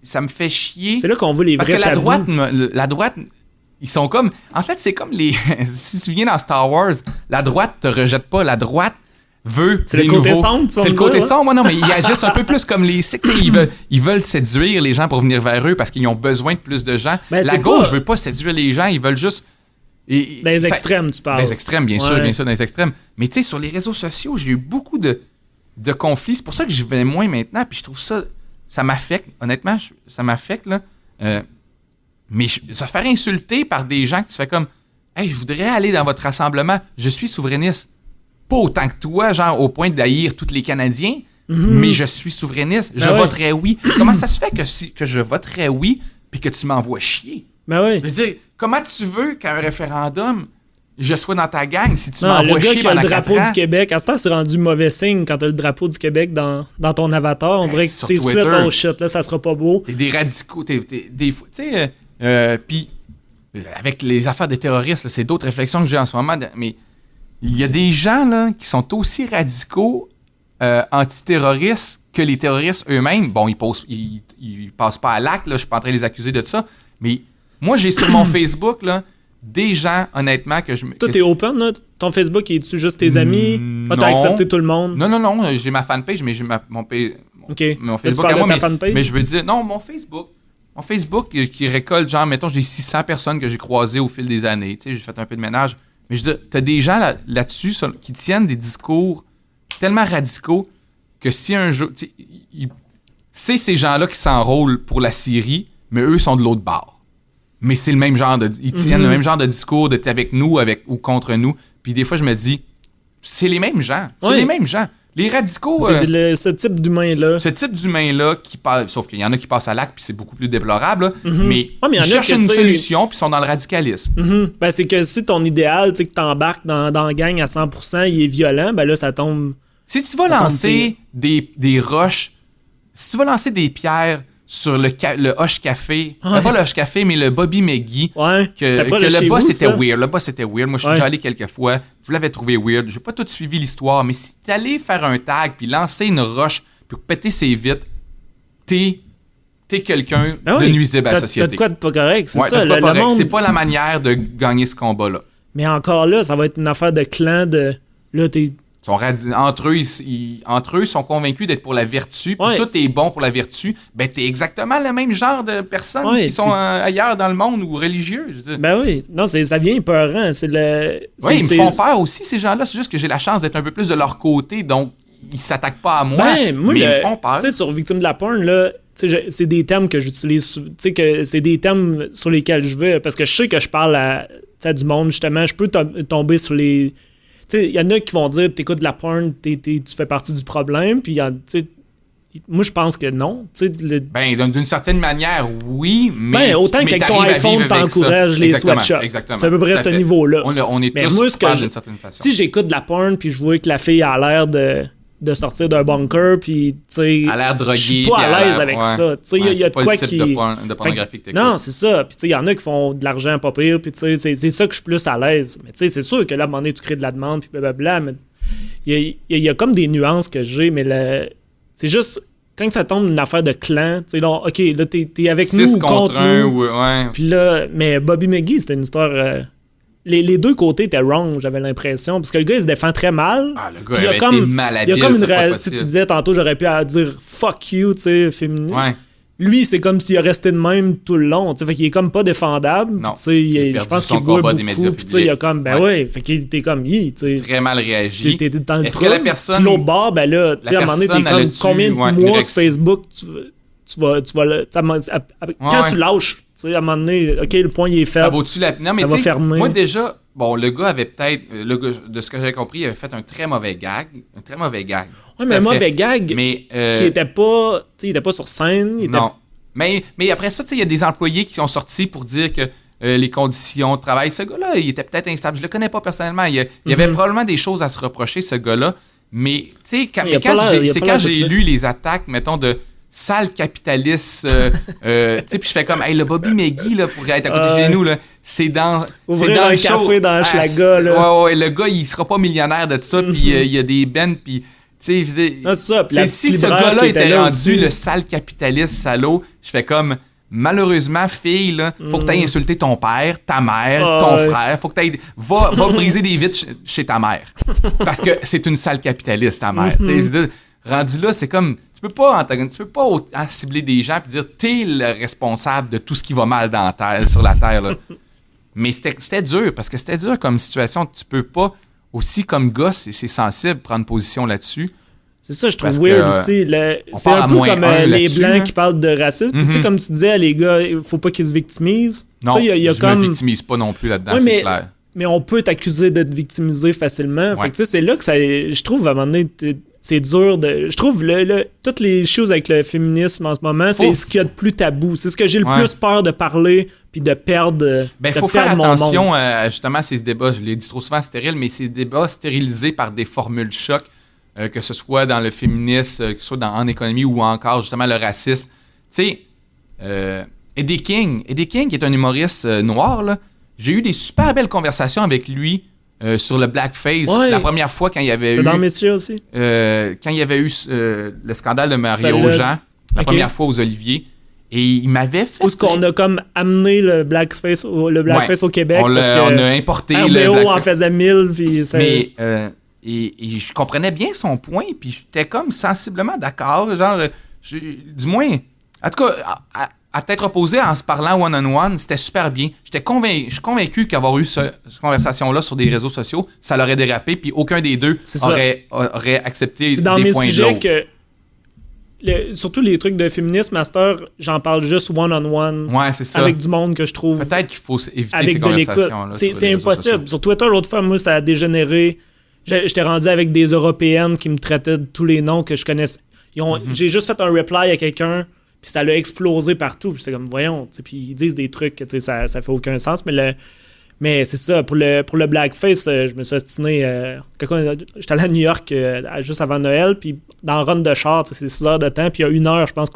ça me fait chier. C'est là qu'on voit les vrais tabous. Parce que la droite, ils sont comme... En fait, c'est comme les... si tu viens dans Star Wars, la droite te rejette pas. La droite veut c'est des nouveaux... C'est le côté sombre, tu vas C'est le côté sombre, moi non, mais ils agissent un peu plus comme les... Ils veulent séduire les gens pour venir vers eux parce qu'ils ont besoin de plus de gens. Ben, la gauche veut pas séduire les gens, ils veulent juste... Dans les extrêmes, tu parles. Dans les extrêmes, bien sûr, dans les extrêmes. Mais tu sais, sur les réseaux sociaux, j'ai eu beaucoup de conflits. C'est pour ça que j'y vais moins maintenant, puis je trouve ça... Ça m'affecte, honnêtement, ça m'affecte, là. Mais se faire insulter par des gens que tu fais comme « Hey, je voudrais aller dans votre rassemblement, je suis souverainiste. » Pas autant que toi, genre au point d'haïr tous les Canadiens, mais je suis souverainiste, je voterais oui. Comment ça se fait que je voterais oui puis que tu m'envoies chier? Ben oui. Je veux dire, comment tu veux qu'un référendum... je sois dans ta gang si tu m'envoies chier pendant 4 ans. Le drapeau du Québec, à ce temps, c'est rendu mauvais signe quand t'as le drapeau du Québec dans ton avatar. On dirait que c'est suite, oh shit, là, ça sera pas beau. T'es des radicaux, tu sais, puis avec les affaires des terroristes, là, c'est d'autres réflexions que j'ai en ce moment, mais il y a des gens là qui sont aussi radicaux antiterroristes que les terroristes eux-mêmes. Bon, ils passent pas à l'acte, là, je suis pas en train de les accuser de ça, mais moi, j'ai sur mon Facebook, là, des gens, honnêtement, que je me... Toi, t'es open, là? Ton Facebook, est-tu juste tes amis? Non. T'as accepté tout le monde? Non, j'ai ma fanpage, mais j'ai mon Facebook à moi, mais je veux dire... Non, mon Facebook qui récolte, genre, mettons, j'ai 600 personnes que j'ai croisées au fil des années, tu sais, j'ai fait un peu de ménage, mais je veux dire, t'as des gens là-dessus qui tiennent des discours tellement radicaux que si un jour... C'est ces gens-là qui s'enrôlent pour la Syrie, mais eux sont de l'autre bord. Mais c'est le même genre de... Ils tiennent le même genre de discours d'être avec nous ou contre nous. Puis des fois, je me dis, c'est les mêmes gens. C'est les mêmes gens. Les radicaux... C'est ce type d'humain-là. Ce type d'humain-là qui passe... Sauf qu'il y en a qui passent à l'acte, puis c'est beaucoup plus déplorable. Là, mais ils cherchent une solution, puis ils sont dans le radicalisme. Ben, c'est que si ton idéal, tu sais, que t'embarques dans la gang à 100%, il est violent, ben là, ça tombe... Si tu vas lancer des roches, si tu vas lancer des pierres sur le Hush Café, pas le Hush Café, mais le Bobby McGee, que le boss était weird. Le boss était weird. Moi, je suis déjà allé quelques fois. Je l'avais trouvé weird. J'ai pas tout suivi l'histoire, mais si t'es allé faire un tag, puis lancer une roche, puis péter ses vitres, t'es t'es quelqu'un de nuisible à la société. T'as de quoi de pas correct, c'est ouais, ça. Le monde... C'est pas la manière de gagner ce combat-là. Mais encore là, ça va être une affaire de clan de... Là, Entre eux, ils sont convaincus d'être pour la vertu, puis tout est bon pour la vertu. Ben, t'es exactement le même genre de personnes qui sont ailleurs dans le monde ou religieux. Ben oui, non, ça vient épeurant. Ils me font peur aussi, ces gens-là. C'est juste que j'ai la chance d'être un peu plus de leur côté, donc ils s'attaquent pas à moi, mais ils me font peur. Tu sais, sur Victime de la porn, là, c'est des termes que j'utilise, tu sais, que c'est des termes sur lesquels je vais, parce que je sais que je parle à du monde, justement, je peux tomber sur les... Il y en a qui vont dire t'écoutes de la porn, tu fais partie du problème, puis moi je pense que non. D'une certaine manière, oui, mais autant qu'avec ton iPhone t'encourages les sweatshops. Exactement. C'est à peu près ce niveau-là. On est tous coupables d'une certaine façon. Si j'écoute de la porn, puis je vois que la fille a l'air de sortir d'un bunker, puis tu sais, a l'air droguée, je suis pas à l'aise avec ça. Tu sais, il y a de quoi qui de pornographie que non, c'est ça. Puis tu sais, il y en a qui font de l'argent pas pire, puis tu sais, c'est ça que je suis plus à l'aise. Mais tu sais, c'est sûr que là, à un moment donné, tu crées de la demande, puis blablabla, mais il y a comme des nuances que j'ai, mais c'est juste quand ça tombe une affaire de clan, tu sais, là, OK, là, t'es avec nous ou contre nous. Puis là, mais Bobby McGee, c'était une histoire... Les deux côtés étaient wrong, j'avais l'impression. Parce que le gars, il se défend très mal. Ah, le gars, il avait été malhabile, il y a comme une tu disais tantôt, j'aurais pu dire « fuck you », tu sais, féministe. Ouais. Lui, c'est comme s'il a resté de même tout le long. Fait qu'il est comme pas défendable. Non, je pense qu'il boit beaucoup. Puis il a comme, fait qu'il était comme, très mal réagi. T'es dans le Est-ce que la personne... Puis l'autre bord, ben là, tu sais, à un moment donné, t'es comme, combien de mois sur Facebook tu vas quand tu lâches, tu sais, à un moment donné, OK, le point, il est fait. Ça vaut-tu la... Non, mais ça va fermer. Moi, déjà, le gars avait peut-être... de ce que j'avais compris, il avait fait un très mauvais gag. Oui, mais un mauvais gag mais, qui était pas... Tu sais, il était pas sur scène. Non. Mais après ça, tu sais, il y a des employés qui sont sortis pour dire que les conditions de travail... Ce gars-là, il était peut-être instable. Je le connais pas personnellement. Il y avait probablement des choses à se reprocher, ce gars-là. Mais, tu sais, quand j'ai lu les attaques, mettons, de... sale capitaliste, tu sais, puis je fais comme, hey, le Bobby McGee, là, pour être à côté de chez nous, là, c'est dans le show. Café dans Schlaga, là. Ouais, le gars, il sera pas millionnaire de ça, puis il y a des bands, puis, tu sais, je dis, si ce gars-là était rendu le sale capitaliste salaud, je fais comme, malheureusement, fille, là, faut que t'ailles insulter ton père, ta mère, ton frère, faut que t'ailles, va briser des vitres chez ta mère, parce que c'est une sale capitaliste, ta mère, tu sais, je veux dire, rendu là, c'est comme... Tu peux pas cibler des gens et dire t'es le responsable de tout ce qui va mal sur la terre. Là. Mais c'était dur, parce que c'était dur comme situation. Tu peux pas, aussi comme gosse, et c'est sensible, prendre position là-dessus. C'est ça, je trouve weird aussi. C'est un peu comme les Blancs qui parlent de racisme. Tu sais, comme tu disais, les gars, il faut pas qu'ils se victimisent. Non, je me victimise pas non plus là-dedans, c'est clair. Mais on peut t'accuser d'être victimisé facilement. Fait que, tu sais, c'est là que je trouve, à un moment donné... C'est dur de... Je trouve toutes les choses avec le féminisme en ce moment, c'est ce qu'il y a de plus tabou. C'est ce que j'ai le plus peur de parler puis de perdre. Il faut faire attention justement à ces débats. Je l'ai dit trop souvent stériles, mais ces débats stérilisés par des formules choc, que ce soit dans le féminisme, que ce soit en économie ou encore justement le racisme. Tu sais, Eddie King, qui est un humoriste noir, là, j'ai eu des super belles conversations avec lui. Sur le blackface, la première fois quand il y avait eu... dans le métier aussi? Quand il y avait eu le scandale de Mario Jean, première fois aux Oliviers, et il m'avait fait... Où est-ce qu'on a comme amené le blackface au Québec? On a importé le blackface. en faisait 1000, puis ça... Mais, et je comprenais bien son point, puis j'étais comme sensiblement d'accord, genre, du moins... En tout cas... À tête reposée, en se parlant one-on-one, c'était super bien. Je suis convaincu qu'avoir eu cette conversation-là sur des réseaux sociaux, ça l'aurait dérapé, puis aucun des deux aurait accepté des points de l'autre. C'est dans mes sujets que... surtout les trucs de féminisme, master, j'en parle juste one-on-one. Ouais, c'est ça. Avec du monde que je trouve... Peut-être qu'il faut éviter ces conversations-là. C'est impossible. Sur Twitter, l'autre fois, moi, ça a dégénéré. J'étais rendu avec des Européennes qui me traitaient de tous les noms que je connaissais. J'ai juste fait un reply à quelqu'un... Puis ça l'a explosé partout. Puis c'est comme, voyons, puis ils disent des trucs que ça fait aucun sens. Mais c'est ça, pour le blackface, je me suis ostiné. J'étais allé à New York juste avant Noël, puis dans le run de char, c'est 6 heures de temps, puis il y a 1 heure, je pense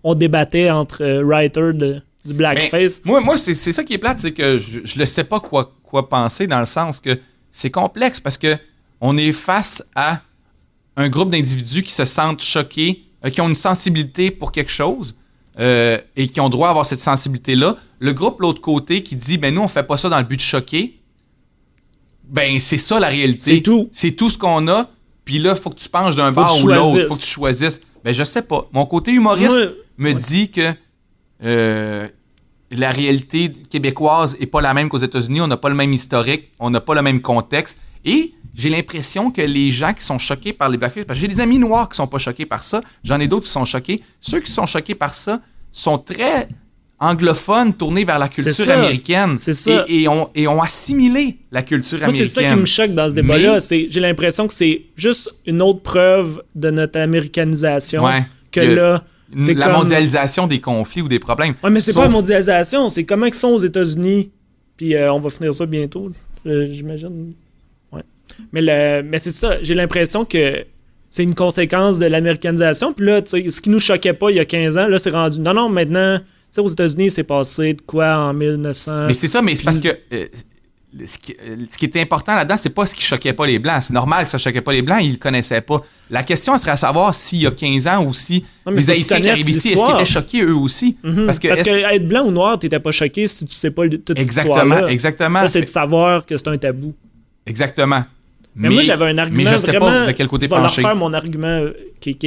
on débattait entre writers du blackface. Mais moi c'est ça qui est plate, c'est que je ne sais pas quoi penser, dans le sens que c'est complexe, parce que on est face à un groupe d'individus qui se sentent choqués, qui ont une sensibilité pour quelque chose, et qui ont droit à avoir cette sensibilité-là. Le groupe, l'autre côté, qui dit, ben nous, on fait pas ça dans le but de choquer. Ben, c'est ça la réalité. C'est tout. C'est tout ce qu'on a. Puis là, il faut que tu penches d'un bord ou l'autre. Il faut que tu choisisses. Ben, je sais pas. Mon côté humoriste me dit que la réalité québécoise est pas la même qu'aux États-Unis. On n'a pas le même historique. On n'a pas le même contexte. Et j'ai l'impression que les gens qui sont choqués par les blackface, parce que j'ai des amis noirs qui sont pas choqués par ça, j'en ai d'autres qui sont choqués. Ceux qui sont choqués par ça sont très anglophones, tournés vers la culture américaine. C'est ça. Et ont assimilé la culture américaine. C'est ça qui me choque dans ce débat-là. J'ai l'impression que c'est juste une autre preuve de notre américanisation. Ouais. C'est la mondialisation des conflits ou des problèmes. Ouais, mais c'est pas la mondialisation, c'est comment ils sont aux États-Unis. Puis on va finir ça bientôt, j'imagine. Ouais. Mais c'est ça, j'ai l'impression que c'est une conséquence de l'américanisation. Puis là, ce qui nous choquait pas il y a 15 ans, là, c'est rendu... Non, maintenant, aux États-Unis, c'est passé de quoi en 1900... Mais c'est ça, mais c'est parce que... ce qui était important là-dedans, c'est pas ce qui choquait pas les Blancs. C'est normal que ça choquait pas les Blancs, ils le connaissaient pas. La question, elle serait à savoir s'il y a 15 ans ou si les Haïtiens qui arrivent ici, est-ce qu'ils étaient choqués eux aussi? Mm-hmm. Parce que être blanc ou noir, t'étais pas choqué si tu sais pas toute cette histoire-là. Exactement. Là, c'est de savoir que c'est un tabou. Exactement. Mais moi, j'avais un argument je sais vraiment... pas de quel côté pencher. Je vais leur faire mon argument qui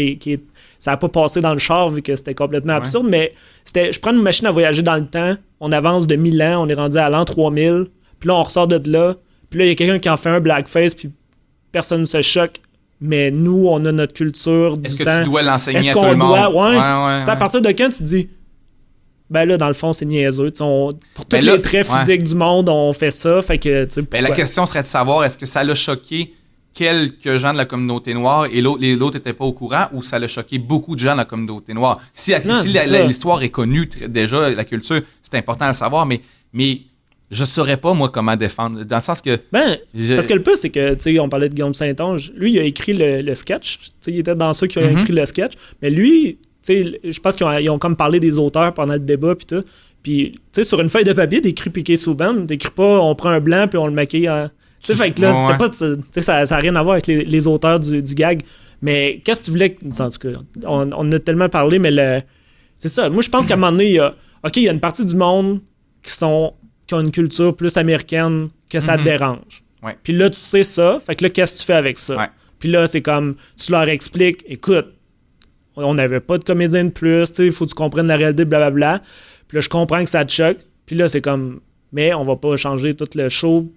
ça n'a pas passé dans le char vu que c'était complètement absurde, mais je prends une machine à voyager dans le temps, on avance de 1000 ans, on est rendu à l'an 3000, puis là, on ressort de là, puis là, il y a quelqu'un qui en fait un blackface, puis personne ne se choque, mais nous, on a notre culture du temps. Est-ce que tu dois l'enseigner à tout le monde? Ouais. À partir de quand tu dis... Ben là, dans le fond, c'est niaiseux. Pour tous les traits physiques du monde, on fait ça. Fait que, la question serait de savoir, est-ce que ça l'a choqué quelques gens de la communauté noire et l'autre n'était pas au courant, ou ça l'a choqué beaucoup de gens de la communauté noire? Si l'histoire est connue déjà, la culture, c'est important de le savoir, mais je saurais pas, moi, comment défendre. Dans le sens que... Parce que le plus, c'est que, on parlait de Guillaume Saint-Onge. Lui, il a écrit le sketch. Il était dans ceux qui ont écrit le sketch. Mais lui... je pense qu'ils ont comme parlé des auteurs pendant le débat puis tout. Puis, sur une feuille de papier, t'écris Piqué Souban, t'écris pas on prend un blanc puis on le maquille en... fait que là, c'était pas... ça n'a rien à voir avec les auteurs du gag. Mais qu'est-ce que tu voulais... En tout cas, on a tellement parlé, mais c'est ça. Moi, je pense qu'à un moment donné, il y a une partie du monde qui ont une culture plus américaine que ça te dérange. Ouais. Puis là, tu sais ça. Fait que là, qu'est-ce que tu fais avec ça? Ouais. Puis là, c'est comme... Tu leur expliques, écoute, on n'avait pas de comédien de plus, il faut que tu comprennes la réalité, blablabla. Puis là, je comprends que ça te choque. Puis là, c'est comme, mais on va pas changer tout le show,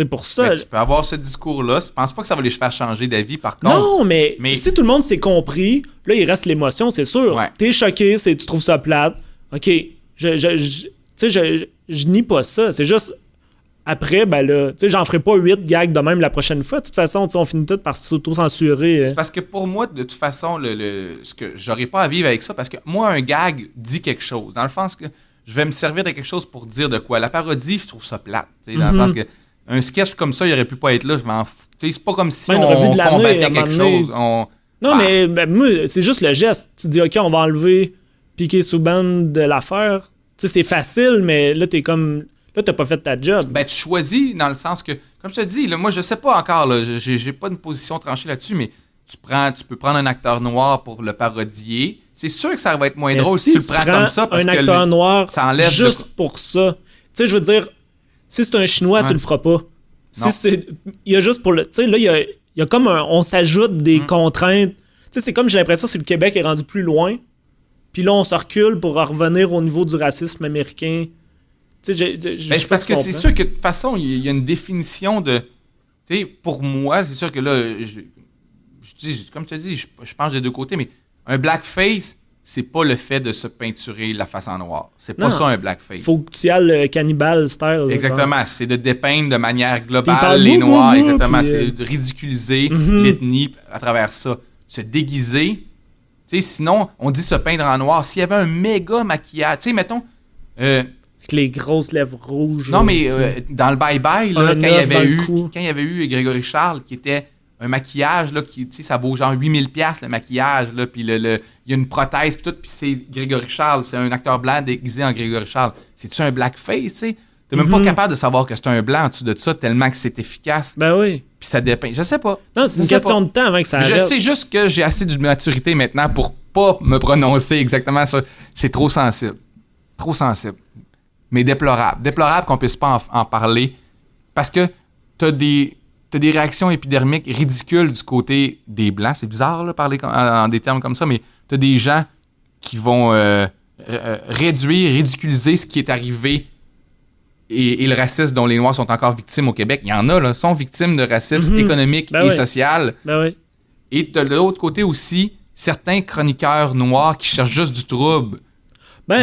pour ça. Ben, tu peux avoir ce discours-là. Je pense pas que ça va les faire changer d'avis, par contre. Non, mais si tout le monde s'est compris, là, il reste l'émotion, c'est sûr. Ouais. T'es choqué, tu trouves ça plate. OK, je nie pas ça. C'est juste... Après, ben là, j'en ferai pas 8 gags de même la prochaine fois. De toute façon, on finit tout par s'auto-censurer. C'est parce que pour moi, de toute façon, ce que j'aurais pas à vivre avec ça, parce que moi, un gag dit quelque chose. Dans le sens que je vais me servir de quelque chose pour dire de quoi. La parodie, je trouve ça plate. Dans le sens que un sketch comme ça, il aurait pu pas être là, je m'en fous. C'est pas comme si on combattait quelque chose. Non, mais moi, c'est juste le geste. Tu dis, OK, on va enlever Piqué Souban de l'affaire. C'est facile, mais là, t'es comme... Là, t'as pas fait ta job. Ben, tu choisis dans le sens que, comme je te dis, là, moi, je sais pas encore, là, j'ai pas une position tranchée là-dessus, mais tu peux prendre un acteur noir pour le parodier. C'est sûr que ça va être moins drôle si tu le prends comme ça, parce un acteur noir ça enlève juste pour ça. Tu sais, je veux dire, si c'est un Chinois, tu le feras pas. Il y a juste pour le... Tu sais, là, il y a comme on s'ajoute des contraintes. Tu sais, c'est comme, j'ai l'impression que le Québec est rendu plus loin, puis là, on se recule pour revenir au niveau du racisme américain. C'est parce que c'est sûr que de toute façon, il y a une définition de... Tu sais, pour moi, c'est sûr que là, comme tu as dit, je pense des deux côtés, mais un blackface, c'est pas le fait de se peinturer la face en noir. C'est pas ça un blackface. Faut que tu ailles le cannibale style. Exactement, c'est de dépeindre de manière globale les noirs. Exactement, c'est de ridiculiser l'ethnie à travers ça. Se déguiser. Tu sais, sinon, on dit se peindre en noir. S'il y avait un méga maquillage, tu sais, mettons... avec les grosses lèvres rouges. Non, mais dans le bye-bye, là, quand il y avait eu Grégory Charles, qui était un maquillage, là, qui, ça vaut genre 8000$ le maquillage, là, puis il y a une prothèse, puis tout, puis c'est Grégory Charles, c'est un acteur blanc déguisé en Grégory Charles. C'est-tu un blackface, tu sais? T'es même pas capable de savoir que c'est un blanc en dessous de ça, tellement que c'est efficace. Ben oui. Puis ça dépeint. Je sais pas. Non, c'est une question de temps avant que ça arrive. Je sais juste que j'ai assez de maturité maintenant pour pas me prononcer exactement sur... C'est trop sensible. Trop sensible. Mais déplorable. Déplorable qu'on puisse pas en parler parce que t'as des réactions épidermiques ridicules du côté des Blancs. C'est bizarre, là, parler en des termes comme ça, mais t'as des gens qui vont réduire, ridiculiser ce qui est arrivé et le racisme dont les Noirs sont encore victimes au Québec. Il y en a, là, sont victimes de racisme économique et social. Et de l'autre côté aussi, certains chroniqueurs noirs qui cherchent juste du trouble.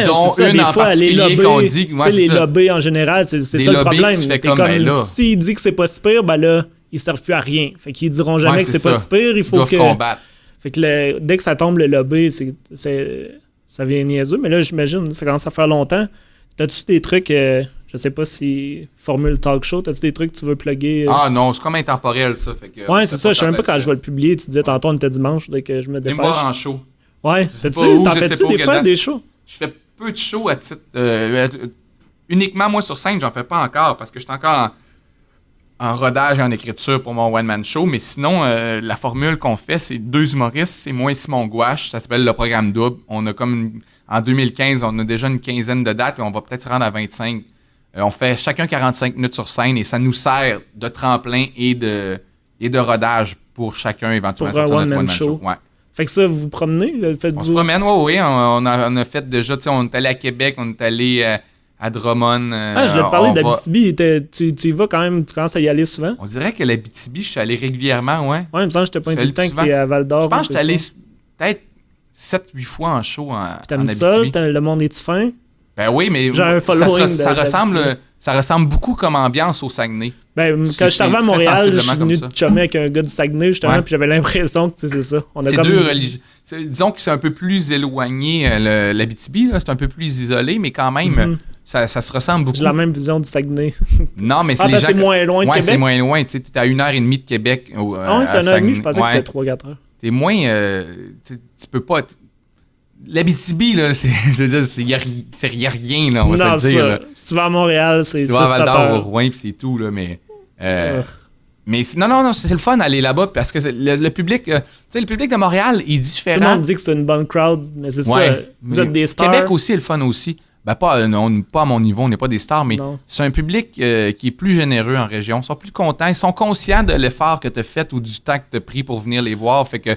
Dont ça, une en particulier qu'on dit... les lobbies, en général, c'est ça le problème. S'il dit que c'est pas si pire, ben là, ils servent plus à rien. Fait qu'ils diront jamais que c'est pas si pire, il faut que... combattre. Fait que dès que ça tombe, le lobby, ça vient niaiseux. Mais là, j'imagine, ça commence à faire longtemps. T'as-tu des trucs... je sais pas si Formule Talk Show, t'as-tu des trucs que tu veux plugger? Ah non, c'est comme intemporel, ça. Fait que, ouais, c'est ça. Je sais même pas quand je vais le publier. Tu disais tantôt, on était dimanche, dès que je me dépêche. Viens me voir en show. Ouais. T'en fais-tu des fois des shows? Je fais peu de shows à titre... uniquement, moi, sur scène, j'en fais pas encore parce que je suis encore en rodage et en écriture pour mon one-man show. Mais sinon, la formule qu'on fait, c'est 2 humoristes. C'est moi et Simon Gouache. Ça s'appelle le programme double. On a en 2015, on a déjà une quinzaine de dates et on va peut-être se rendre à 25. On fait chacun 45 minutes sur scène et ça nous sert de tremplin et de rodage pour chacun éventuellement sortir notre one-man show. Ouais. Fait que ça, vous vous promenez? On se promène, oui. On a fait déjà, tu sais, on est allé à Québec, on est allé à Drummond. Je voulais te parler d'Abitibi. Tu y vas quand même, tu commences à y aller souvent? On dirait que l'Abitibi, je suis allé régulièrement, ouais. Ouais, il me semble que je t'ai pas tout le temps que t'es à Val-d'Or. Je pense que je suis allé peut-être 7-8 fois en show en Abitibi. T'aimes ça? Le monde est-tu fin? Ben oui, mais ça ressemble beaucoup comme ambiance au Saguenay. Ben, quand je suis arrivé à Montréal, je suis venu de chummer avec un gars du Saguenay, justement, puis j'avais l'impression que c'est ça. C'est deux religions. Disons que c'est un peu plus éloigné, l'Abitibi, là, c'est un peu plus isolé, mais quand même, ça se ressemble beaucoup. J'ai la même vision du Saguenay. Non, mais c'est c'est moins loin de Québec? Ouais, c'est moins loin. Tu sais, t'es à 1h30 de Québec. C'est 1h30, je pensais que c'était 3-4 heures. T'es moins... tu peux pas... L'Abitibi, là, je veux dire, il y a rien, là, on va se le dire. Là. Si tu vas à Montréal, c'est ça. Tu vas à Val-d'Or, au Rouen, puis c'est tout, là, mais... Mais non, c'est le fun d'aller là-bas, parce que le public... tu sais, le public de Montréal est différent. Tout le monde dit que c'est une bonne crowd, mais c'est ça. Vous êtes des stars. Québec aussi est le fun aussi. Ben, pas à mon niveau, on n'est pas des stars, mais c'est un public qui est plus généreux en région. Ils sont plus contents, ils sont conscients de l'effort que tu as fait ou du temps que tu as pris pour venir les voir, fait que...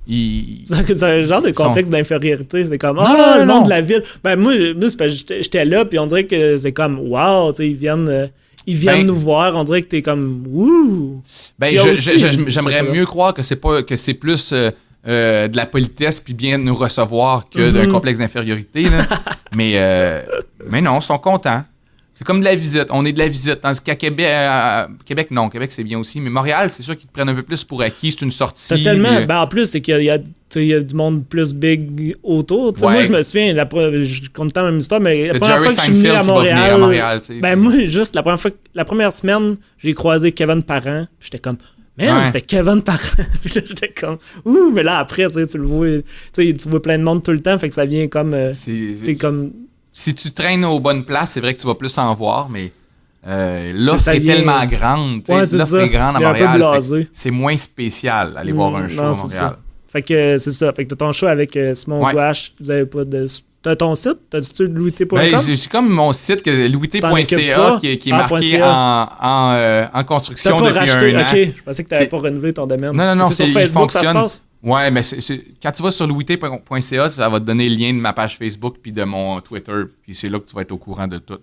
C'est un genre de contexte d'infériorité. C'est comme, le monde de la ville. Ben, moi c'est parce que j'étais là, puis on dirait que c'est comme, wow, tu sais, ils viennent nous voir. On dirait que t'es comme, wouh. Ben, j'aimerais mieux croire que c'est plus de la politesse puis bien nous recevoir que d'un complexe d'infériorité. Là. mais non, ils sont contents. C'est comme de la visite. On est de la visite. Tandis qu'à Québec, non. Québec, c'est bien aussi. Mais Montréal, c'est sûr qu'ils te prennent un peu plus pour acquis. C'est une sortie. Totalement. Ben, en plus, c'est qu'il y a du monde plus big autour. Ouais. Moi, je me souviens, je compte tant la même histoire, mais la première fois que je suis venu à Montréal, ben, moi, juste la première semaine, j'ai croisé Kevin Parent. Puis j'étais comme, man, c'était Kevin Parent. Puis là, j'étais comme, ouh, mais là, après, tu le vois, tu vois plein de monde tout le temps. Fait que ça vient comme, t'es comme... Si tu traînes aux bonnes places, c'est vrai que tu vas plus en voir, mais l'offre est tellement grande. L'offre est grande à Montréal. C'est moins spécial aller voir un show à Montréal. Fait que c'est ça. Fait que t'as ton show avec Simon Gouache. Vous avez pas de... T'as ton site? T'as-tu louité.com? C'est comme mon site, louité.ca, qui est marqué en construction depuis un an. OK, je pensais que t'avais pas renouvelé ton domaine. Non, c'est sur Facebook ça se passe? Ouais, mais quand tu vas sur louité.ca, ça va te donner le lien de ma page Facebook puis de mon Twitter. Puis c'est là que tu vas être au courant de tout.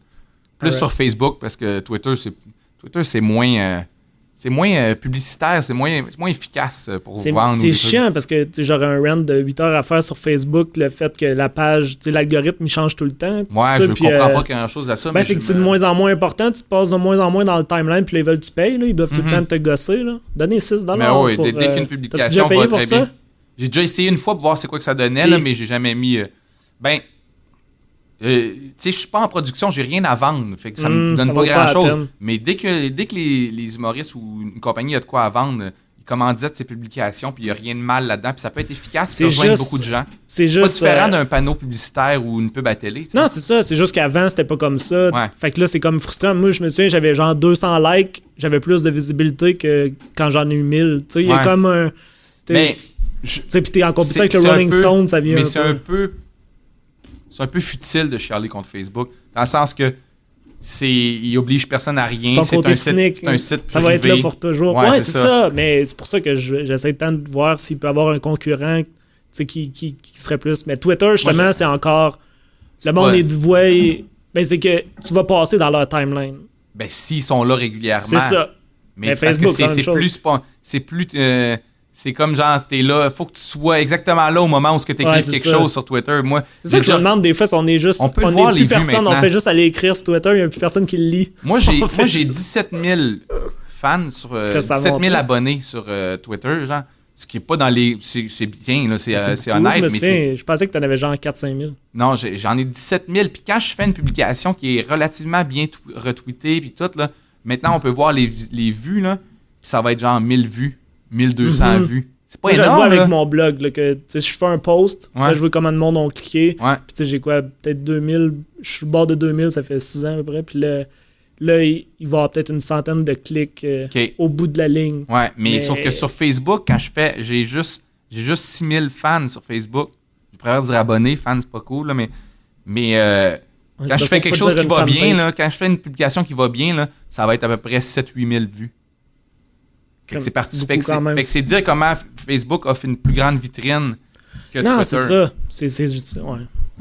Plus sur Facebook, parce que Twitter, c'est moins... c'est moins publicitaire, c'est moins efficace pour vendre. C'est chiant parce que j'aurais un rant de 8 heures à faire sur Facebook, le fait que la page, l'algorithme, il change tout le temps. Ouais, je comprends pas grand-chose à ça. Ben, c'est que c'est de moins en moins important, tu passes de moins en moins dans le timeline, puis les veulent tu payes, là, ils doivent tout le temps te gosser. Là. Donner $6 mais oui, pour... dès qu'une publication va très bien. J'ai déjà essayé une fois pour voir c'est quoi que ça donnait, là, mais j'ai jamais mis... tu sais, je suis pas en production, j'ai rien à vendre, fait que ça me donne pas grand-chose. Mais dès que les humoristes ou une compagnie a de quoi à vendre, ils commanditent ses publications, puis il y a rien de mal là-dedans, puis ça peut être efficace, ça rejoint beaucoup de gens. C'est pas différent d'un panneau publicitaire ou une pub à télé. T'sais. Non, c'est ça, c'est juste qu'avant, c'était pas comme ça. Ouais. Fait que là, c'est comme frustrant. Moi, je me souviens, j'avais genre 200 likes, j'avais plus de visibilité que quand j'en ai eu 1000. Tu sais, il y a comme un... Tu sais, puis t'es en compétition avec le Rolling Stone, ça vient. Mais c'est un peu futile de chialer contre Facebook, dans le sens que il oblige personne à rien. C'est un site ça va être là pour toujours. Ouais, c'est ça. Mais c'est pour ça que j'essaie tant de voir s'il peut y avoir un concurrent qui serait plus. Mais Twitter, justement, c'est encore. Le monde est voué. Ben, c'est que tu vas passer dans leur timeline. Ben, s'ils sont là régulièrement. C'est ça. Mais c'est Facebook, parce que c'est plus. C'est comme genre, t'es là, faut que tu sois exactement là au moment où tu écris quelque chose sur Twitter. Moi, c'est ça que je me demande des fois si on est juste. On peut voir les vues maintenant. On fait juste aller écrire sur Twitter, il n'y a plus personne qui le lit. Moi, j'ai 17 000 fans, 17 000 abonnés sur Twitter, genre. Ce qui est pas dans les. C'est bien, là, c'est honnête. Je pensais que t'en avais genre 4-5 000. Non, j'en ai 17 000. Puis quand je fais une publication qui est relativement bien retweetée, puis tout, là, maintenant on peut voir les vues, là, ça va être genre 1000 vues. 1200 vues. C'est pas énorme, je le vois avec mon blog, là, que je fais un post, là, je vois comment de monde ont cliqué, puis j'ai quoi, peut-être 2000, je suis au bord de 2000, ça fait 6 ans à peu près, puis là il va y avoir peut-être une centaine de clics au bout de la ligne. Ouais, mais sauf que sur Facebook, quand j'ai juste 6000 fans sur Facebook. Je préfère dire abonnés, fans, c'est pas cool, là, mais quand je fais quelque chose qui va bien, là, quand je fais une publication qui va bien, là, ça va être à peu près 7-8 000 vues. Fait que c'est dire comment Facebook offre une plus grande vitrine que Twitter. Non, c'est ça.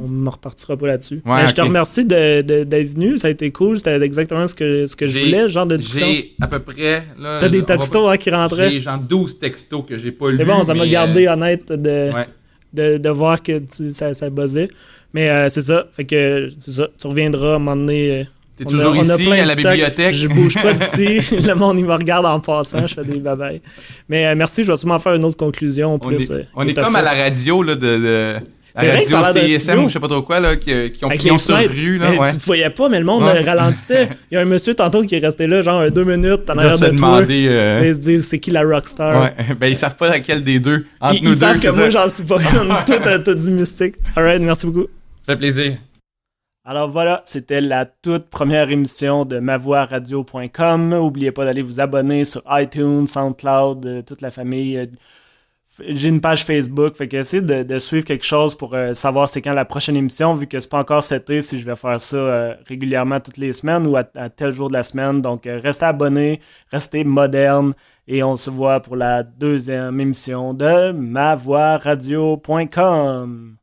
On ne repartira pas là-dessus. Ouais, je te remercie d'être venu. Ça a été cool. C'était exactement ce que je voulais, genre de discussion. J'ai à peu près... T'as des textos qui rentraient? J'ai genre 12 textos que j'ai pas lus. C'est bon, ça m'a gardé honnête de voir que ça buzzait. Mais c'est ça. Fait que c'est ça. Tu reviendras à un moment donné... T'es toujours ici, à la bibliothèque. Je bouge pas d'ici. Le monde, il me regarde en passant. Je fais des babayes. Mais merci, je vais sûrement faire une autre conclusion. On est comme à la radio là, de la radio CISM ou je sais pas trop quoi, là, qui ont pignon sur rue. Là, tu te voyais pas, mais le monde ralentissait. Il y a un monsieur tantôt qui est resté là, genre 2 minutes, en arrière de toi. Et ils se disent, c'est qui la rockstar? Ouais. Ben, ils savent pas laquelle des deux. Entre nous ils savent que moi, j'en suis pas une. Toi, t'as du mystique. Alright, merci beaucoup. Ça fait plaisir. Alors voilà, c'était la toute première émission de mavoixradio.com. N'oubliez pas d'aller vous abonner sur iTunes, SoundCloud, toute la famille. J'ai une page Facebook, fait que essayez de suivre quelque chose pour savoir c'est quand la prochaine émission, vu que c'est pas encore cet été si je vais faire ça régulièrement toutes les semaines ou à tel jour de la semaine. Donc restez abonnés, restez modernes et on se voit pour la 2e émission de mavoixradio.com.